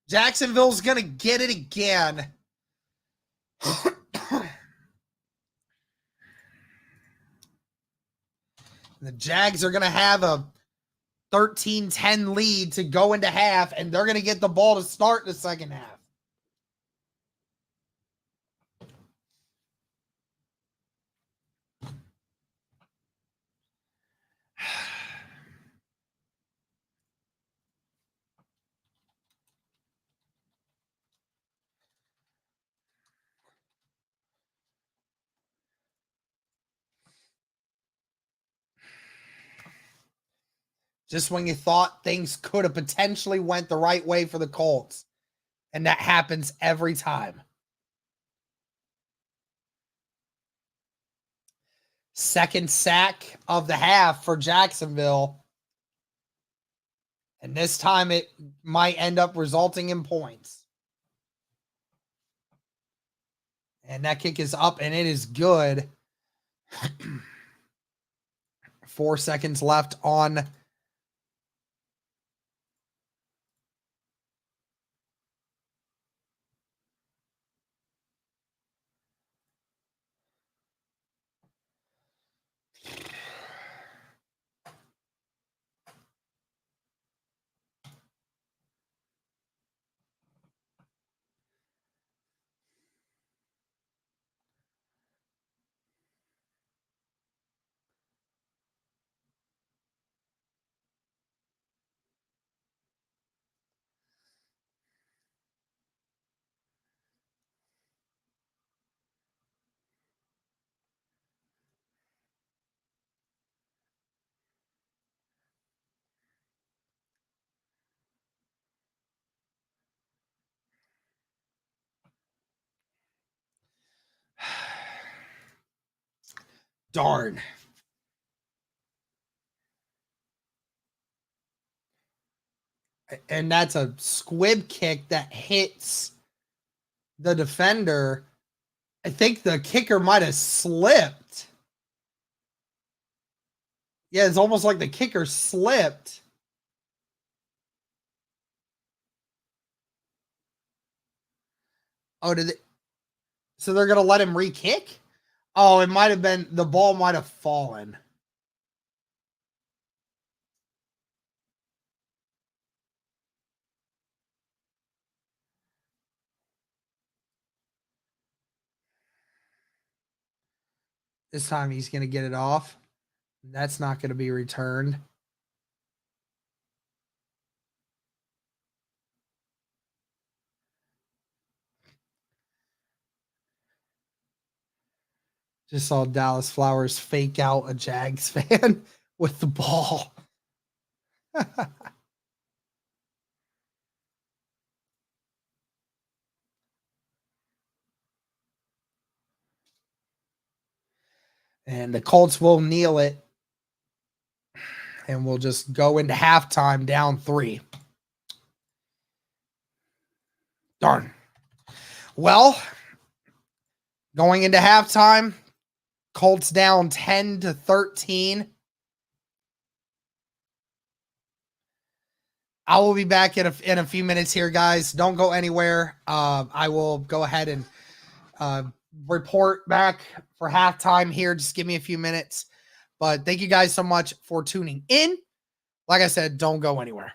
Jacksonville's going to get it again. The Jags are going to have a 13-10 lead to go into half, and they're going to get the ball to start the second half. Just when you thought things could have potentially went the right way for the Colts. And that happens every time. Second sack of the half for Jacksonville. And this time it might end up resulting in points. And that kick is up, and it is good. 4 seconds left on darn. And that's a squib kick that hits the defender. I think the kicker might have slipped. Yeah, it's almost like the kicker slipped. Oh, did it? So they're going to let him re-kick? Oh, it might have been, the ball might have fallen. This time he's going to get it off. That's not going to be returned. Just saw Dallas Flowers fake out a Jags fan with the ball. And the Colts will kneel it. And we'll just go into halftime down 3. Darn. Well, going into halftime, Colts down 10-13. I will be back in a few minutes here, guys. Don't go anywhere. I will go ahead and report back for halftime here. Just give me a few minutes. But thank you guys so much for tuning in. Like I said, don't go anywhere.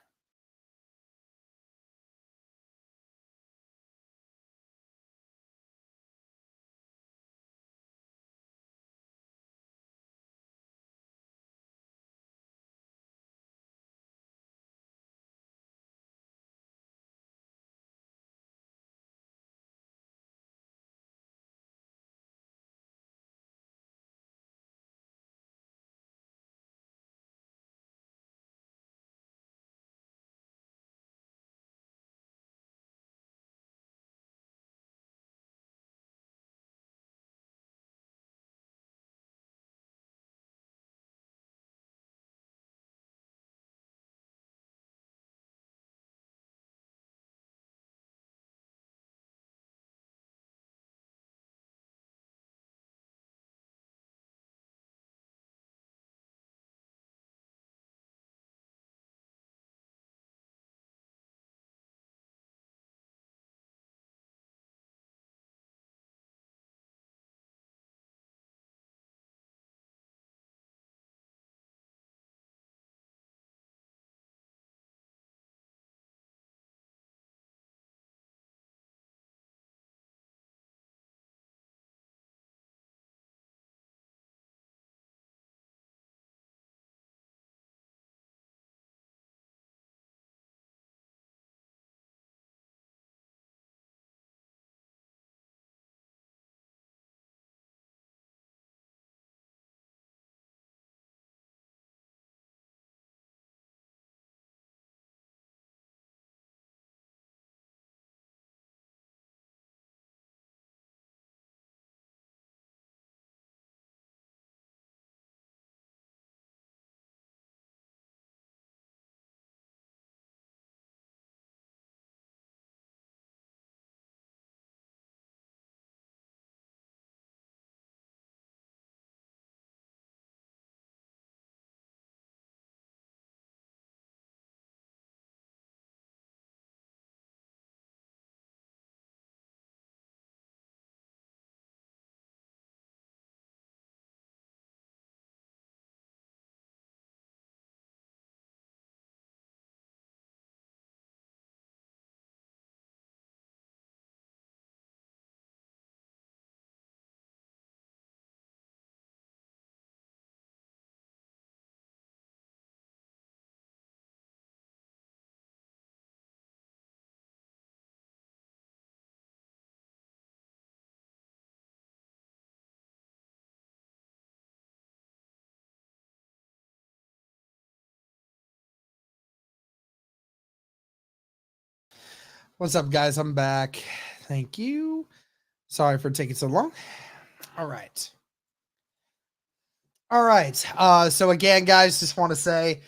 What's up, guys? I'm back. Thank you. Sorry for taking so long. All right. So again, guys, just want to say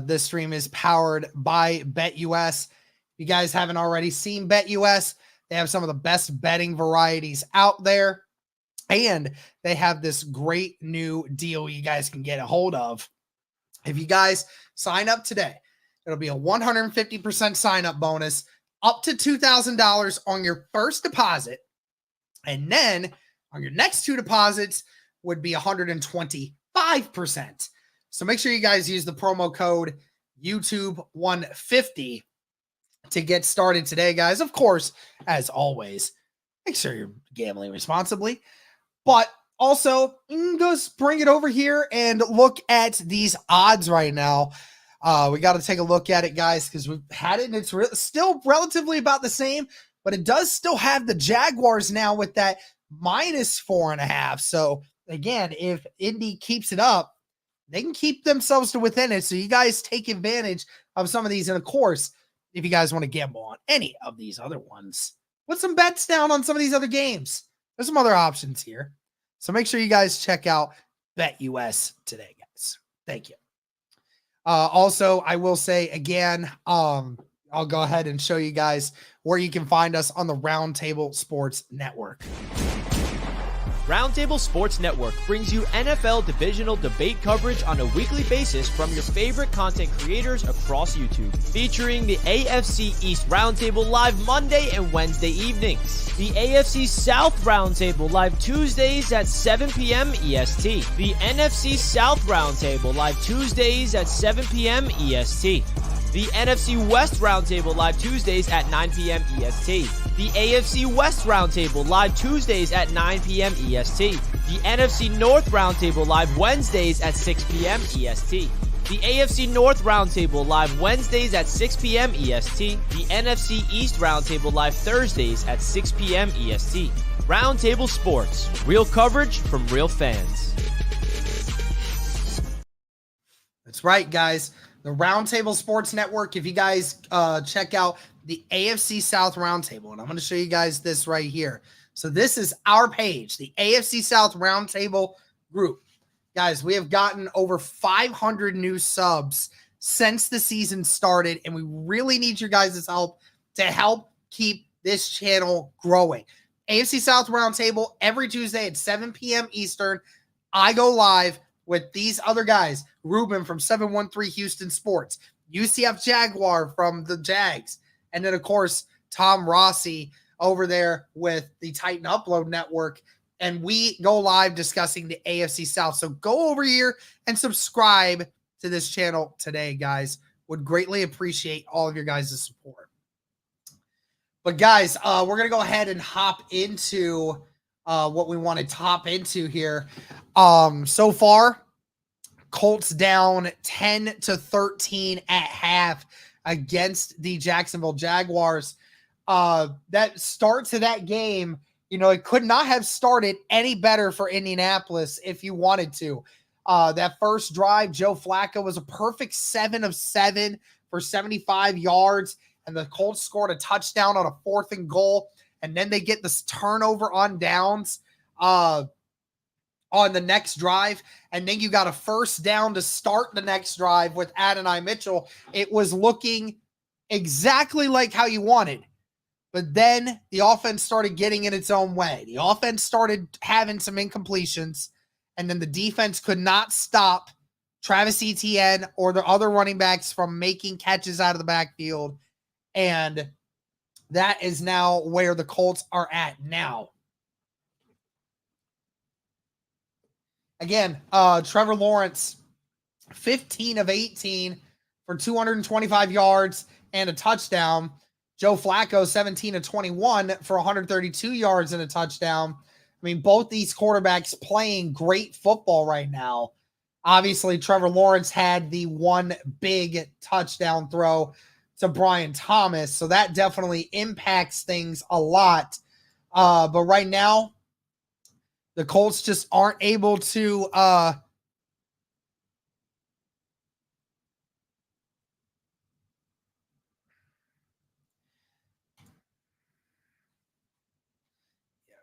this stream is powered by BetUS. If you guys haven't already seen BetUS, they have some of the best betting varieties out there. And they have this great new deal you guys can get a hold of. If you guys sign up today, it'll be a 150% sign up bonus, up to $2,000 on your first deposit. And then on your next 2 deposits would be 125%. So make sure you guys use the promo code YouTube150 to get started today, guys. Of course, as always, make sure you're gambling responsibly. But also, just bring it over here and look at these odds right now. We got to take a look at it, guys, because we've had it, and it's still relatively about the same, but it does still have the Jaguars now with that -4.5. So, again, if Indy keeps it up, they can keep themselves to within it. So, you guys take advantage of some of these. And, of course, if you guys want to gamble on any of these other ones, put some bets down on some of these other games. There's some other options here. So, make sure you guys check out BetUS today, guys. Thank you. Also, I will say again, I'll go ahead and show you guys where you can find us on the Roundtable Sports Network. Roundtable Sports Network brings you NFL divisional debate coverage on a weekly basis from your favorite content creators across YouTube, featuring the AFC East Roundtable live Monday and Wednesday evenings, the AFC South Roundtable live Tuesdays at 7 p.m. EST, the NFC South Roundtable live Tuesdays at 7 p.m. EST, the NFC West Roundtable live Tuesdays at 9 p.m. EST. The AFC West Roundtable live Tuesdays at 9 p.m. EST. The NFC North Roundtable live Wednesdays at 6 p.m. EST. The AFC North Roundtable live Wednesdays at 6 p.m. EST. The NFC East Roundtable live Thursdays at 6 p.m. EST. Roundtable Sports. Real coverage from real fans. That's right, guys. The Roundtable Sports Network, if you guys check out the AFC South Roundtable, and I'm going to show you guys this right here. So this is our page, the AFC South Roundtable group. Guys, we have gotten over 500 new subs since the season started, and we really need your guys' help to help keep this channel growing. AFC South Roundtable every Tuesday at 7 p.m. Eastern. I go live with these other guys, Ruben from 713 Houston Sports, UCF Jaguar from the Jags, and then, of course, Tom Rossi over there with the Titan Upload Network. And we go live discussing the AFC South. So go over here and subscribe to this channel today, guys. Would greatly appreciate all of your guys' support. But, guys, we're going to go ahead and hop into what we want to hop into here. So far, Colts down 10-13 at half against the Jacksonville Jaguars. That start to that game, it could not have started any better for Indianapolis if you wanted to. That first drive, Joe Flacco was a perfect 7 of 7 for 75 yards, and the Colts scored a touchdown on a 4th and goal, and then they get this turnover on downs on the next drive, and then you got a first down to start the next drive with Adonai Mitchell. It was looking exactly like how you wanted, but then the offense started getting in its own way. The offense started having some incompletions, and then the defense could not stop Travis Etienne or the other running backs from making catches out of the backfield, and that is now where the Colts are at now. Again, Trevor Lawrence, 15 of 18 for 225 yards and a touchdown. Joe Flacco, 17 of 21 for 132 yards and a touchdown. I mean, both these quarterbacks playing great football right now. Obviously, Trevor Lawrence had the one big touchdown throw to Brian Thomas, so that definitely impacts things a lot. But right now, the Colts just aren't able to yeah,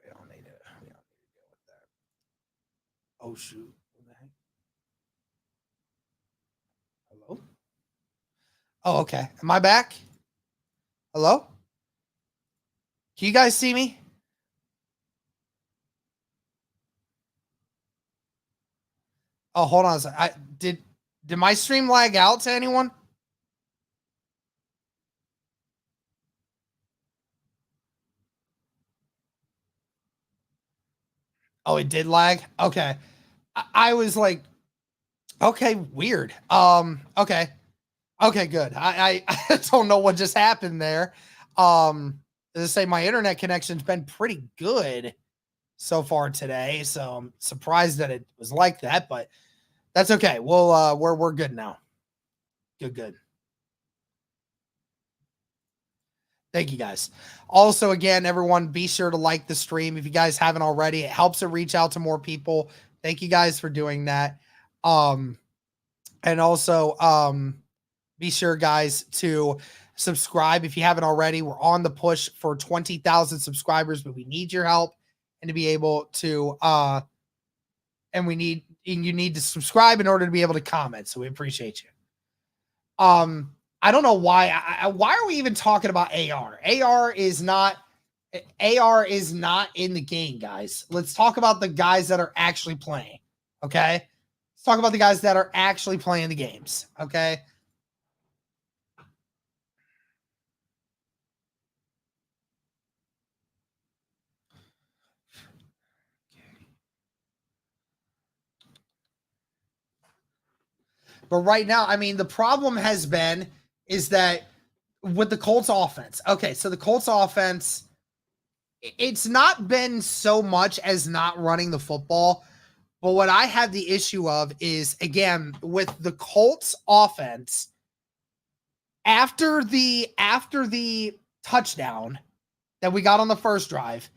we don't need to deal with that. Oh, shoot. What the heck? Hello? Oh, okay. Am I back? Hello? Can you guys see me? Oh, hold on a second. Did my stream lag out to anyone? Oh, it did lag? Okay. I was like, okay, weird. Okay. Okay, good. I don't know what just happened there. As I say, my internet connection's been pretty good so far today, so I'm surprised that it was like that, but that's okay. We're good now. Good. Thank you, guys. Also, again, everyone, be sure to like the stream if you guys haven't already. It helps it reach out to more people. Thank you guys for doing that. And also, be sure, guys, to subscribe if you haven't already. We're on the push for 20,000 subscribers, but we need your help and to be able to, and we need you need to subscribe in order to be able to comment. So we appreciate you. I don't know why. Why are we even talking about AR? AR is not in the game, guys. Let's talk about the guys that are actually playing. Okay. Let's talk about the guys that are actually playing the games. Okay. But right now, I mean, the problem is that with the Colts offense. Okay, so the Colts offense, it's not been so much as not running the football. But what I have the issue of is, again, with the Colts offense, after the touchdown that we got on the first drive,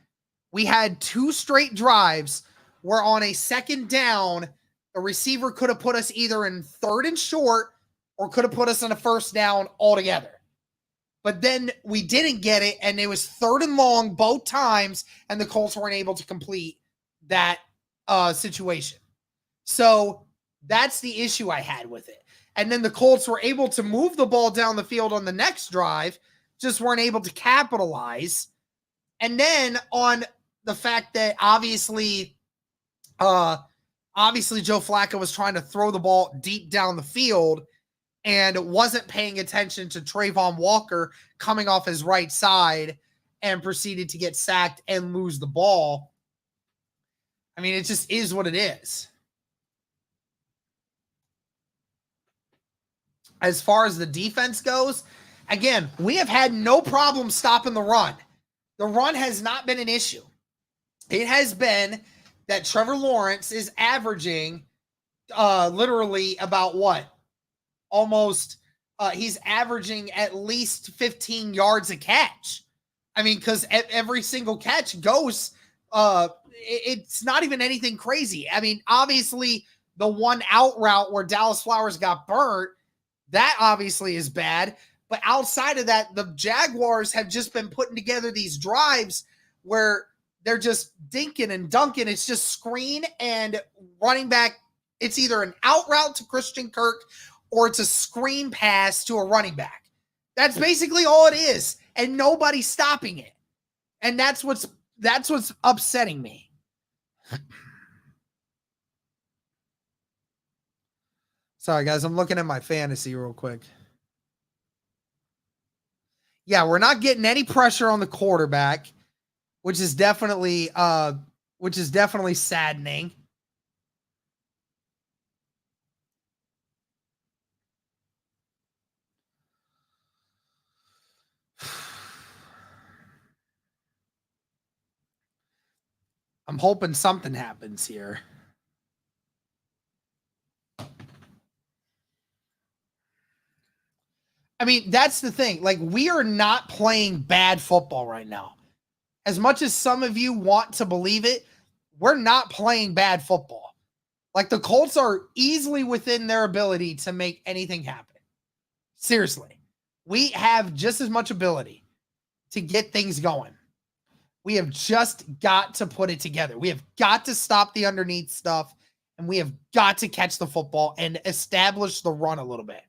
we had 2 straight drives where on a second down, a receiver could have put us either in 3rd and short or could have put us on a first down altogether. But then we didn't get it, and it was 3rd and long both times, and the Colts weren't able to complete that situation. So that's the issue I had with it. And then the Colts were able to move the ball down the field on the next drive, just weren't able to capitalize. And then on the fact that obviously Joe Flacco was trying to throw the ball deep down the field and wasn't paying attention to Trayvon Walker coming off his right side and proceeded to get sacked and lose the ball. I mean, it just is what it is. As far as the defense goes, again, we have had no problem stopping the run. The run has not been an issue. It has been that Trevor Lawrence is averaging literally about what? He's averaging at least 15 yards a catch. I mean, because every single catch goes, it's not even anything crazy. I mean, obviously, the one out route where Dallas Flowers got burnt, that obviously is bad. But outside of that, the Jaguars have just been putting together these drives where they're just dinking and dunking. It's just screen and running back. It's either an out route to Christian Kirk or it's a screen pass to a running back. That's basically all it is. And nobody's stopping it. And that's what's upsetting me. Sorry, guys. I'm looking at my fantasy real quick. Yeah, we're not getting any pressure on the quarterback, which is definitely saddening. I'm hoping something happens here. I mean, that's the thing. Like, we are not playing bad football right now. As much as some of you want to believe it, we're not playing bad football. Like, the Colts are easily within their ability to make anything happen. Seriously. We have just as much ability to get things going. We have just got to put it together. We have got to stop the underneath stuff, and we have got to catch the football and establish the run a little bit.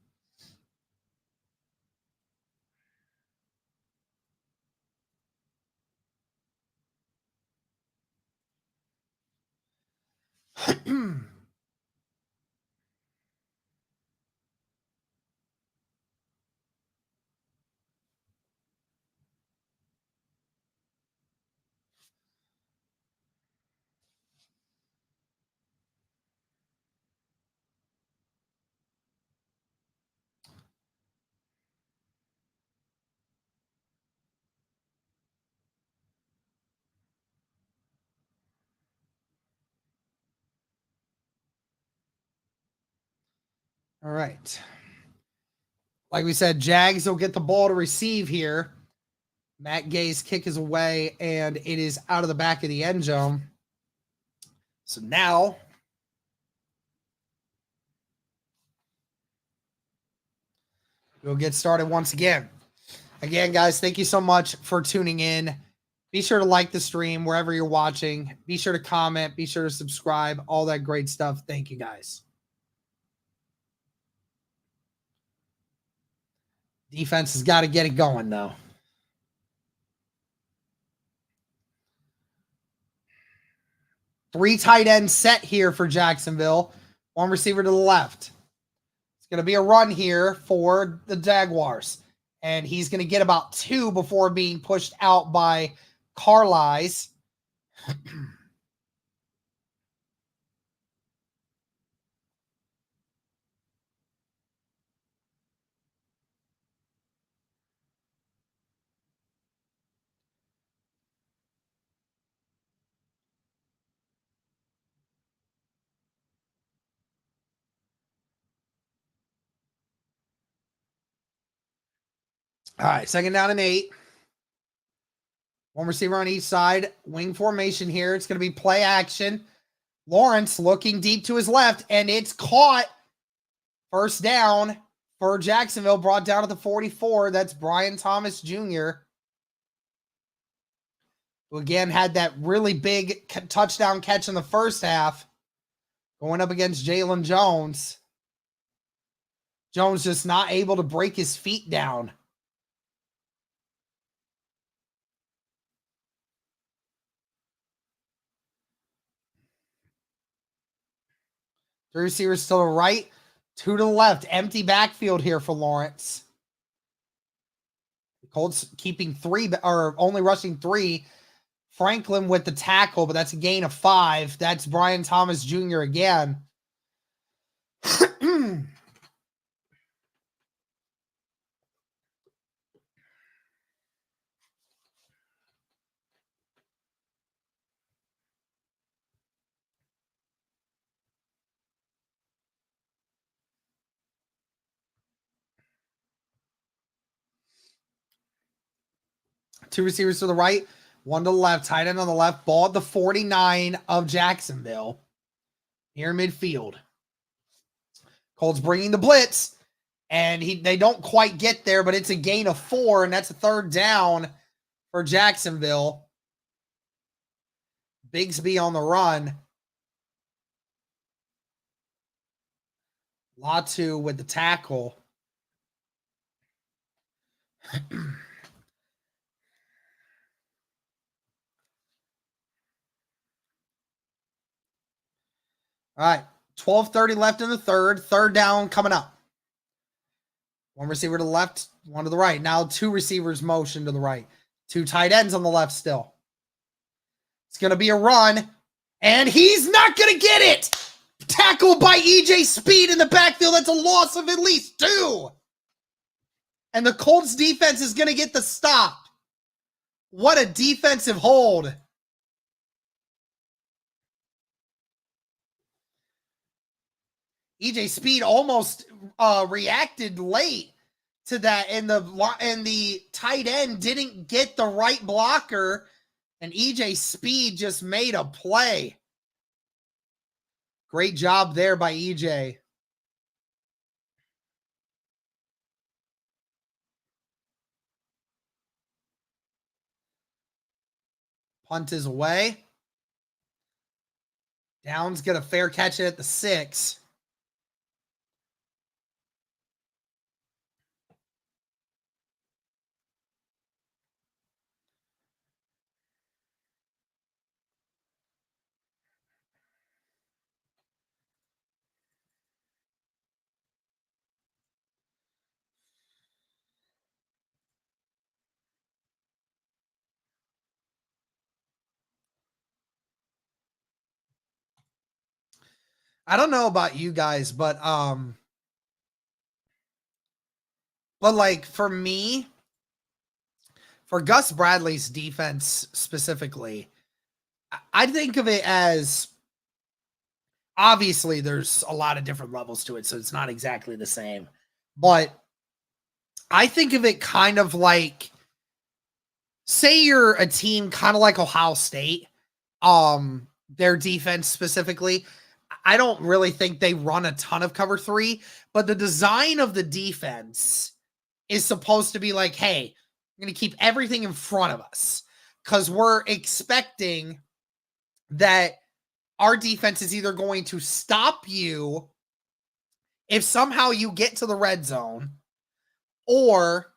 All right. Like we said, Jags will get the ball to receive here. Matt Gay's kick is away, and it is out of the back of the end zone. So now we'll get started once again. Again, guys, thank you so much for tuning in. Be sure to like the stream wherever you're watching. Be sure to comment. Be sure to subscribe. All that great stuff. Thank you, guys. Defense has got to get it going, though. Three tight end set here for Jacksonville. One receiver to the left. It's going to be a run here for the Jaguars. And he's going to get about 2 before being pushed out by Carlisle. All right, 2nd down and 8. One receiver on each side. Wing formation here. It's going to be play action. Lawrence looking deep to his left, and it's caught. 1st down for Jacksonville, brought down at the 44. That's Brian Thomas Jr., who again had that really big touchdown catch in the first half, going up against Jalen Jones. Jones just not able to break his feet down. Three receivers to the right, 2 to the left. Empty backfield here for Lawrence. The Colts keeping 3, or only rushing 3. Franklin with the tackle, but that's a gain of 5. That's Brian Thomas Jr. again. Two receivers to the right, 1 to the left, tight end on the left, ball at the 49 of Jacksonville. Near midfield. Colts bringing the blitz, and they don't quite get there, but it's a gain of 4, and that's a 3rd down for Jacksonville. Bigsby on the run. Latu with the tackle. All right, 12:30 left in the 3rd. 3rd down coming up. One receiver to the left, 1 to the right. Now 2 receivers motion to the right. 2 tight ends on the left still. It's going to be a run, and he's not going to get it. Tackled by EJ Speed in the backfield. That's a loss of at least 2. And the Colts defense is going to get the stop. What a defensive hold. EJ Speed almost reacted late to that, and the tight end didn't get the right blocker, and EJ Speed just made a play. Great job there by EJ. Punt is away. Downs get a fair catch at the 6. I don't know about you guys, but like for me, for Gus Bradley's defense specifically, I think of it as, obviously there's a lot of different levels to it, so it's not exactly the same. But I think of it kind of like, say you're a team kind of like Ohio State, their defense specifically. I don't really think they run a ton of cover 3, but the design of the defense is supposed to be like, hey, I'm going to keep everything in front of us. because we're expecting that our defense is either going to stop you if somehow you get to the red zone, or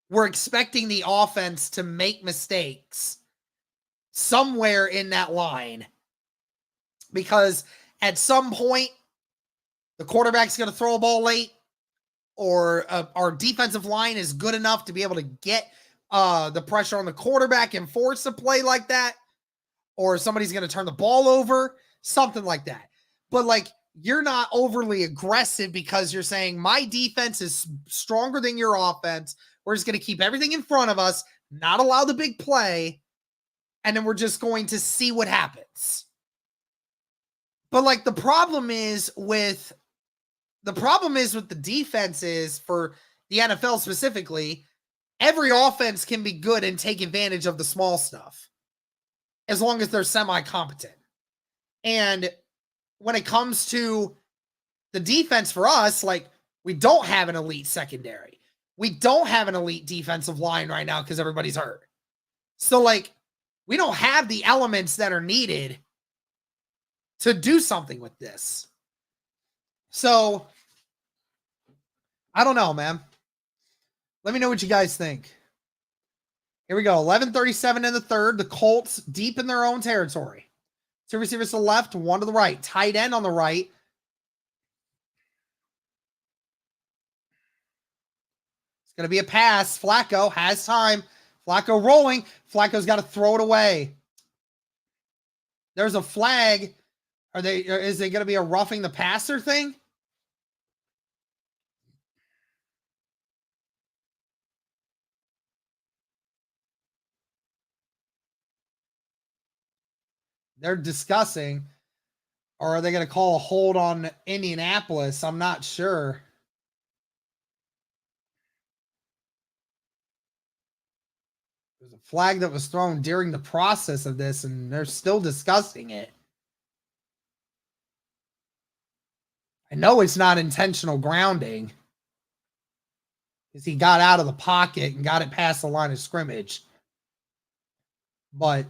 we're expecting the offense to make mistakes somewhere in that line, because at some point the quarterback's going to throw a ball late, or our defensive line is good enough to be able to get the pressure on the quarterback and force a play like that, or somebody's going to turn the ball over, something like that. But like, you're not overly aggressive because you're saying my defense is stronger than your offense. We're just going to keep everything in front of us, not allow the big play, and then we're just going to see what happens. But like, the problem is with the defenses for the NFL specifically, every offense can be good and take advantage of the small stuff as long as they're semi-competent. And when it comes to the defense for us, like, we don't have an elite secondary. We don't have an elite defensive line right now because everybody's hurt. So like, we don't have the elements that are needed to do something with this. So I don't know, man. Let me know what you guys think. Here we go. 11:37 in the third. The Colts deep in their own territory. Two receivers to the left, one to the right. Tight end on the right. It's going to be a pass. Flacco has time. Flacco rolling. Flacco's got to throw it away. There's a flag. Is it going to be a roughing the passer thing? They're discussing, or are they going to call a hold on Indianapolis? I'm not sure. There's a flag that was thrown during the process of this, and they're still discussing it. I know it's not intentional grounding, because he got out of the pocket and got it past the line of scrimmage. But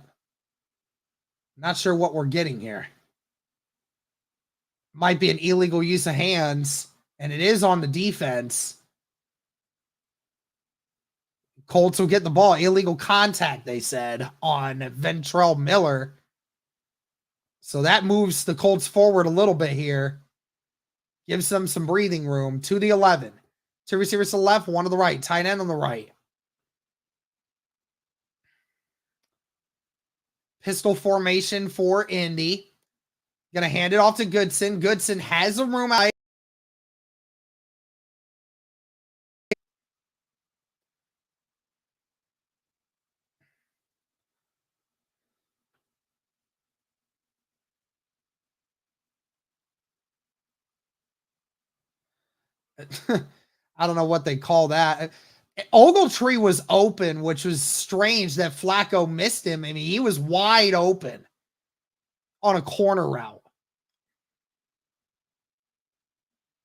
not sure what we're getting here. Might be an illegal use of hands, and it is on the defense. Colts will get the ball. Illegal contact, they said, on Ventrell Miller. So that moves the Colts forward a little bit here. Gives them some breathing room. To the 11. Two receivers to the left, one to the right. Tight end on the right. Pistol formation for Indy. Going to hand it off to Goodson. Goodson has a room out. I don't know what they call that. Ogletree was open, which was strange that Flacco missed him. I mean, he was wide open on a corner route.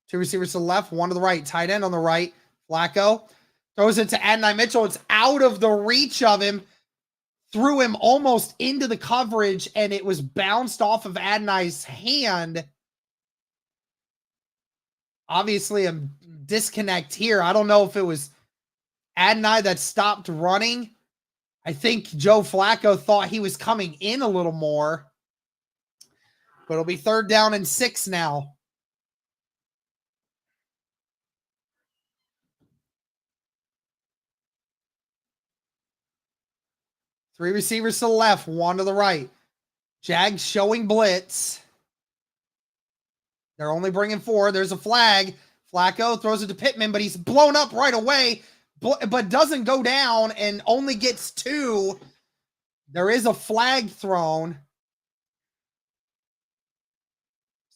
Two receivers to the left, one to the right. Tight end on the right. Flacco throws it to Adonai Mitchell. It's out of the reach of him. Threw him almost into the coverage, and it was bounced off of Adonai's hand. Obviously, a disconnect here. I don't know if it was Adonai that stopped running. I think Joe Flacco thought he was coming in a little more. But it'll be 3rd down and 6 now. Three receivers to the left, one to the right. Jags showing blitz. They're only bringing 4. There's a flag. Flacco throws it to Pittman, but he's blown up right away, but doesn't go down and only gets 2. There is a flag thrown.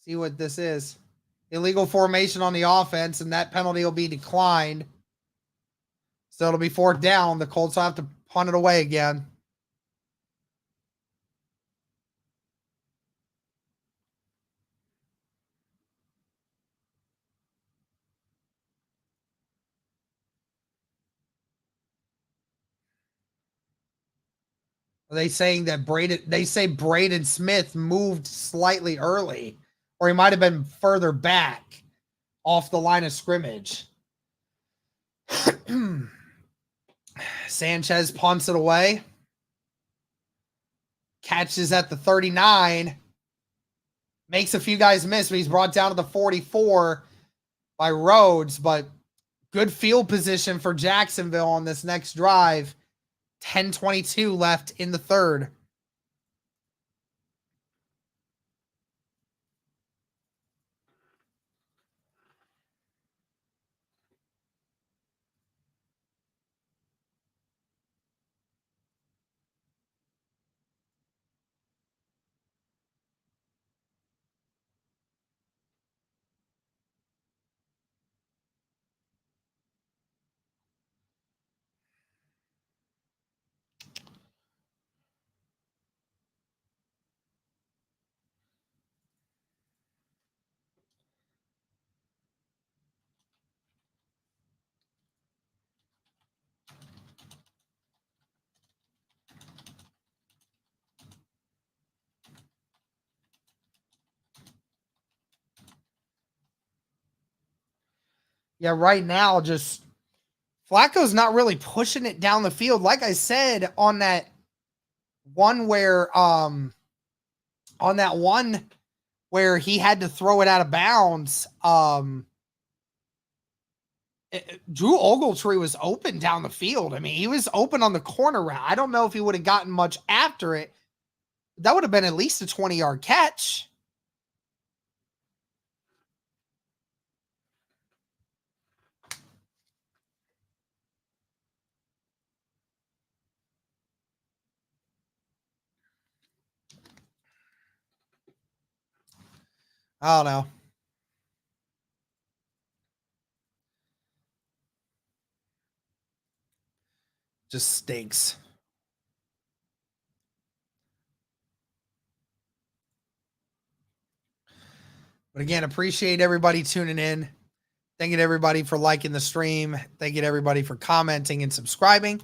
See what this is. Illegal formation on the offense, and that penalty will be declined. So it'll be 4th down. The Colts will have to punt it away again. Are they saying that Braden Smith moved slightly early, or he might have been further back off the line of scrimmage. Sanchez punts it away. Catches at the 39. Makes a few guys miss, but he's brought down to the 44 by Rhodes. But good field position for Jacksonville on this next drive. 10:22 left in the third. Yeah, right now, just Flacco's not really pushing it down the field. Like I said, on that one where he had to throw it out of bounds, Drew Ogletree was open down the field. I mean, he was open on the corner route. I don't know if he would have gotten much after it. That would have been at least a 20-yard catch. I don't know. Just stinks. But again, appreciate everybody tuning in. Thank you to everybody for liking the stream. Thank you to everybody for commenting and subscribing.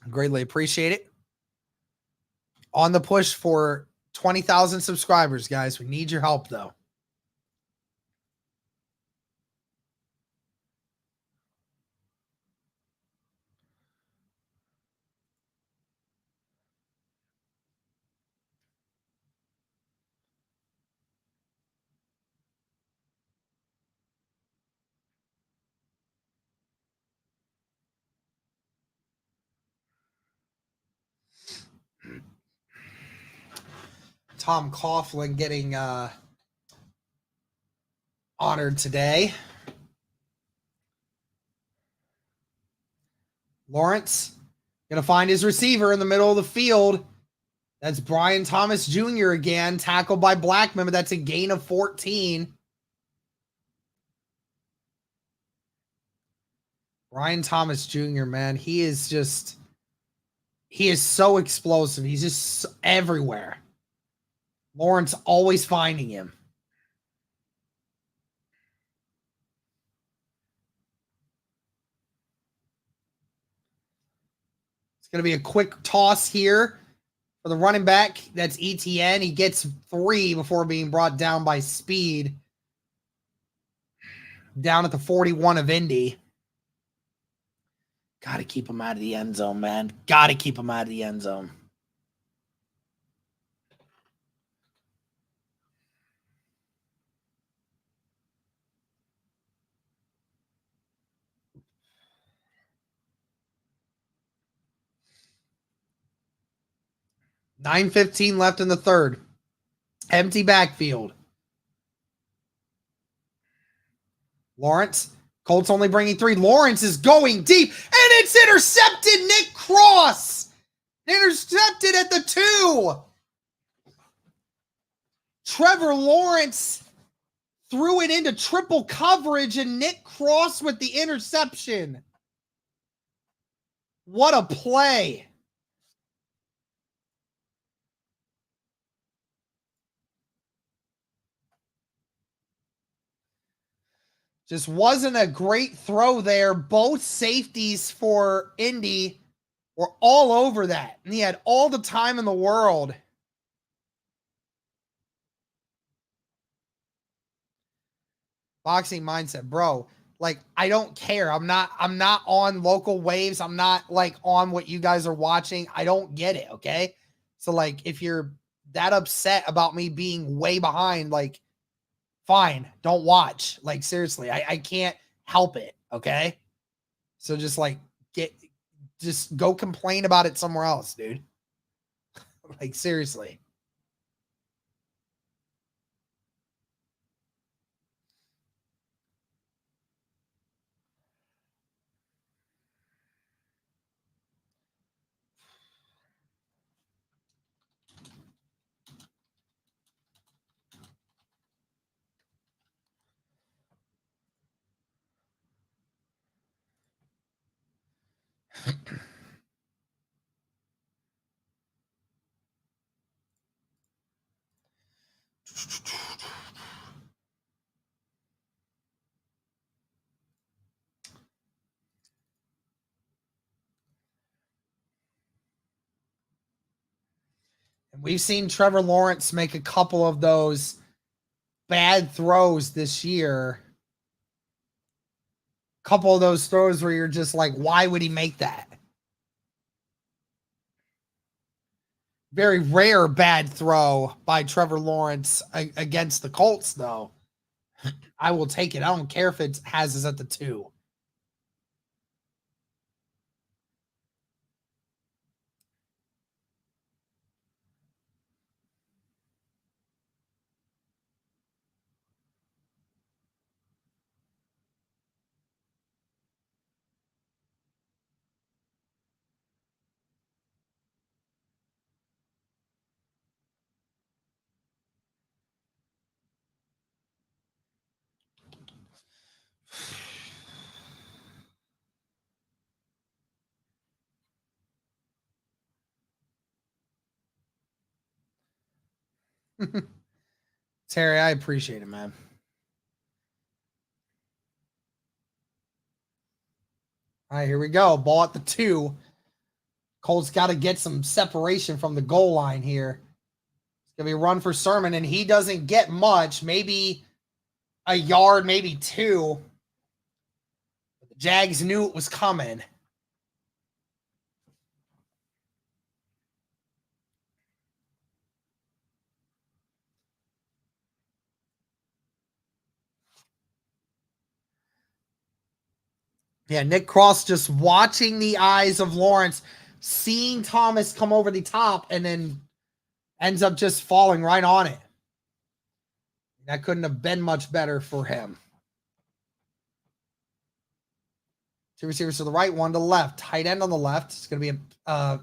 Greatly appreciate it. On the push for 20,000 subscribers, guys. We need your help, though. Tom Coughlin getting honored today. Lawrence going to find his receiver in the middle of the field. That's Brian Thomas Jr. again, tackled by Blackman, but that's a gain of 14. Brian Thomas Jr., man, he is so explosive. He's just everywhere. Lawrence always finding him. It's going to be a quick toss here for the running back. That's ETN. He gets 3 before being brought down by speed. Down at the 41 of Indy. Got to keep him out of the end zone, man. Got to keep him out of the end zone. $9:15 left in the third. Empty backfield. Lawrence. Colts only bringing 3. Lawrence is going deep, and it's intercepted. Nick Cross. Intercepted at the 2. Trevor Lawrence threw it into triple coverage, and Nick Cross with the interception. What a play. Just wasn't a great throw there. Both safeties for Indy were all over that. And he had all the time in the world. Boxing mindset, bro. Like, I don't care. I'm not on local waves. I'm not like on what you guys are watching. I don't get it. Okay. So like, if you're that upset about me being way behind, like, fine, don't watch. Like, seriously, I can't help it. Okay. So just like just go complain about it somewhere else, dude. Like, seriously. And we've seen Trevor Lawrence make a couple of those bad throws this year. Couple of those throws where you're just like, why would he make that? Very rare bad throw by Trevor Lawrence against the Colts, though. I will take it. I don't care if it has us at the 2. Terry, I appreciate it, man. All right, here we go. Ball at the 2. Colts got to get some separation from the goal line here. It's going to be a run for Sermon, and he doesn't get much. Maybe a yard, maybe 2. But the Jags knew it was coming. Yeah, Nick Cross just watching the eyes of Lawrence, seeing Thomas come over the top, and then ends up just falling right on it. That couldn't have been much better for him. 2 receivers to the right, 1 to the left. Tight end on the left. It's going to be a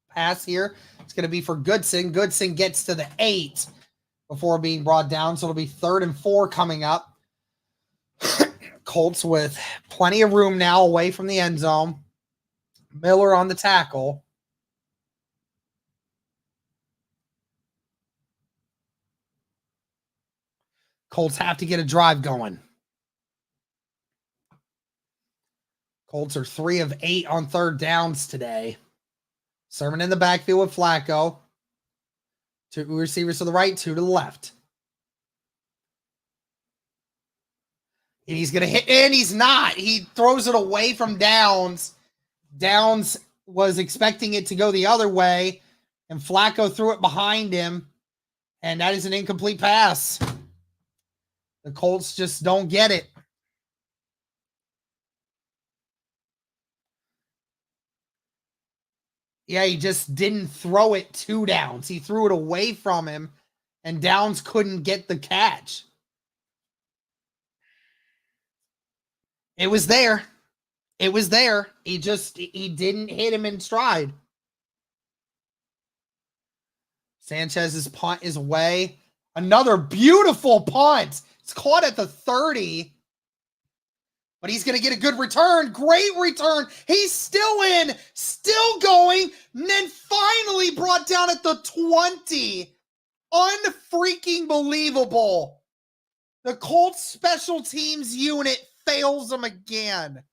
pass here. It's going to be for Goodson. Goodson gets to the 8 before being brought down, so it'll be 3rd and 4 coming up. Colts with plenty of room now away from the end zone. Miller on the tackle. Colts have to get a drive going. Colts are 3 of 8 on 3rd downs today. Sermon in the backfield with Flacco. 2 receivers to the right, 2 to the left. And he's going to hit, and he's not. He throws it away from Downs. Downs was expecting it to go the other way, and Flacco threw it behind him, and that is an incomplete pass. The Colts just don't get it. Yeah, he just didn't throw it to Downs. He threw it away from him, and Downs couldn't get the catch. It was there. It was there. He didn't hit him in stride. Sanchez's punt is away. Another beautiful punt. It's caught at the 30. But he's going to get a good return. Great return. He's still in. Still going. And then finally brought down at the 20. Unfreaking believable. The Colts special teams unit fails them again.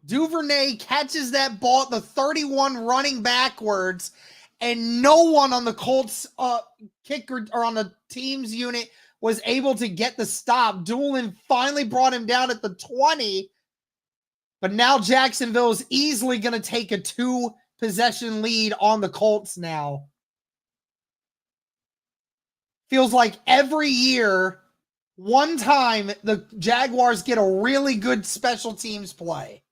Duvernay catches that ball at the 31 running backwards, and no one on the Colts kicker or on the team's unit was able to get the stop. Doolin finally brought him down at the 20, but now Jacksonville is easily going to take a 2-possession lead on the Colts now. Feels like every year, one time the Jaguars get a really good special teams play.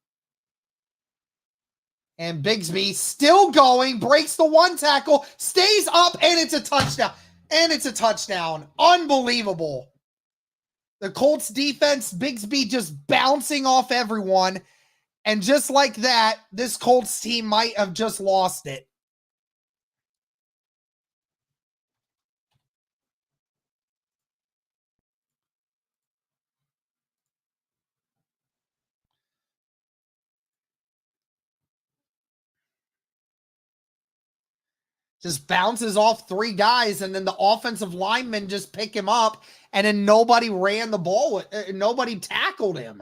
And Bigsby still going, breaks the one tackle, stays up, and it's a touchdown. And it's a touchdown. Unbelievable. The Colts defense, Bigsby just bouncing off everyone. And just like that, this Colts team might have just lost it. Just bounces off 3 guys, and then the offensive linemen just pick him up, and then nobody ran the ball. Nobody tackled him.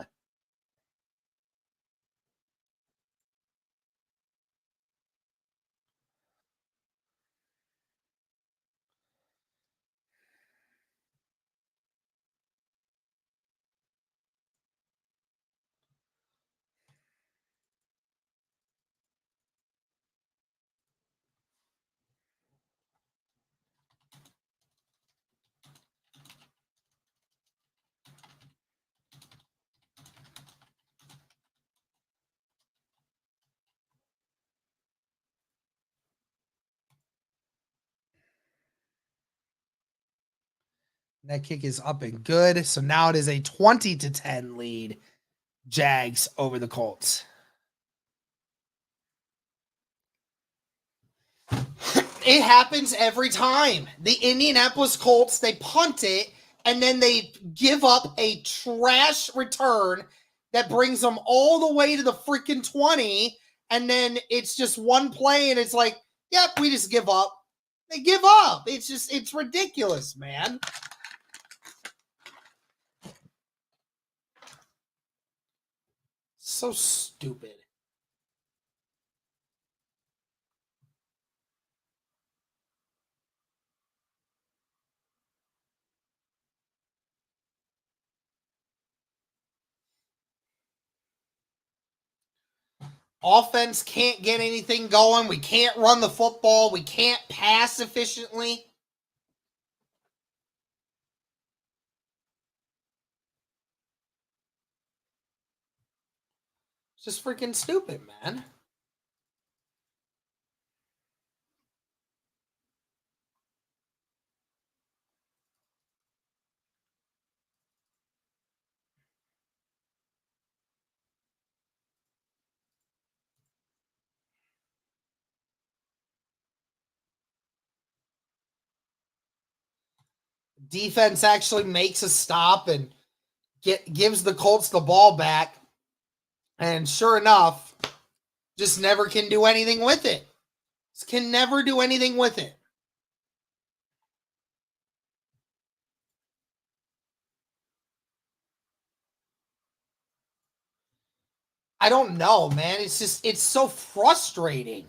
That kick is up and good. So now it is a 20-10 lead. Jags over the Colts. It happens every time. The Indianapolis Colts, they punt it, and then they give up a trash return that brings them all the way to the freaking 20, and then it's just one play, and it's like, yep, we just give up. They give up. It's ridiculous, man. So stupid. Offense can't get anything going. We can't run the football. We can't pass efficiently. It's just freaking stupid, man. Defense actually makes a stop and gives the Colts the ball back. And sure enough, just never can do anything with it. Just can never do anything with it. I don't know, man. It's so frustrating.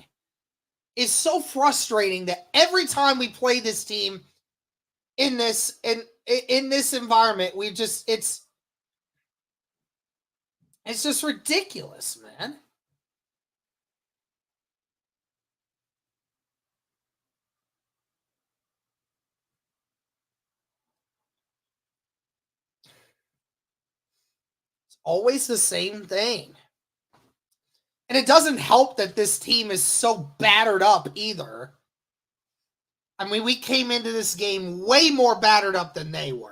It's so frustrating that every time we play this team in this environment, it's just ridiculous, man. It's always the same thing. And it doesn't help that this team is so battered up either. I mean, we came into this game way more battered up than they were.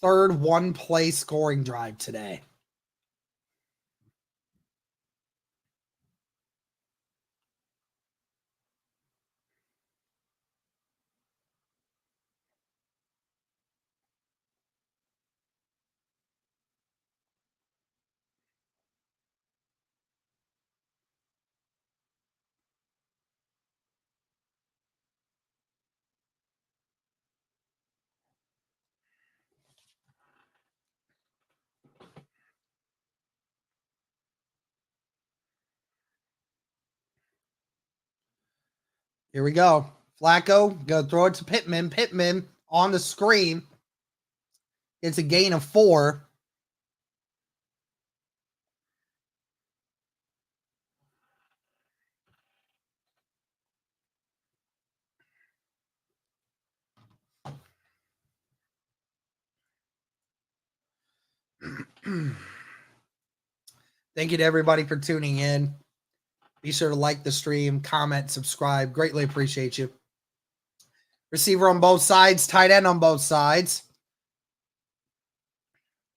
Third one-play scoring drive today. Here we go. Flacco, gonna throw it to Pittman. Pittman on the screen. It's a gain of 4. Thank you to everybody for tuning in. Be sure to like the stream, comment, subscribe. Greatly appreciate you. Receiver on both sides, tight end on both sides.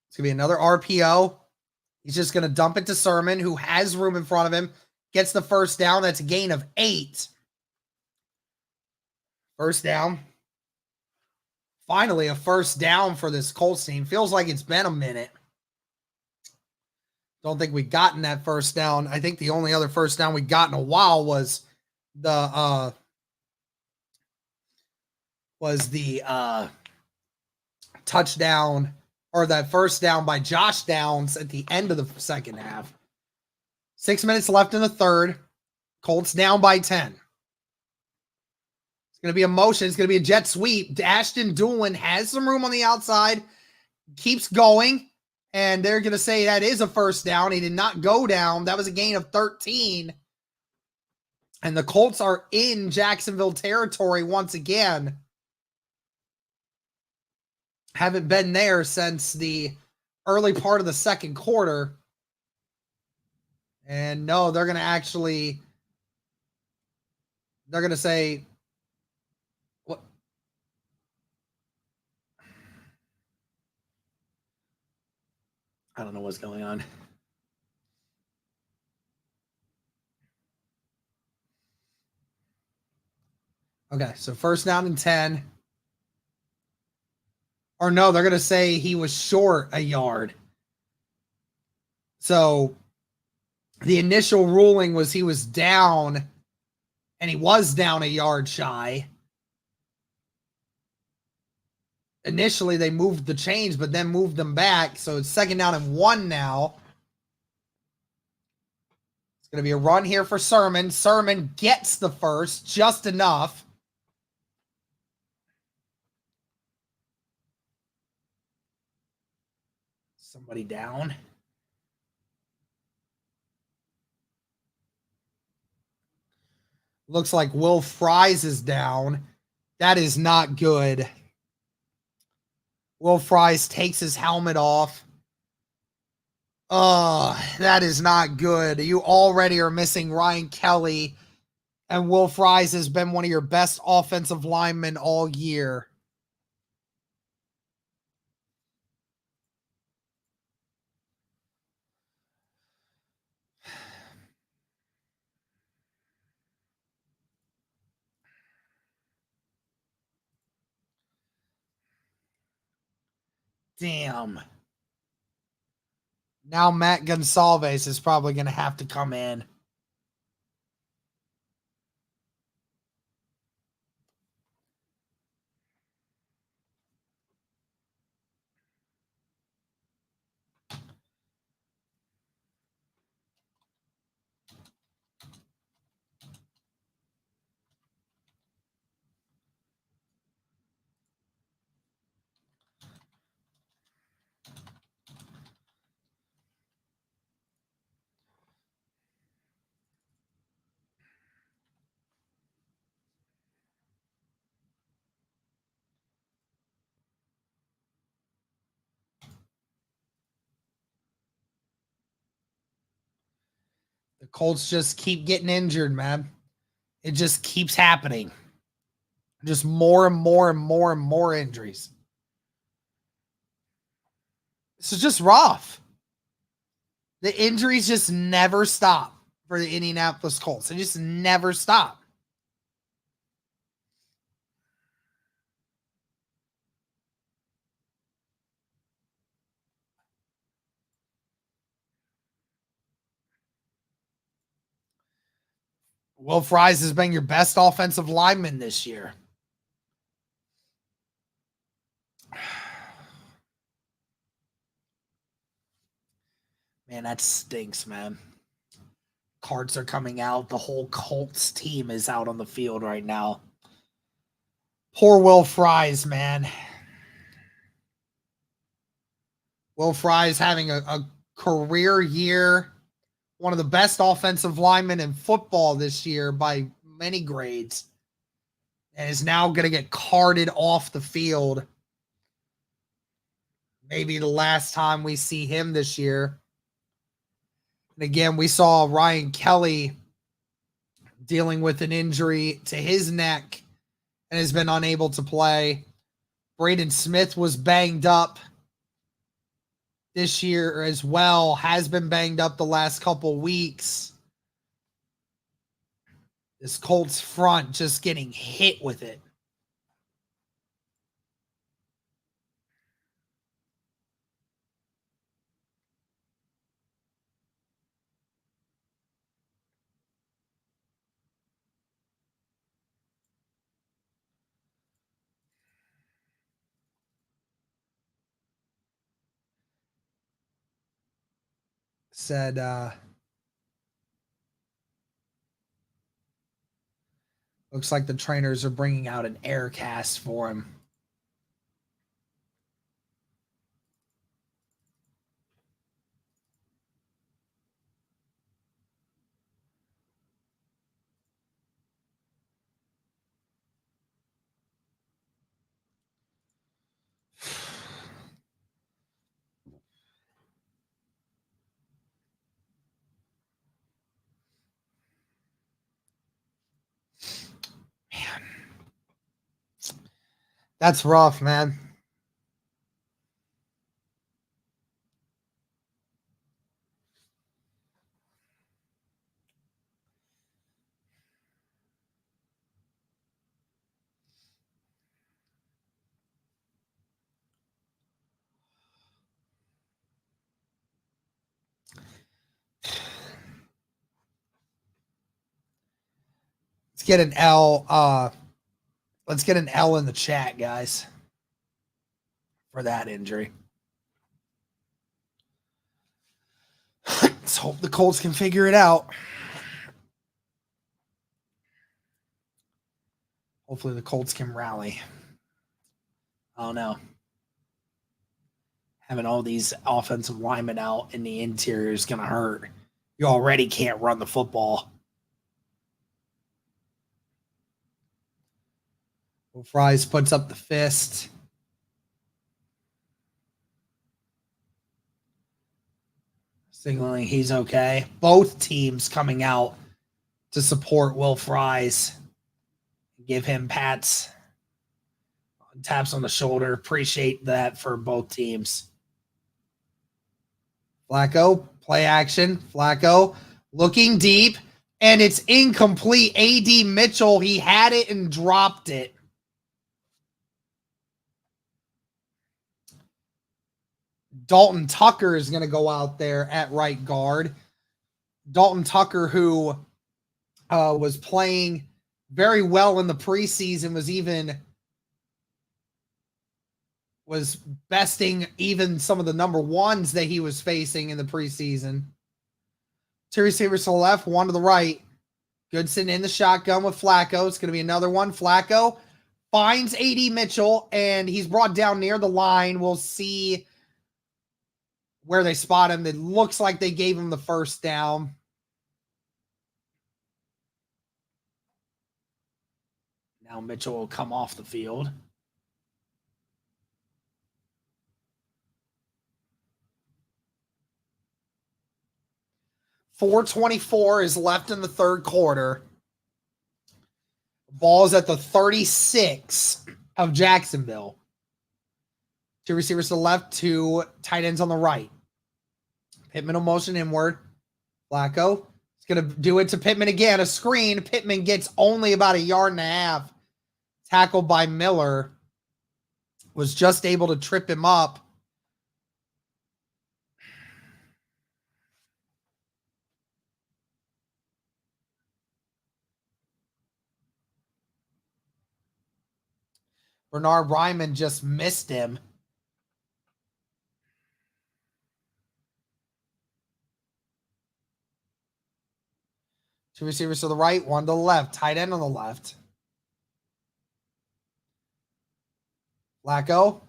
It's going to be another RPO. He's just going to dump it to Sermon, who has room in front of him. Gets the first down. That's a gain of 8. First down. Finally, a first down for this Colts team. Feels like it's been a minute. Don't think we've gotten that first down. I think the only other first down we got in a while was the touchdown, or that first down by Josh Downs at the end of the second half. 6 minutes left in the third. Colts down by 10. It's going to be a motion. It's going to be a jet sweep. Ashton Doolin has some room on the outside. Keeps going. And they're going to say that is a first down. He did not go down. That was a gain of 13. And the Colts are in Jacksonville territory once again. Haven't been there since the early part of the second quarter. And no, they're going to say, what? I don't know what's going on. Okay, so first down and 10. Or no, they're going to say he was short a yard. So the initial ruling was he was down, and he was down a yard shy. Initially, they moved the chains, but then moved them back. So it's second down and 1 now. It's going to be a run here for Sermon. Sermon gets the first, just enough. Somebody down. Looks like Will Fries is down. That is not good. Will Fries takes his helmet off. Oh, that is not good. You already are missing Ryan Kelly, and Will Fries has been one of your best offensive linemen all year. Damn. Now Matt Gonsalves is probably going to have to come in. The Colts just keep getting injured, man. It just keeps happening. Just more and more and more and more injuries. This is just rough. The injuries just never stop for the Indianapolis Colts. They just never stop. Will Fries has been your best offensive lineman this year. Man, that stinks, man. Cards are coming out. The whole Colts team is out on the field right now. Poor Will Fries, man. Will Fries having a career year. One of the best offensive linemen in football this year by many grades. And is now going to get carted off the field. Maybe the last time we see him this year. And again, we saw Ryan Kelly dealing with an injury to his neck and has been unable to play. Braden Smith was banged up this year as well, has been banged up the last couple weeks. This Colts front just getting hit with it. Said, looks like the trainers are bringing out an air cast for him. Man. That's rough, man. Let's get an L. Let's get an L in the chat, guys, for that injury. Let's hope the Colts can figure it out. Hopefully the Colts can rally. I don't know. Having all these offensive linemen out in the interior is going to hurt. You already can't run the football. Well, Fries puts up the fist. Signaling he's okay. Both teams coming out to support Will Fries. Give him taps on the shoulder. Appreciate that for both teams. Flacco, play action. Flacco looking deep, and it's incomplete. A.D. Mitchell, he had it and dropped it. Dalton Tucker is going to go out there at right guard. Dalton Tucker, who was playing very well in the preseason, was besting even some of the number ones that he was facing in the preseason. Two receivers to the left, one to the right. Goodson in the shotgun with Flacco. It's going to be another one. Flacco finds A.D. Mitchell, and he's brought down near the line. We'll see where they spot him. It looks like they gave him the first down. Now Mitchell will come off the field. .424 is left in the third quarter. Ball's at the 36 of Jacksonville. Two receivers to the left, two tight ends on the right. Pittman will motion inward. Flacco is going to do it to Pittman again. A screen. Pittman gets only about 1.5 yards. Tackled by Miller. Was just able to trip him up. Bernard Ryman just missed him. Two receivers to the right, one to the left. Tight end on the left. Flacco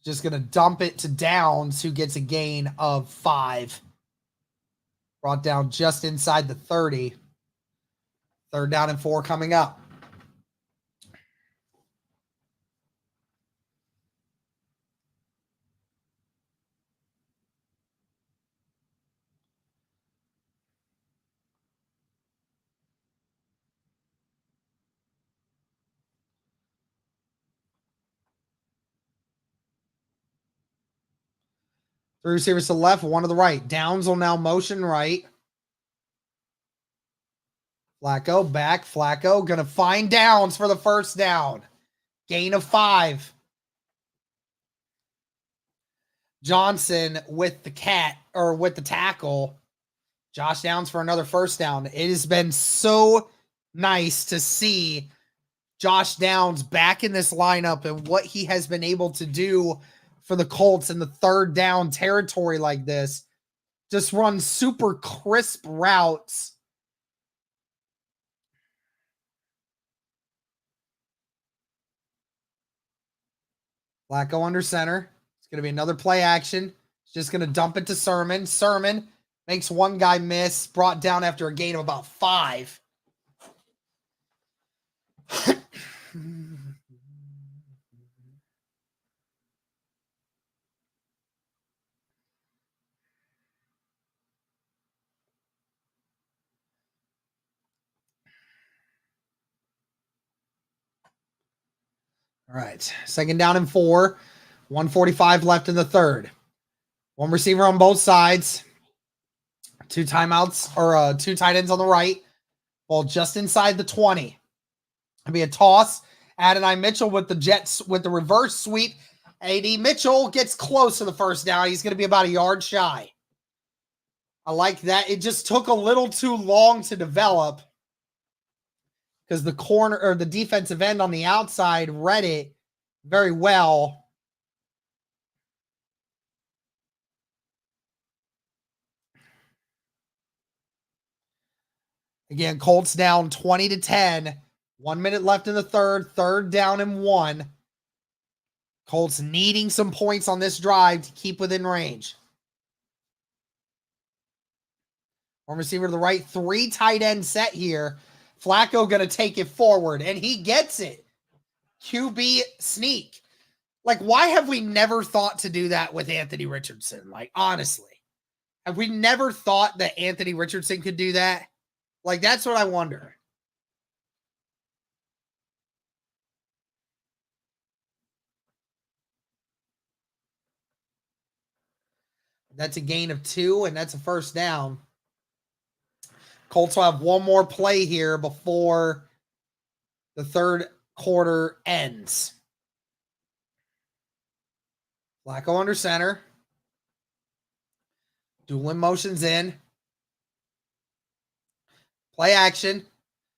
just going to dump it to Downs, who gets a gain of 5. Brought down just inside the 30. 3rd down and 4 coming up. Three receivers to the left, one to the right. Downs will now motion right. Flacco back. Flacco going to find Downs for the first down. Gain of 5. Johnson with the tackle. Josh Downs for another first down. It has been so nice to see Josh Downs back in this lineup and what he has been able to do for the Colts in the 3rd down territory like this. Just run super crisp routes. Flacco under center. It's going to be another play action. It's just going to dump it to Sermon. Sermon makes one guy miss. Brought down after a gain of about 5. All right. 2nd down and 4. 1:45 left in the 3rd. One receiver on both sides. 2 timeouts or 2 tight ends on the right. Ball just inside the 20. It'll be a toss. Adonai Mitchell with the Jets with the reverse sweep. A.D. Mitchell gets close to the first down. He's going to be about a yard shy. I like that. It just took a little too long to develop because the corner or the defensive end on the outside read it very well. Again, Colts down 20-10. 1 minute left in the 3rd. 3rd down and 1. Colts needing some points on this drive to keep within range. One receiver to the right. 3 tight end set here. Flacco going to take it forward, and he gets it. QB sneak. Like, why have we never thought to do that with Anthony Richardson? Like, honestly. Have we never thought that Anthony Richardson could do that? Like, that's what I wonder. That's a gain of 2, and that's a first down. Colts will have one more play here before the 3rd quarter ends. Flacco under center. Doolin motions in. Play action.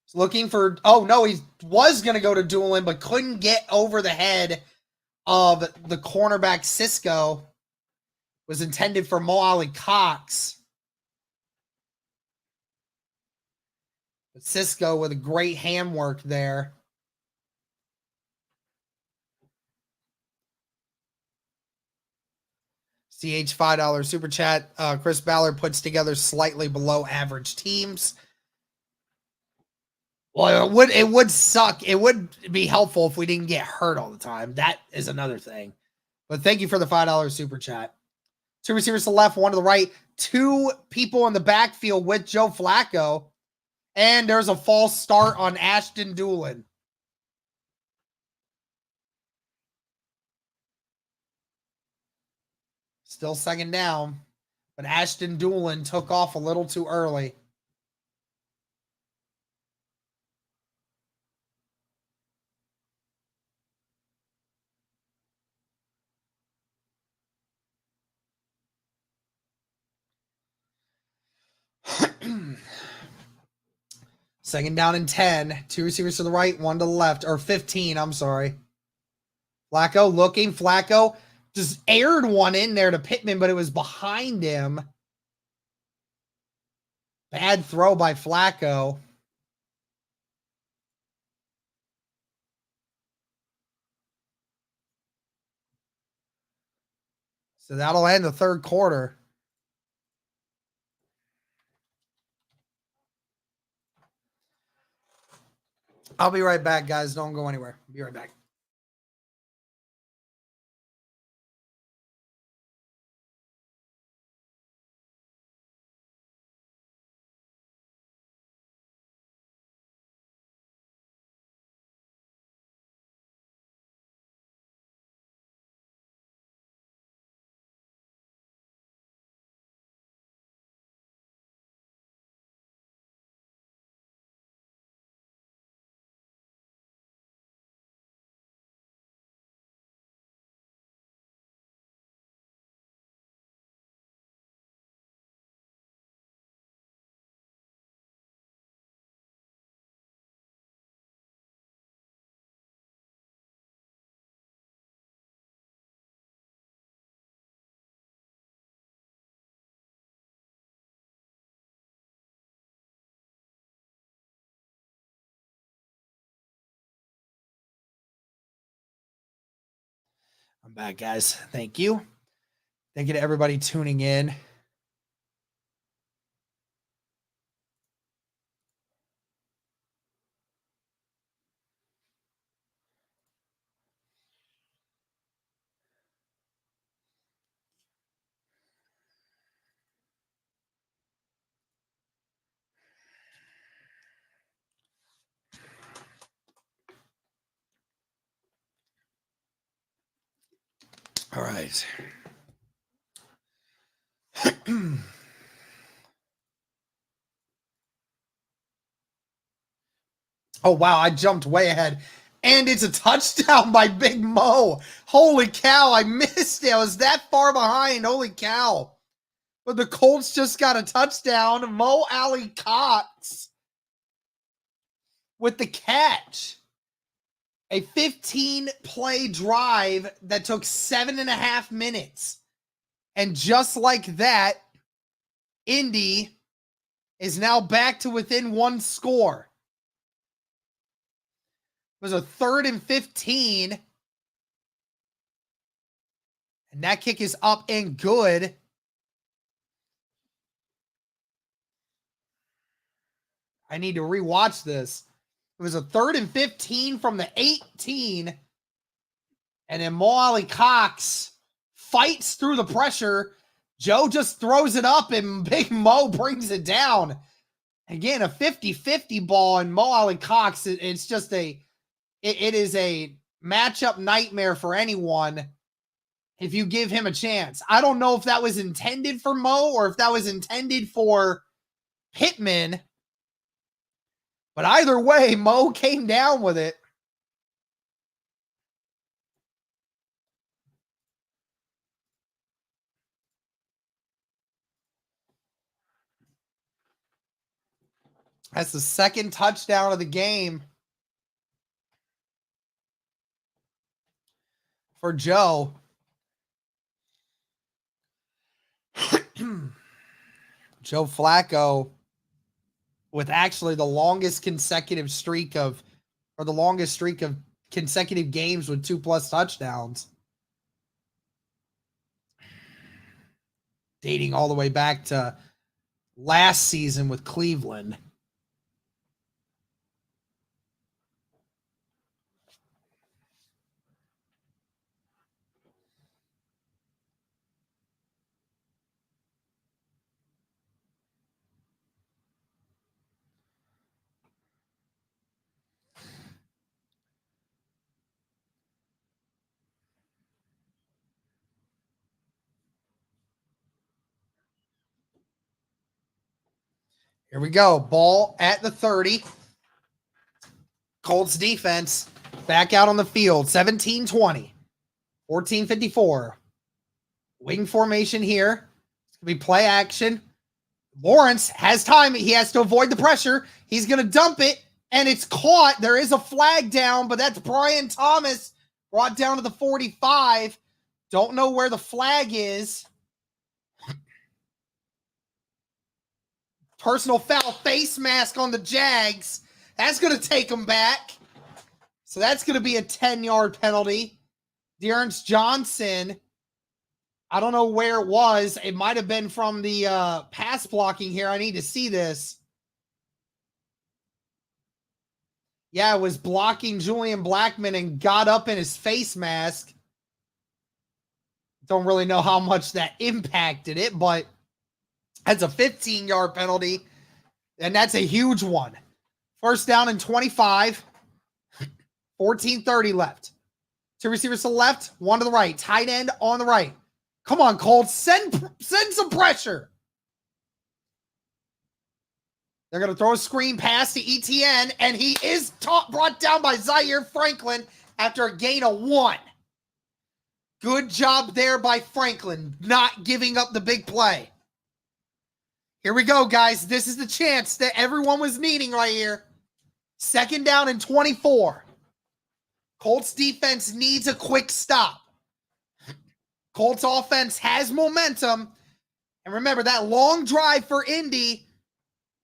He's looking for, oh no, he was going to go to Doolin, but couldn't get over the head of the cornerback Cisco. Was intended for Mo Ali Cox. But Cisco with a great handwork there. CH $5 super chat. Chris Ballard puts together slightly below average teams. Well, it would suck. It would be helpful if we didn't get hurt all the time. That is another thing. But thank you for the $5 super chat. 2 receivers to the left, 1 to the right. 2 people in the backfield with Joe Flacco. And there's a false start on Ashton Doolin. Still 2nd down. But Ashton Doolin took off a little too early. Second down and 10. 2 receivers to the right, 1 to the left. Or 15, I'm sorry. Flacco looking. Flacco just aired one in there to Pittman, but it was behind him. Bad throw by Flacco. So that'll end the third quarter. I'll be right back, guys. Don't go anywhere. Be right back. I'm back, guys. Thank you. Thank you to everybody tuning in. All right. Oh, wow. I jumped way ahead. And it's a touchdown by Big Mo. Holy cow. I missed it. I was that far behind. Holy cow. But the Colts just got a touchdown. Mo Alley Cox with the catch. A 15-play drive that took 7.5 minutes. And just like that, Indy is now back to within one score. It was a 3rd and 15. And that kick is up and good. I need to rewatch this. It was a 3rd and 15 from the 18. And then Mo Alley Cox fights through the pressure. Joe just throws it up and Big Mo brings it down. Again, a 50-50 ball, and Mo Alley Cox, it's just it is a matchup nightmare for anyone if you give him a chance. I don't know if that was intended for Mo or if that was intended for Pittman. But either way, Mo came down with it. That's the second touchdown of the game for Joe. Joe Flacco with actually the longest streak of consecutive games with 2+ touchdowns. Dating all the way back to last season with Cleveland. Here we go. Ball at the 30. Colts defense back out on the field. 17-20. 14-54. Wing formation here. It's going to be play action. Lawrence has time. He has to avoid the pressure. He's going to dump it, and it's caught. There is a flag down, but that's Brian Thomas brought down to the 45. Don't know where the flag is. Personal foul face mask on the Jags. That's going to take them back. So that's going to be a 10-yard penalty. Dearness Johnson, I don't know where it was. It might have been from the pass blocking here. I need to see this. Yeah, it was blocking Julian Blackman and got up in his face mask. Don't really know how much that impacted it, but that's a 15-yard penalty, and that's a huge one. First down and 25. 14:30 left. 2 receivers to the left, 1 to the right. Tight end on the right. Come on, Colts. Send some pressure. They're going to throw a screen pass to ETN, and he is brought down by Zaire Franklin after a gain of 1. Good job there by Franklin, not giving up the big play. Here we go, guys. This is the chance that everyone was needing right here. Second down and 24. Colts defense needs a quick stop. Colts offense has momentum. And remember, that long drive for Indy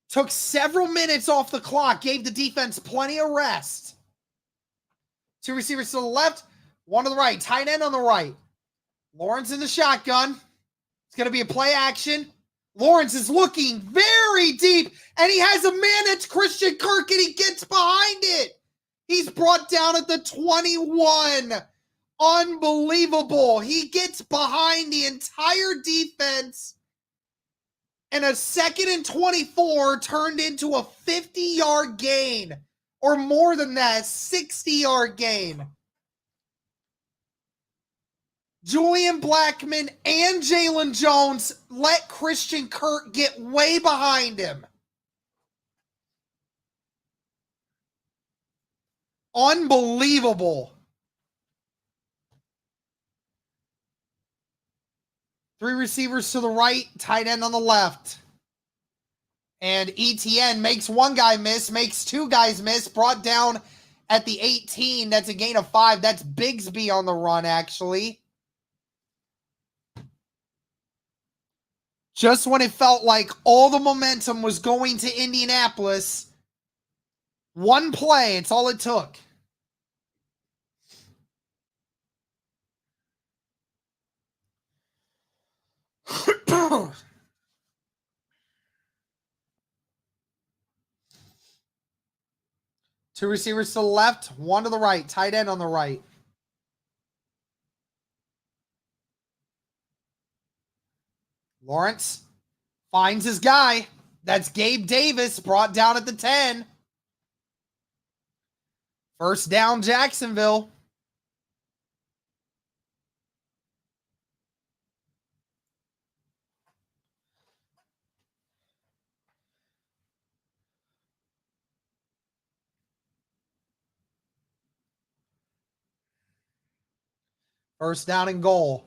took several minutes off the clock, gave the defense plenty of rest. 2 receivers to the left, 1 to the right. Tight end on the right. Lawrence in the shotgun. It's going to be a play action. Lawrence is looking very deep, and he has a man. It's Christian Kirk, and he gets behind it. He's brought down at the 21. Unbelievable. He gets behind the entire defense, and a 2nd and 24 turned into a 50-yard gain, or more than that, 60-yard gain. Julian Blackman and Jalen Jones let Christian Kirk get way behind him. Unbelievable. 3 receivers to the right, tight end on the left. And ETN makes 1 guy miss, makes 2 guys miss, brought down at the 18. That's a gain of 5. That's Bigsby on the run, actually. Just when it felt like all the momentum was going to Indianapolis, 1 play, it's all it took. Two receivers to the left, 1 to the right, tight end on the right. Lawrence finds his guy. That's Gabe Davis, brought down at the 10. First down, Jacksonville. First down and goal.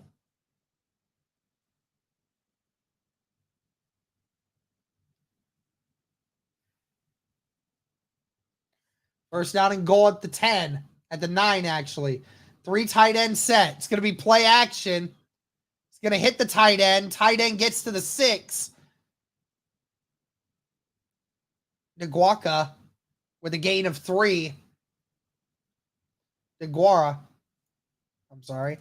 First down and goal at the 10. At the 9, actually. 3 tight end set. It's going to be play action. It's going to hit the tight end. Tight end gets to the 6. Deguara with a gain of 3. Deguara. I'm sorry.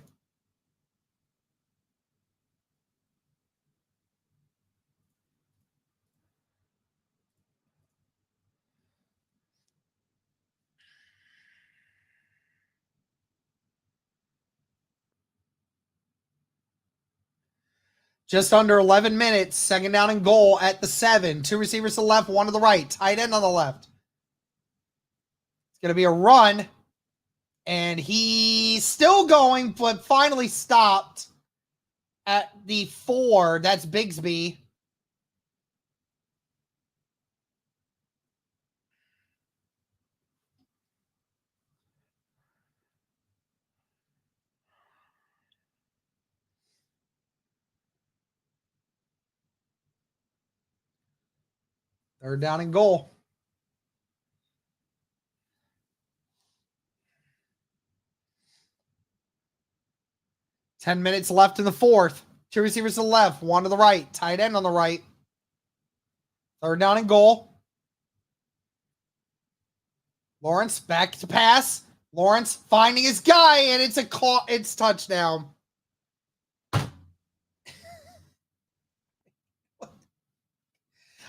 Just under 11 minutes. Second down and goal at the 7. 2 receivers to the left, 1 to the right. Tight end on the left. It's going to be a run. And he's still going, but finally stopped at the 4. That's Bigsby. Third down and goal. Ten minutes left in the 4th. 2 receivers to the left, 1 to the right. Tight end on the right. Third down and goal. Lawrence back to pass. Lawrence finding his guy, and it's a call. It's touchdown.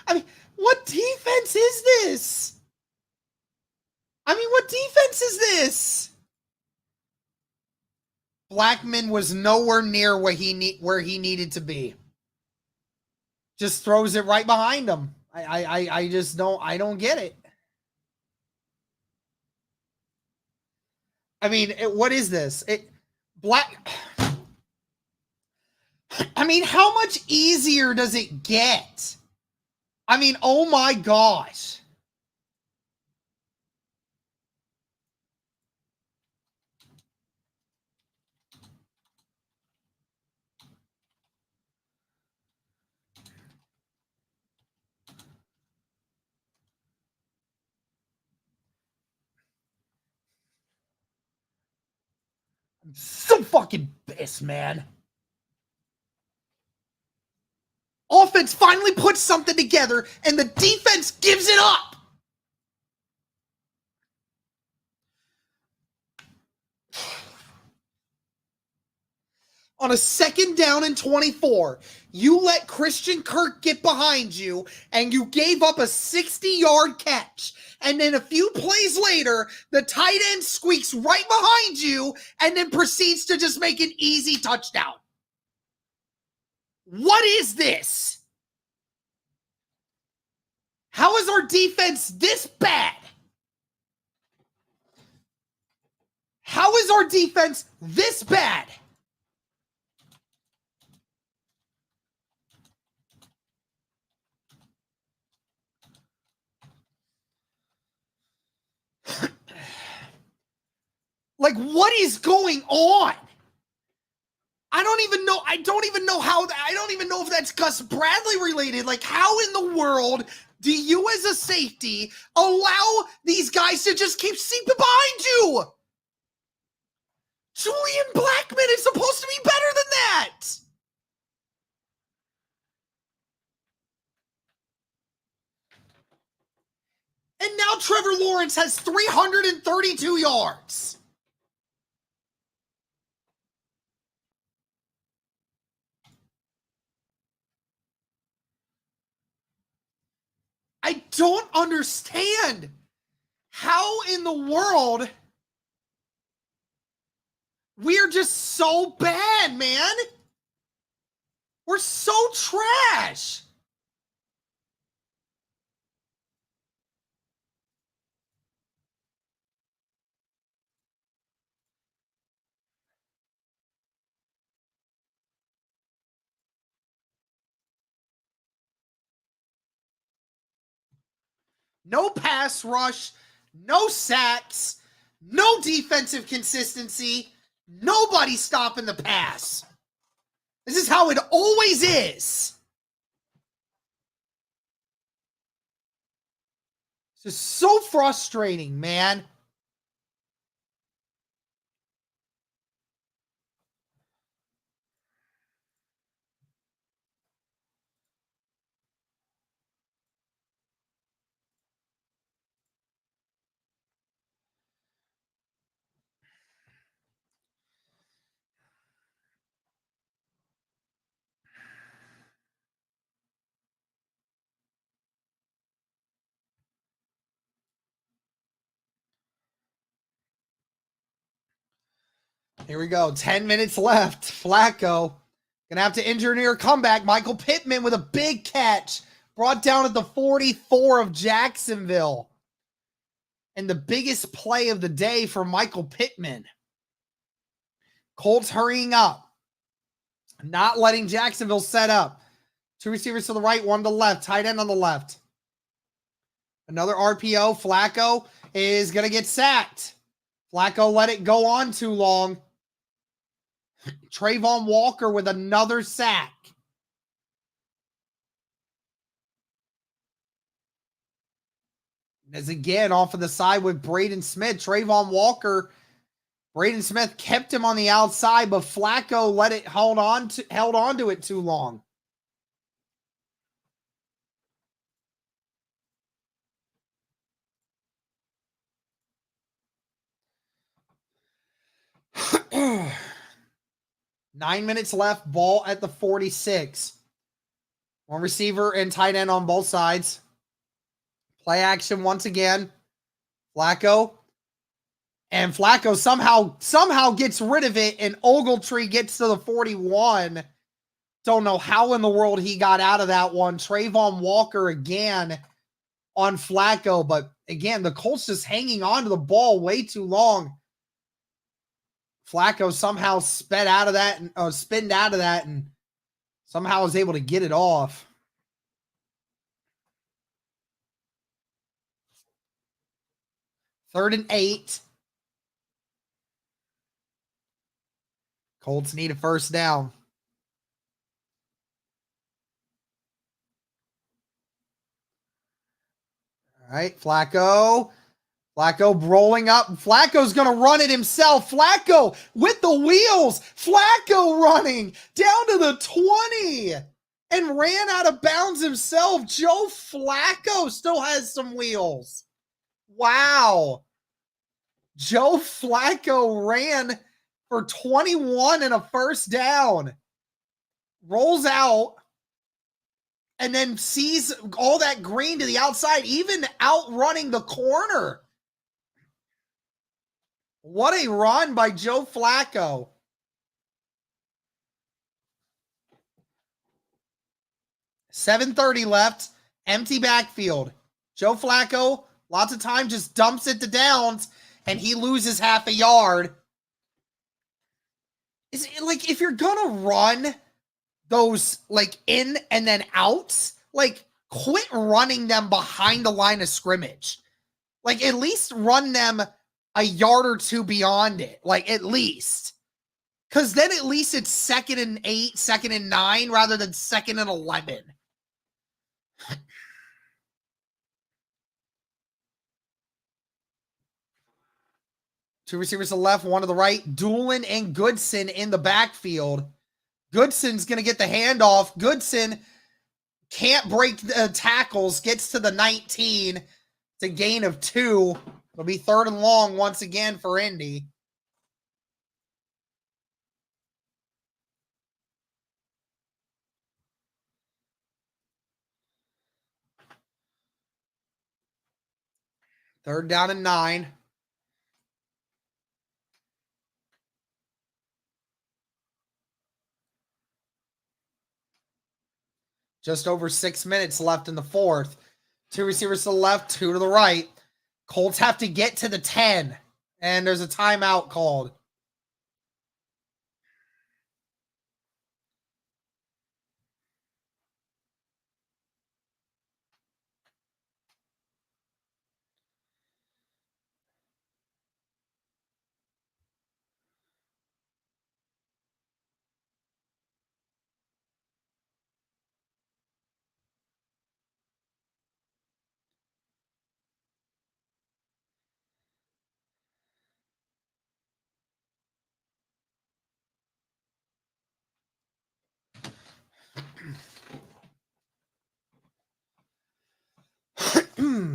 I mean, what defense is this? What defense is this? Blackman was nowhere near where he needed to be. Just throws it right behind him. I just don't get it. What is this? How much easier does it get? Oh my gosh. I'm so fucking pissed, man. Offense finally puts something together, and the defense gives it up. On a 2nd down and 24, you let Christian Kirk get behind you, and you gave up a 60-yard catch. And then a few plays later, the tight end squeaks right behind you and then proceeds to just make an easy touchdown. What is this? How is our defense this bad? How is our defense this bad? What is going on? I don't even know if that's Gus Bradley related. How in the world do you as a safety allow these guys to just keep seeping behind you? Julian Blackman is supposed to be better than that. And now Trevor Lawrence has 332 yards. I don't understand how in the world we're just so bad, man. We're so trash. No pass rush, no sacks, no defensive consistency, nobody stopping the pass. This is how it always is. This is so frustrating, man. Here we go. 10 minutes left. Flacco gonna have to engineer a comeback. Michael Pittman with a big catch. Brought down at the 44 of Jacksonville. And the biggest play of the day for Michael Pittman. Colts hurrying up. Not letting Jacksonville set up. 2 receivers to the right, 1 to the left. Tight end on the left. Another RPO. Flacco is going to get sacked. Flacco let it go on too long. Trayvon Walker with another sack. As again, off of the side with Braden Smith. Trayvon Walker, Braden Smith kept him on the outside, but Flacco let it held on to it too long. 9 minutes left. Ball at the 46. One receiver and tight end on both sides. Play action once again. Flacco. And Flacco somehow gets rid of it, and Ogletree gets to the 41. Don't know how in the world he got out of that one. Trayvon Walker again on Flacco, but again, the Colts just hanging on to the ball way too long. Flacco somehow spinned out of that and somehow was able to get it off. Third and 8. Colts need a first down. All right, Flacco. Flacco rolling up. Flacco's going to run it himself. Flacco with the wheels. Flacco running down to the 20 and ran out of bounds himself. Joe Flacco still has some wheels. Wow. Joe Flacco ran for 21 and a first down. Rolls out. And then sees all that green to the outside, even outrunning the corner. What a run by Joe Flacco. $7:30 left. Empty backfield. Joe Flacco, lots of time, just dumps it to Downs, and he loses half a yard. Is it like, if you're going to run those like in and then outs, like quit running them behind the line of scrimmage. Like at least run them a yard or two beyond it. Like at least. Because then at least it's 2nd and 8, 2nd and 9 rather than 2nd and 11. Two receivers to the left, one to the right. Doolin and Goodson in the backfield. Goodson's going to get the handoff. Goodson can't break the tackles, gets to the 19. It's a gain of 2. It'll be 3rd and long once again for Indy. Third down and 9. Just over 6 minutes left in the fourth. Two receivers to the left, two to the right. Colts have to get to the 10, and there's a timeout called.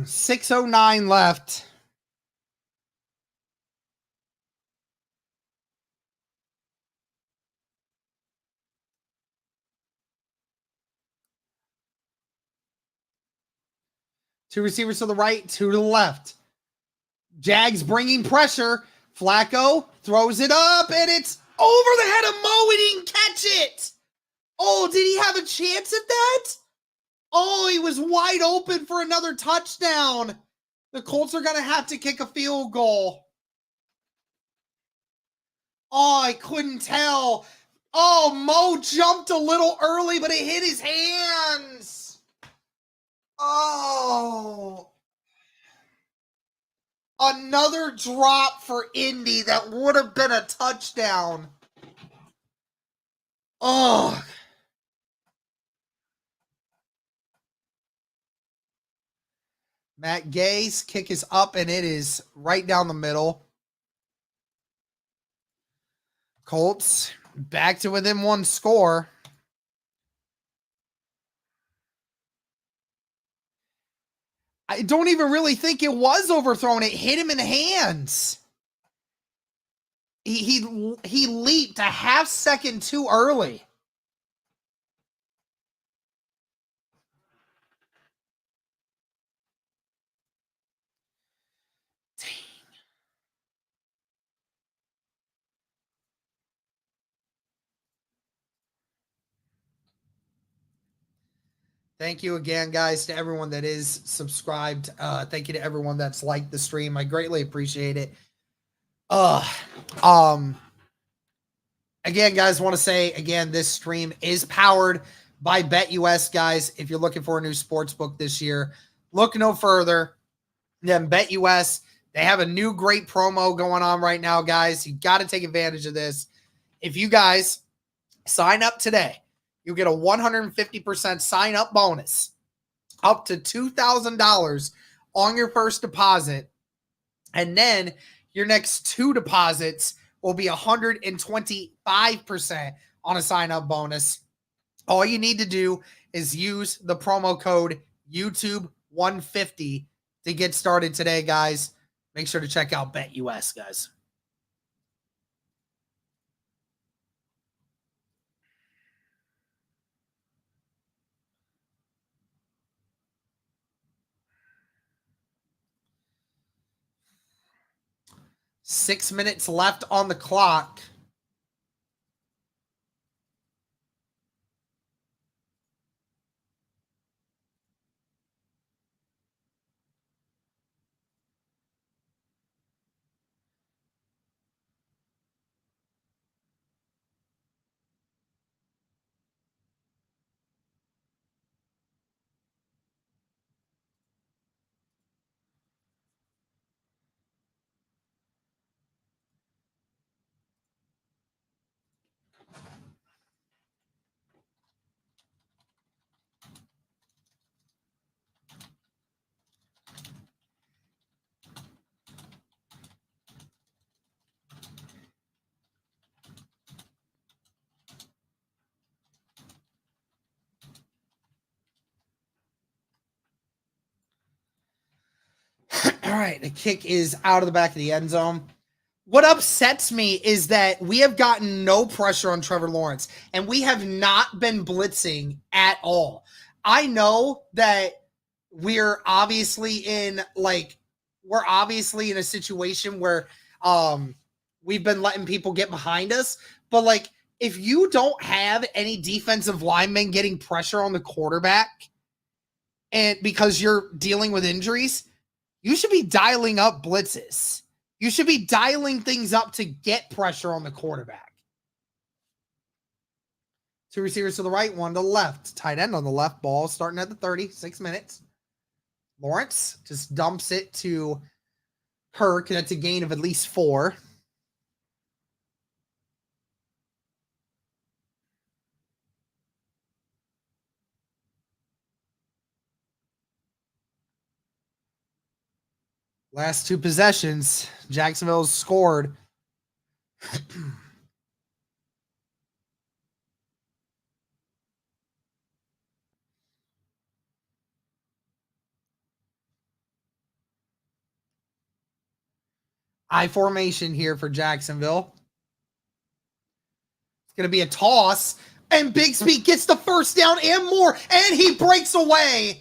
$6:09 left. Two receivers to the right, two to the left. Jags bringing pressure. Flacco throws it up, and it's over the head of Mo. He didn't catch it. Oh, did he have a chance at that? Oh, he was wide open for another touchdown. The Colts are going to have to kick a field goal. Oh, I couldn't tell. Oh, Mo jumped a little early, but it hit his hands. Oh. Another drop for Indy that would have been a touchdown. Oh. Matt Gay's kick is up, and it is right down the middle. Colts back to within one score. I don't even really think it was overthrown. It hit him in the hands. He leaped a half second too early. Dang. Thank you again, guys, to everyone that is subscribed. Thank you to everyone that's liked the stream. I greatly appreciate it. Again, guys, want to say again, this stream is powered by BetUS, guys. If you're looking for a new sports book this year, look no further than BetUS. They have a new great promo going on right now, guys. You got to take advantage of this. If you guys sign up today, you'll get a 150% sign up bonus up to $2,000 on your first deposit. And then your next two deposits will be 125% on a sign-up bonus. All you need to do is use the promo code YouTube150 to get started today, guys. Make sure to check out BetUS, guys. Six minutes left on the clock. All right, the kick is out of the back of the end zone. What upsets me is that we have gotten no pressure on Trevor Lawrence, and we have not been blitzing at all. I know that we're obviously in a situation where we've been letting people get behind us, but like if you don't have any defensive linemen getting pressure on the quarterback and because you're dealing with injuries, you should be dialing up blitzes. You should be dialing things up to get pressure on the quarterback. Two receivers to the right, one to the left. Tight end on the left, ball starting at the 30, 6 minutes. Lawrence just dumps it to Kirk. That's a gain of at least 4. Last two possessions, Jacksonville's scored. I formation here for Jacksonville. It's going to be a toss, and Bigsby gets the first down and more, and he breaks away.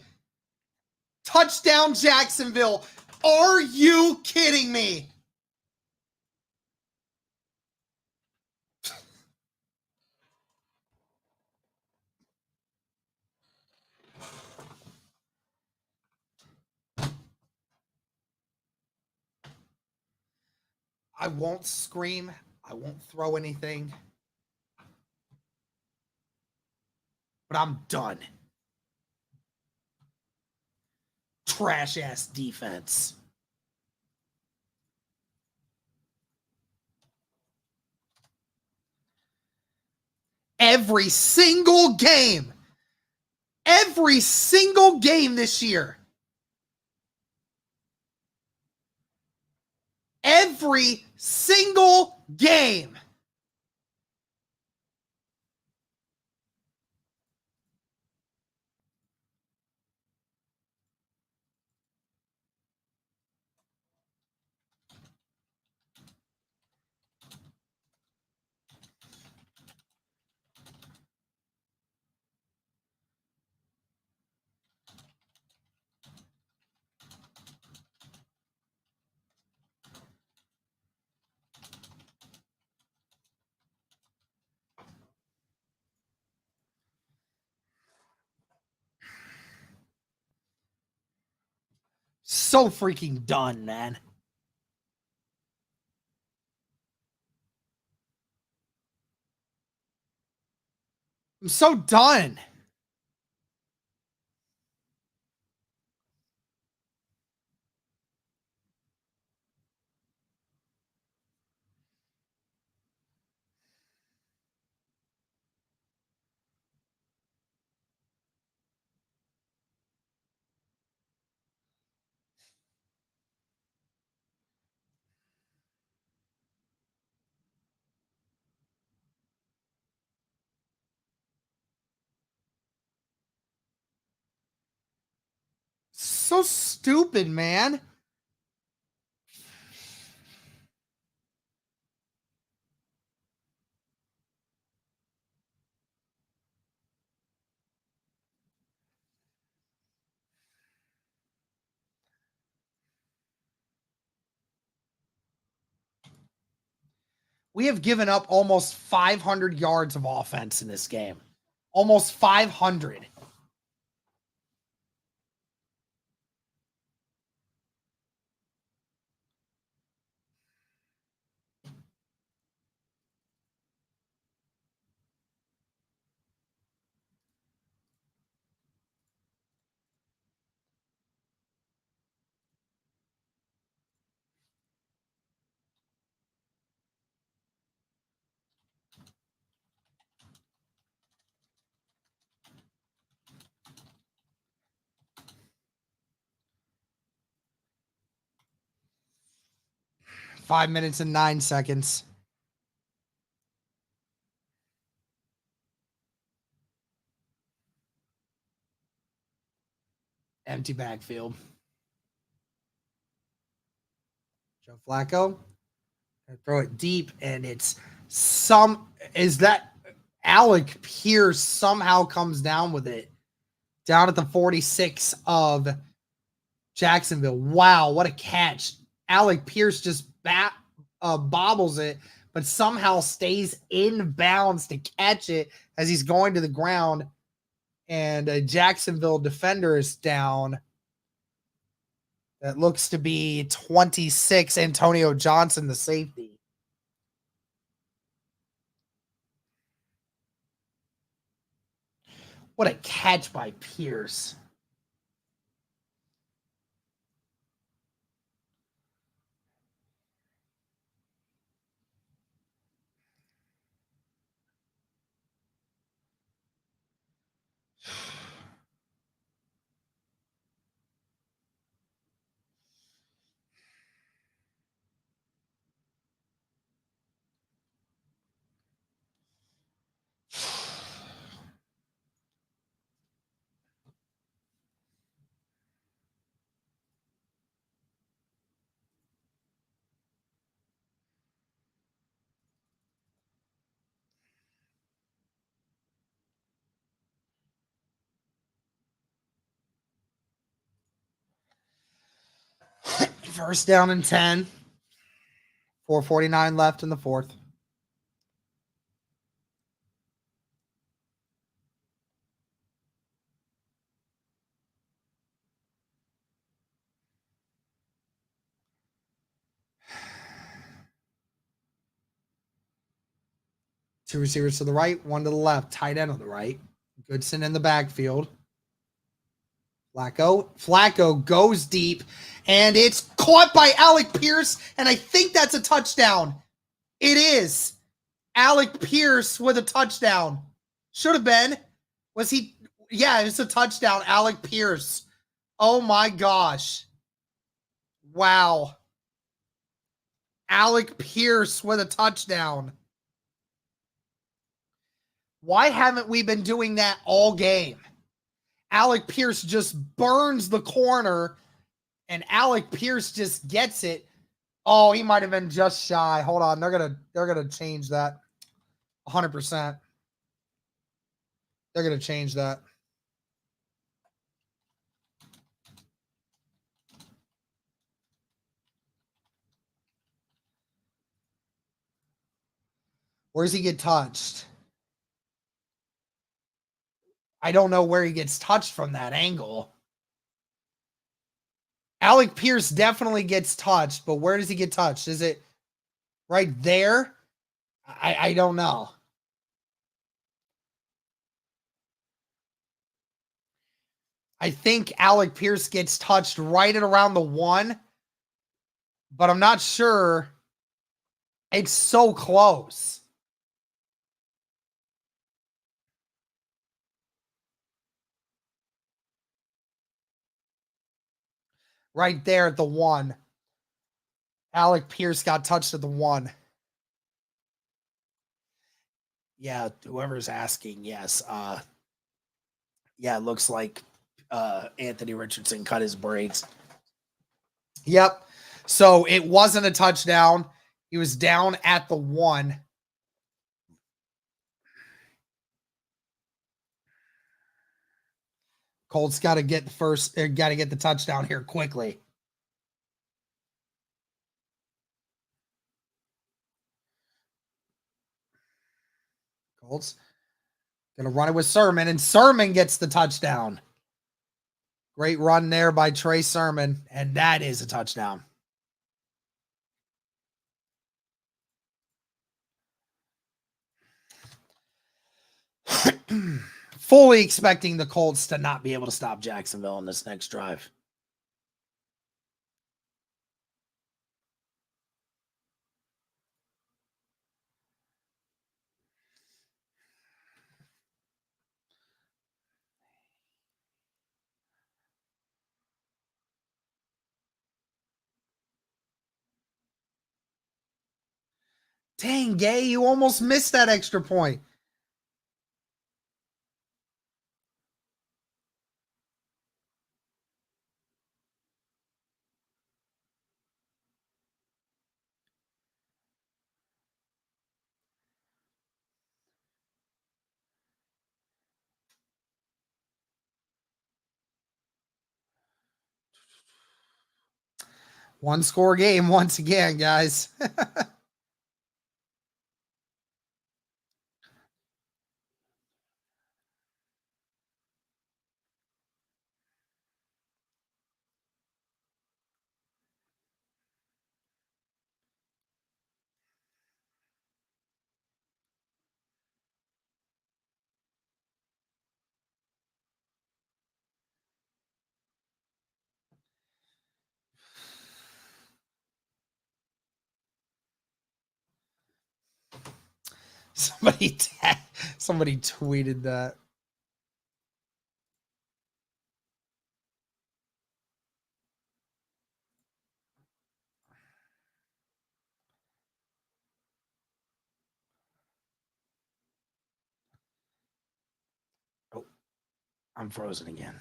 Touchdown, Jacksonville. Are you kidding me? I won't scream. I won't throw anything. But I'm done. Trash ass defense. Every single game this year. Every single game. so freaking done, man. I'm so done. So stupid, man. We have given up almost 500 yards of offense in this game. Almost 500. Five minutes and 9 seconds. Empty backfield. Joe Flacco. Throw it deep, and it's Alec Pierce somehow comes down with it. Down at the 46 of Jacksonville. Wow, what a catch. Alec Pierce just bobbles it, but somehow stays in bounds to catch it as he's going to the ground. And a Jacksonville defender is down. That looks to be 26, Antonio Johnson, the safety. What a catch by Pierce. First down and 10. 4:49 left in the fourth. Two receivers to the right, one to the left. Tight end on the right. Goodson in the backfield. Flacco goes deep, and it's caught by Alec Pierce, and I think that's a touchdown. It is. Alec Pierce with a touchdown. Should have been. Was he? Yeah, it's a touchdown. Alec Pierce. Oh my gosh. Wow. Alec Pierce with a touchdown. Why haven't we been doing that all game? Alec Pierce just burns the corner, and Alec Pierce just gets it. Oh, he might have been just shy. Hold on, they're gonna change that. 100%. They're gonna change that. Where does he get touched? I don't know where he gets touched from that angle. Alec Pierce definitely gets touched, but where does he get touched? Is it right there? I don't know. I think Alec Pierce gets touched right at around the 1, but I'm not sure. It's so close. Right there at the 1. Alec Pierce got touched at the 1. Yeah, whoever's asking, yes. Yeah, it looks like Anthony Richardson cut his braids. Yep. So it wasn't a touchdown. He was down at the 1. Colts got to get the touchdown here quickly. Colts going to run it with Sermon, and Sermon gets the touchdown. Great run there by Trey Sermon, and that is a touchdown. Fully expecting the Colts to not be able to stop Jacksonville in this next drive. Dang, Gay, you almost missed that extra point. One score game once again, guys. Somebody tweeted that. Oh, I'm frozen again.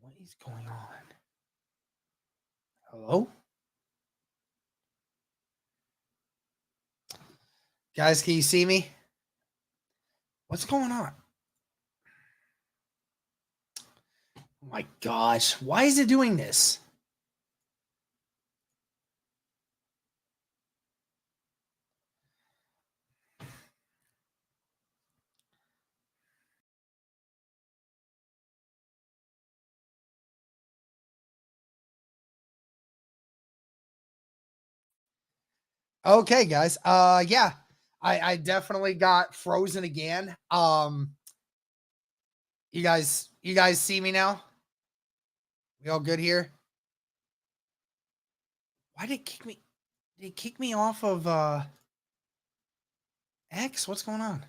What is going on? Hello? Guys, can you see me? What's going on? Oh my gosh. Why is it doing this? Okay, guys. Yeah. I definitely got frozen again. You guys see me now? We all good here? Why did it kick me? Did it kick me off of X? What's going on?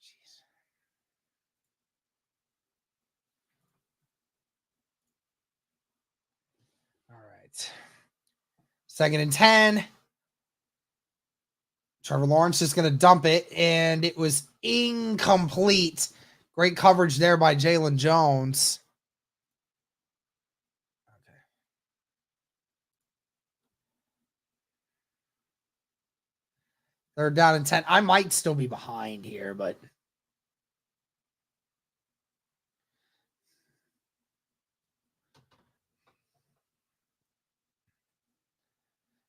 Jeez. All right. 2nd and 10. Trevor Lawrence is going to dump it, and it was incomplete. Great coverage there by Jalen Jones. Okay. 3rd down and 10. I might still be behind here, but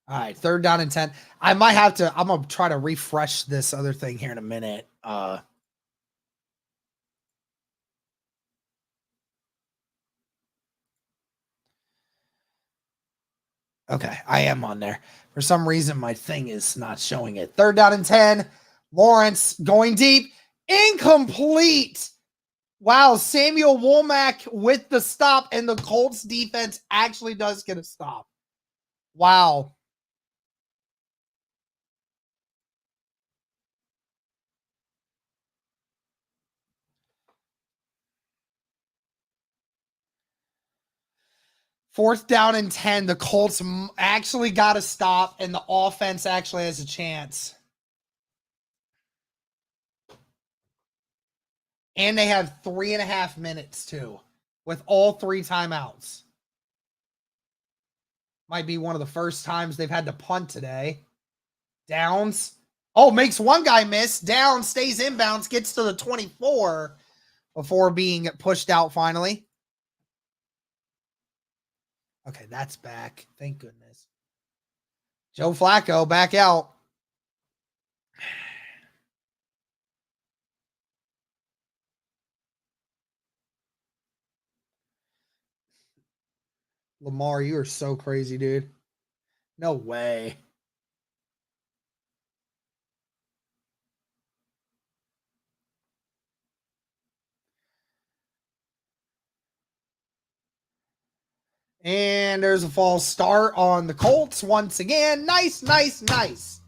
all right, 3rd down and 10. I'm going to try to refresh this other thing here in a minute. Okay, I am on there. For some reason, my thing is not showing it. 3rd down and 10. Lawrence going deep. Incomplete. Wow, Samuel Womack with the stop, and the Colts defense actually does get a stop. Wow. Fourth down and 10. The Colts actually got a stop, and the offense actually has a chance. And they have 3.5 minutes, too, with all 3 timeouts. Might be one of the first times they've had to punt today. Downs. Oh, makes one guy miss. Down, stays inbounds, gets to the 24 before being pushed out finally. Okay, that's back. Thank goodness. Joe Flacco back out. Lamar, you are so crazy, dude. No way. And there's a false start on the Colts once again. Nice, nice, nice.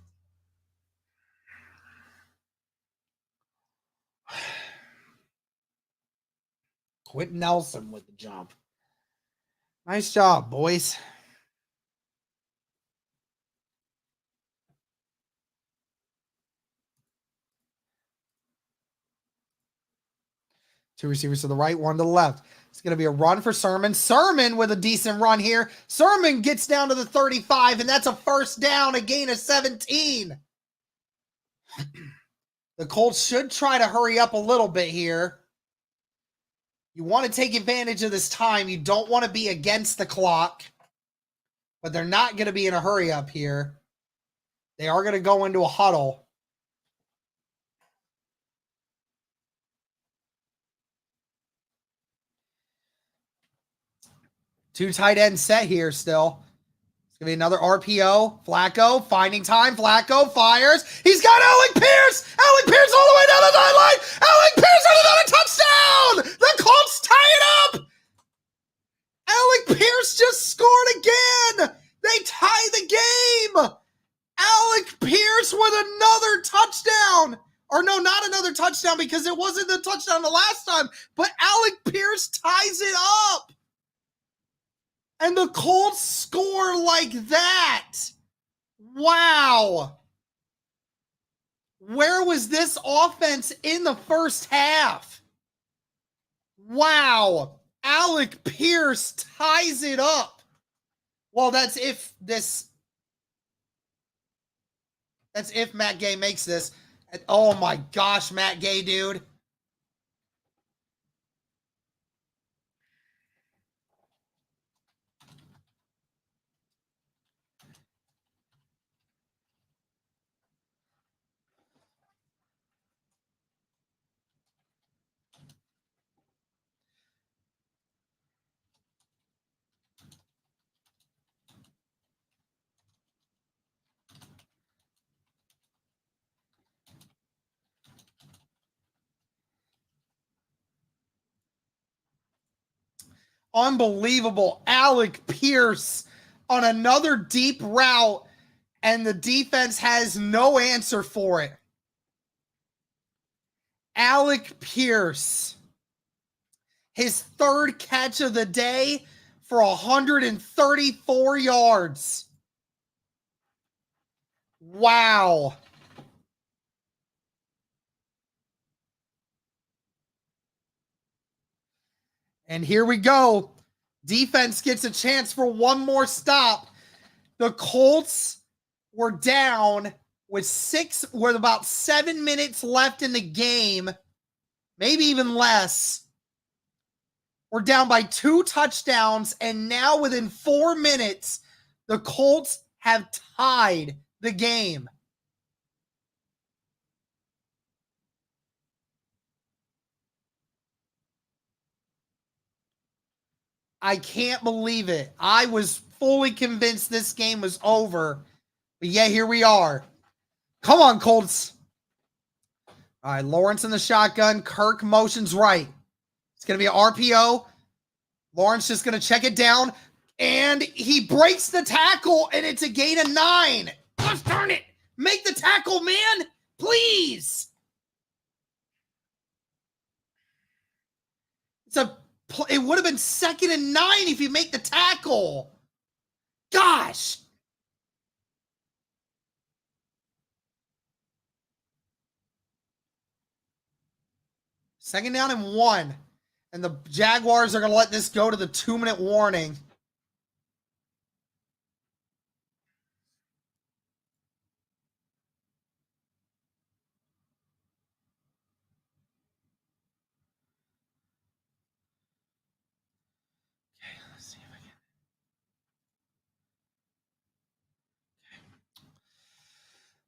Quentin Nelson with the jump. Nice job, boys. Two receivers to the right, one to the left. It's going to be a run for Sermon. Sermon with a decent run here. Sermon gets down to the 35, and that's a first down, a gain of 17. The Colts should try to hurry up a little bit here. You want to take advantage of this time. You don't want to be against the clock, but they're not going to be in a hurry up here. They are going to go into a huddle. Two tight end set here still. It's going to be another RPO. Flacco finding time. Flacco fires. He's got Alec Pierce. Alec Pierce all the way down the sideline. Alec Pierce on another touchdown. The Colts tie it up. Alec Pierce just scored again. They tie the game. Alec Pierce with another touchdown. Or no, not another touchdown because it wasn't the touchdown the last time. But Alec Pierce ties it up. And the Colts score like that. Wow. Where was this offense in the first half? Wow. Alec Pierce ties it up. Well, that's if Matt Gay makes this. Oh my gosh, Matt Gay, dude. Unbelievable. Alec Pierce on another deep route, and the defense has no answer for it. Alec Pierce, his 3rd catch of the day for 134 yards. Wow. And here we go. Defense gets a chance for one more stop. The Colts were down with about 7 minutes left in the game, maybe even less. We're down by 2 touchdowns, and now within 4 minutes, the Colts have tied the game. I can't believe it. I was fully convinced this game was over. But yeah, here we are. Come on, Colts. All right, Lawrence in the shotgun. Kirk motions right. It's going to be an RPO. Lawrence just going to check it down. And he breaks the tackle, and it's a gain of 9. Gosh darn it. Make the tackle, man. Please. It would have been 2nd and 9 if you make the tackle. Gosh. Second down and 1. And the Jaguars are going to let this go to the 2-minute warning. Okay, let's see if I can.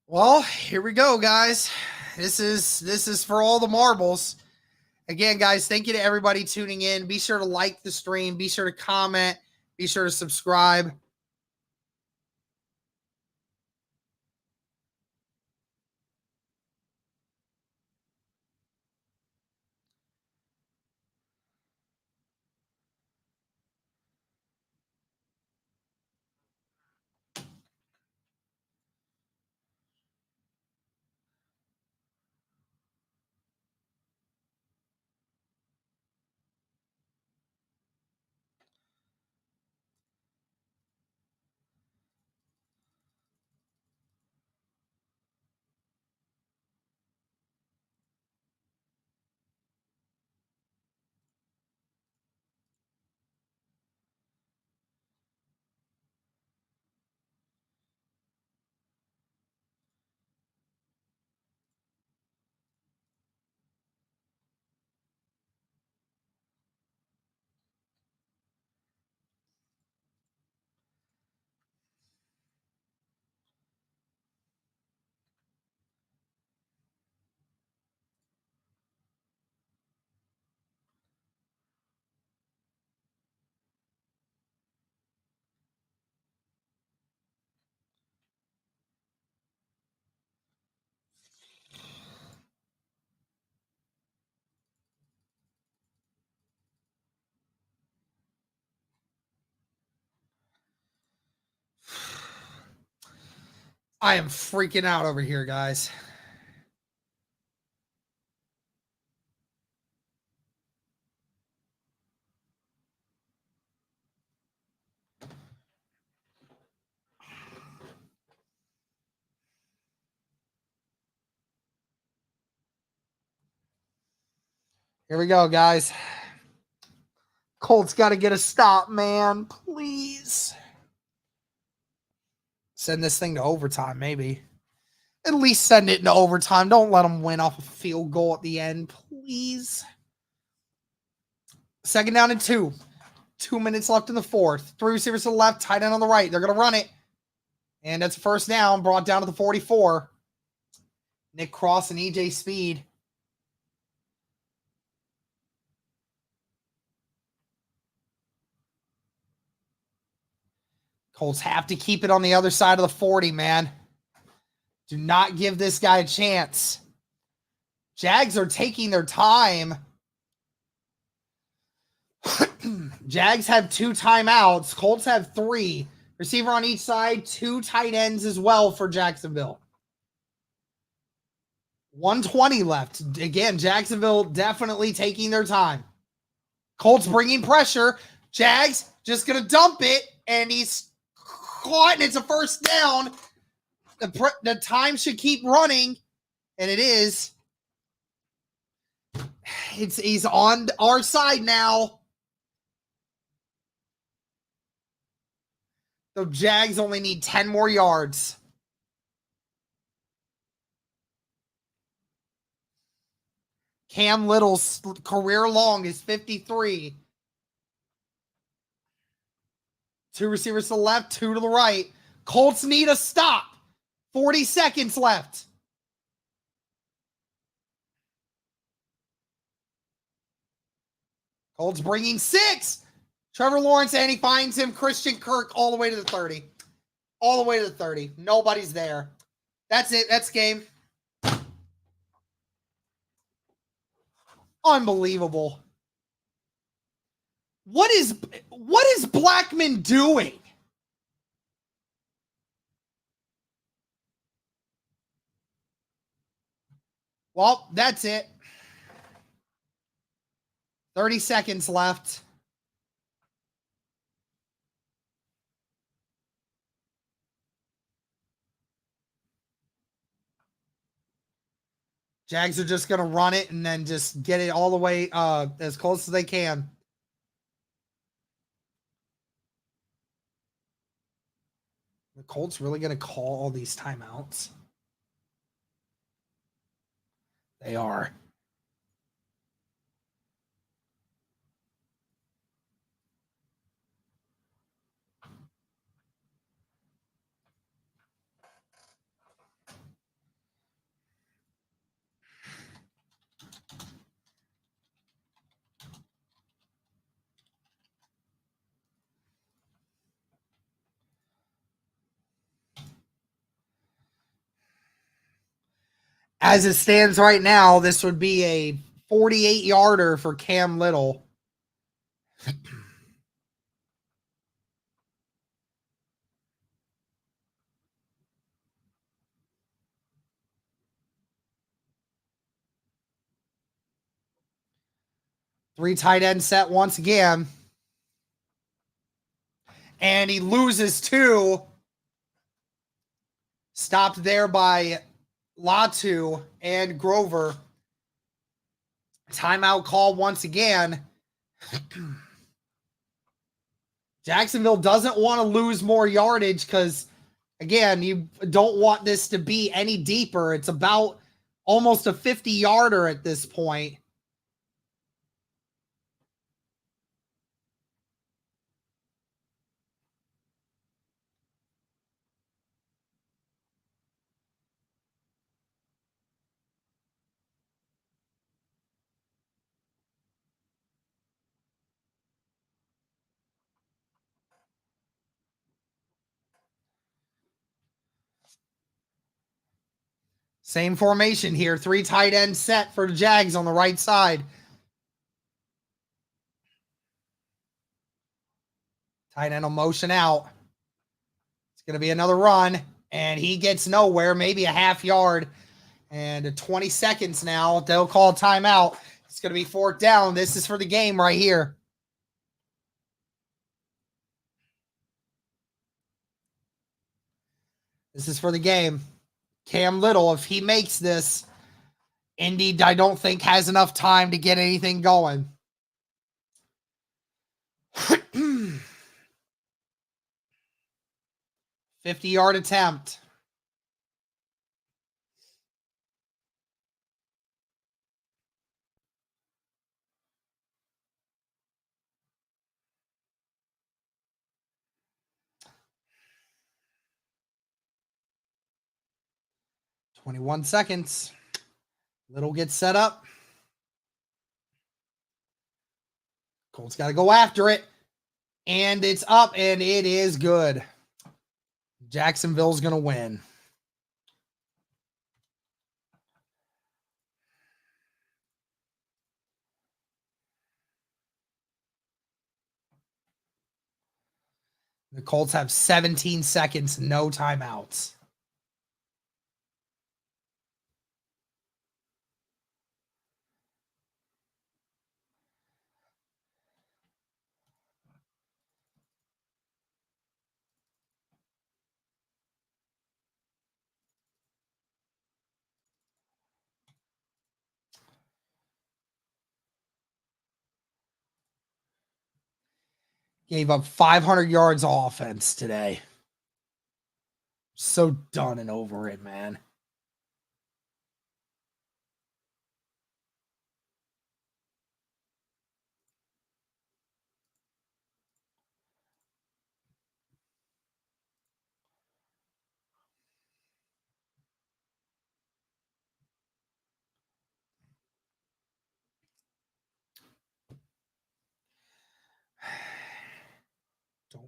Well, here we go, guys. This is for all the marbles. Again, guys, thank you to everybody tuning in. Be sure to like the stream. Be sure to comment. Be sure to subscribe. I am freaking out over here, guys. Here we go, guys. Colts got to get a stop, man. Please. Send this thing to overtime, maybe. At least send it into overtime. Don't let them win off a field goal at the end, please. Second down and 2. 2 minutes left in the fourth. 3 receivers to the left, tight end on the right. They're going to run it. And that's a first down, brought down to the 44. Nick Cross and EJ Speed. Colts have to keep it on the other side of the 40, man. Do not give this guy a chance. Jags are taking their time. Jags have 2 timeouts. Colts have 3. Receiver on each side, 2 tight ends as well for Jacksonville. 1:20 left. Again, Jacksonville definitely taking their time. Colts bringing pressure. Jags just going to dump it, and he's caught, and it's a first down. The time should keep running, and it is. He's on our side now. The Jags only need 10 more yards. Cam Little's career long is 53. 2 receivers to the left, 2 to the right. Colts need a stop. 40 seconds left. Colts bringing 6. Trevor Lawrence, and he finds him. Christian Kirk all the way to the 30. All the way to the 30. Nobody's there. That's it. That's game. Unbelievable. What is Blackman doing? Well, that's it. 30 seconds left. Jags are just going to run it and then just get it all the way as close as they can. The Colts really going to call all these timeouts? They are. As it stands right now, this would be a 48-yarder for Cam Little. Three tight end set once again. And he loses two. Stopped there by Latu and Grover. Timeout call once again. Jacksonville doesn't want to lose more yardage because, again, you don't want this to be any deeper. It's about almost a 50-yarder at this point. Same formation here. Three tight end set for the Jags on the right side. Tight end will motion out. It's going to be another run, and he gets nowhere, maybe a half yard. And 20 seconds now. They'll call timeout. It's going to be fourth down. This is for the game right here. This is for the game. Cam Little, if he makes this, Indy, I don't think, has enough time to get anything going. 50-yard attempt. "21 seconds. Little gets set up. Colts got to go after it. And it's up, and it is good. Jacksonville's going to win. The Colts have 17 seconds, no timeouts. Gave up 500 yards of offense today. So done and over it, man.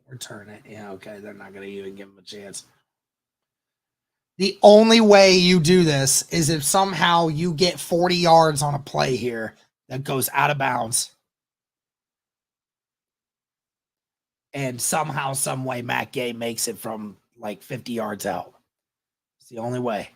return it. Yeah, okay. They're not going to even give him a chance. The only way you do this is if somehow you get 40 yards on a play here that goes out of bounds. And somehow, some way, Matt Gay makes it from like 50 yards out. It's the only way.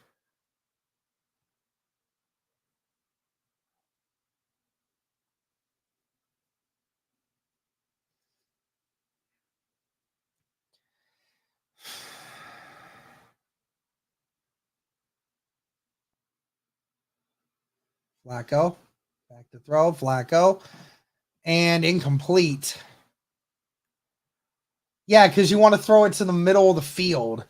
Flacco, back to throw, Flacco, and incomplete. Yeah, because you want to throw it to the middle of the field.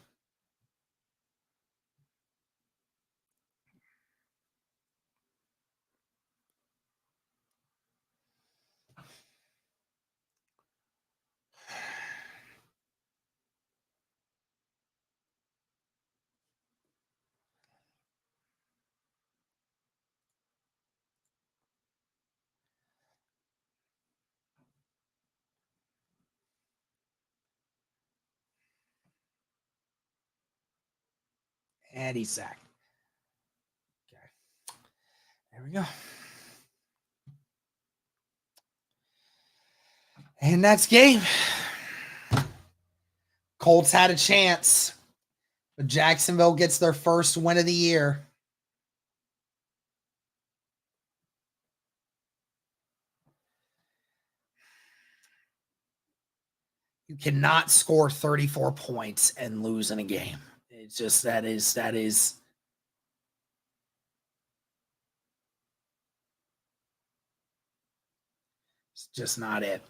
And he's sacked. Okay. There we go. And that's game. Colts had a chance, but Jacksonville gets their first win of the year. You cannot score 34 points and lose in a game. It's just that is it's just not it.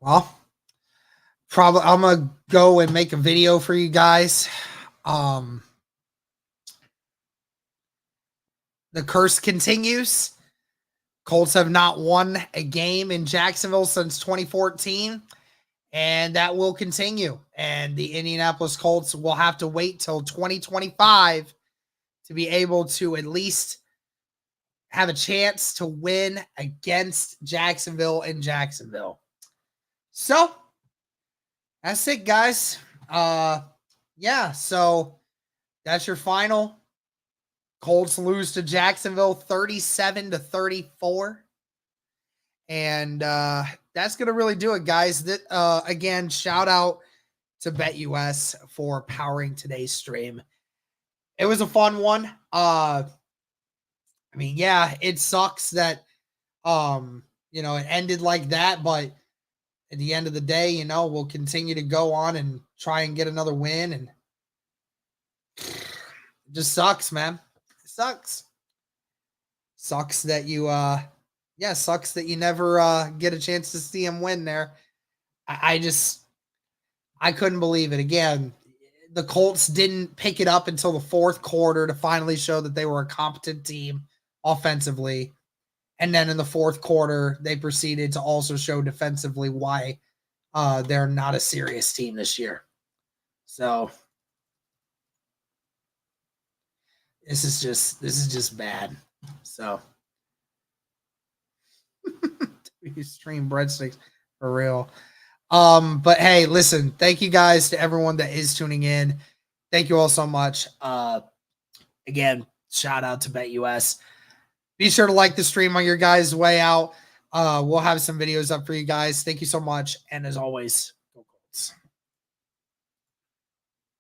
Well, probably I'm gonna go and make a video for you guys. The curse continues. Colts have not won a game in Jacksonville since 2014, and that will continue. And the Indianapolis Colts will have to wait till 2025 to be able to at least have a chance to win against Jacksonville in Jacksonville. So that's it, guys. Yeah, so that's your final. Colts lose to Jacksonville 37-34. And that's going to really do it, guys. That again, shout out to BetUS for powering today's stream. It was a fun one. I mean, yeah, it sucks that it ended like that, but at the end of the day, we'll continue to go on and try and get another win. And it just sucks, man. It sucks. Sucks that you, sucks that you never get a chance to see him win there. I couldn't believe it. Again, the Colts didn't pick it up until the fourth quarter to finally show that they were a competent team offensively. And then in the fourth quarter, they proceeded to also show defensively why they're not a serious team this year. So this is just bad. So you stream breadsticks for real. But hey, listen, thank you guys to everyone that is tuning in. Thank you all so much. Again, shout out to BetUS. Be sure to like the stream on your guys' way out. We'll have some videos up for you guys. Thank you so much. And as always,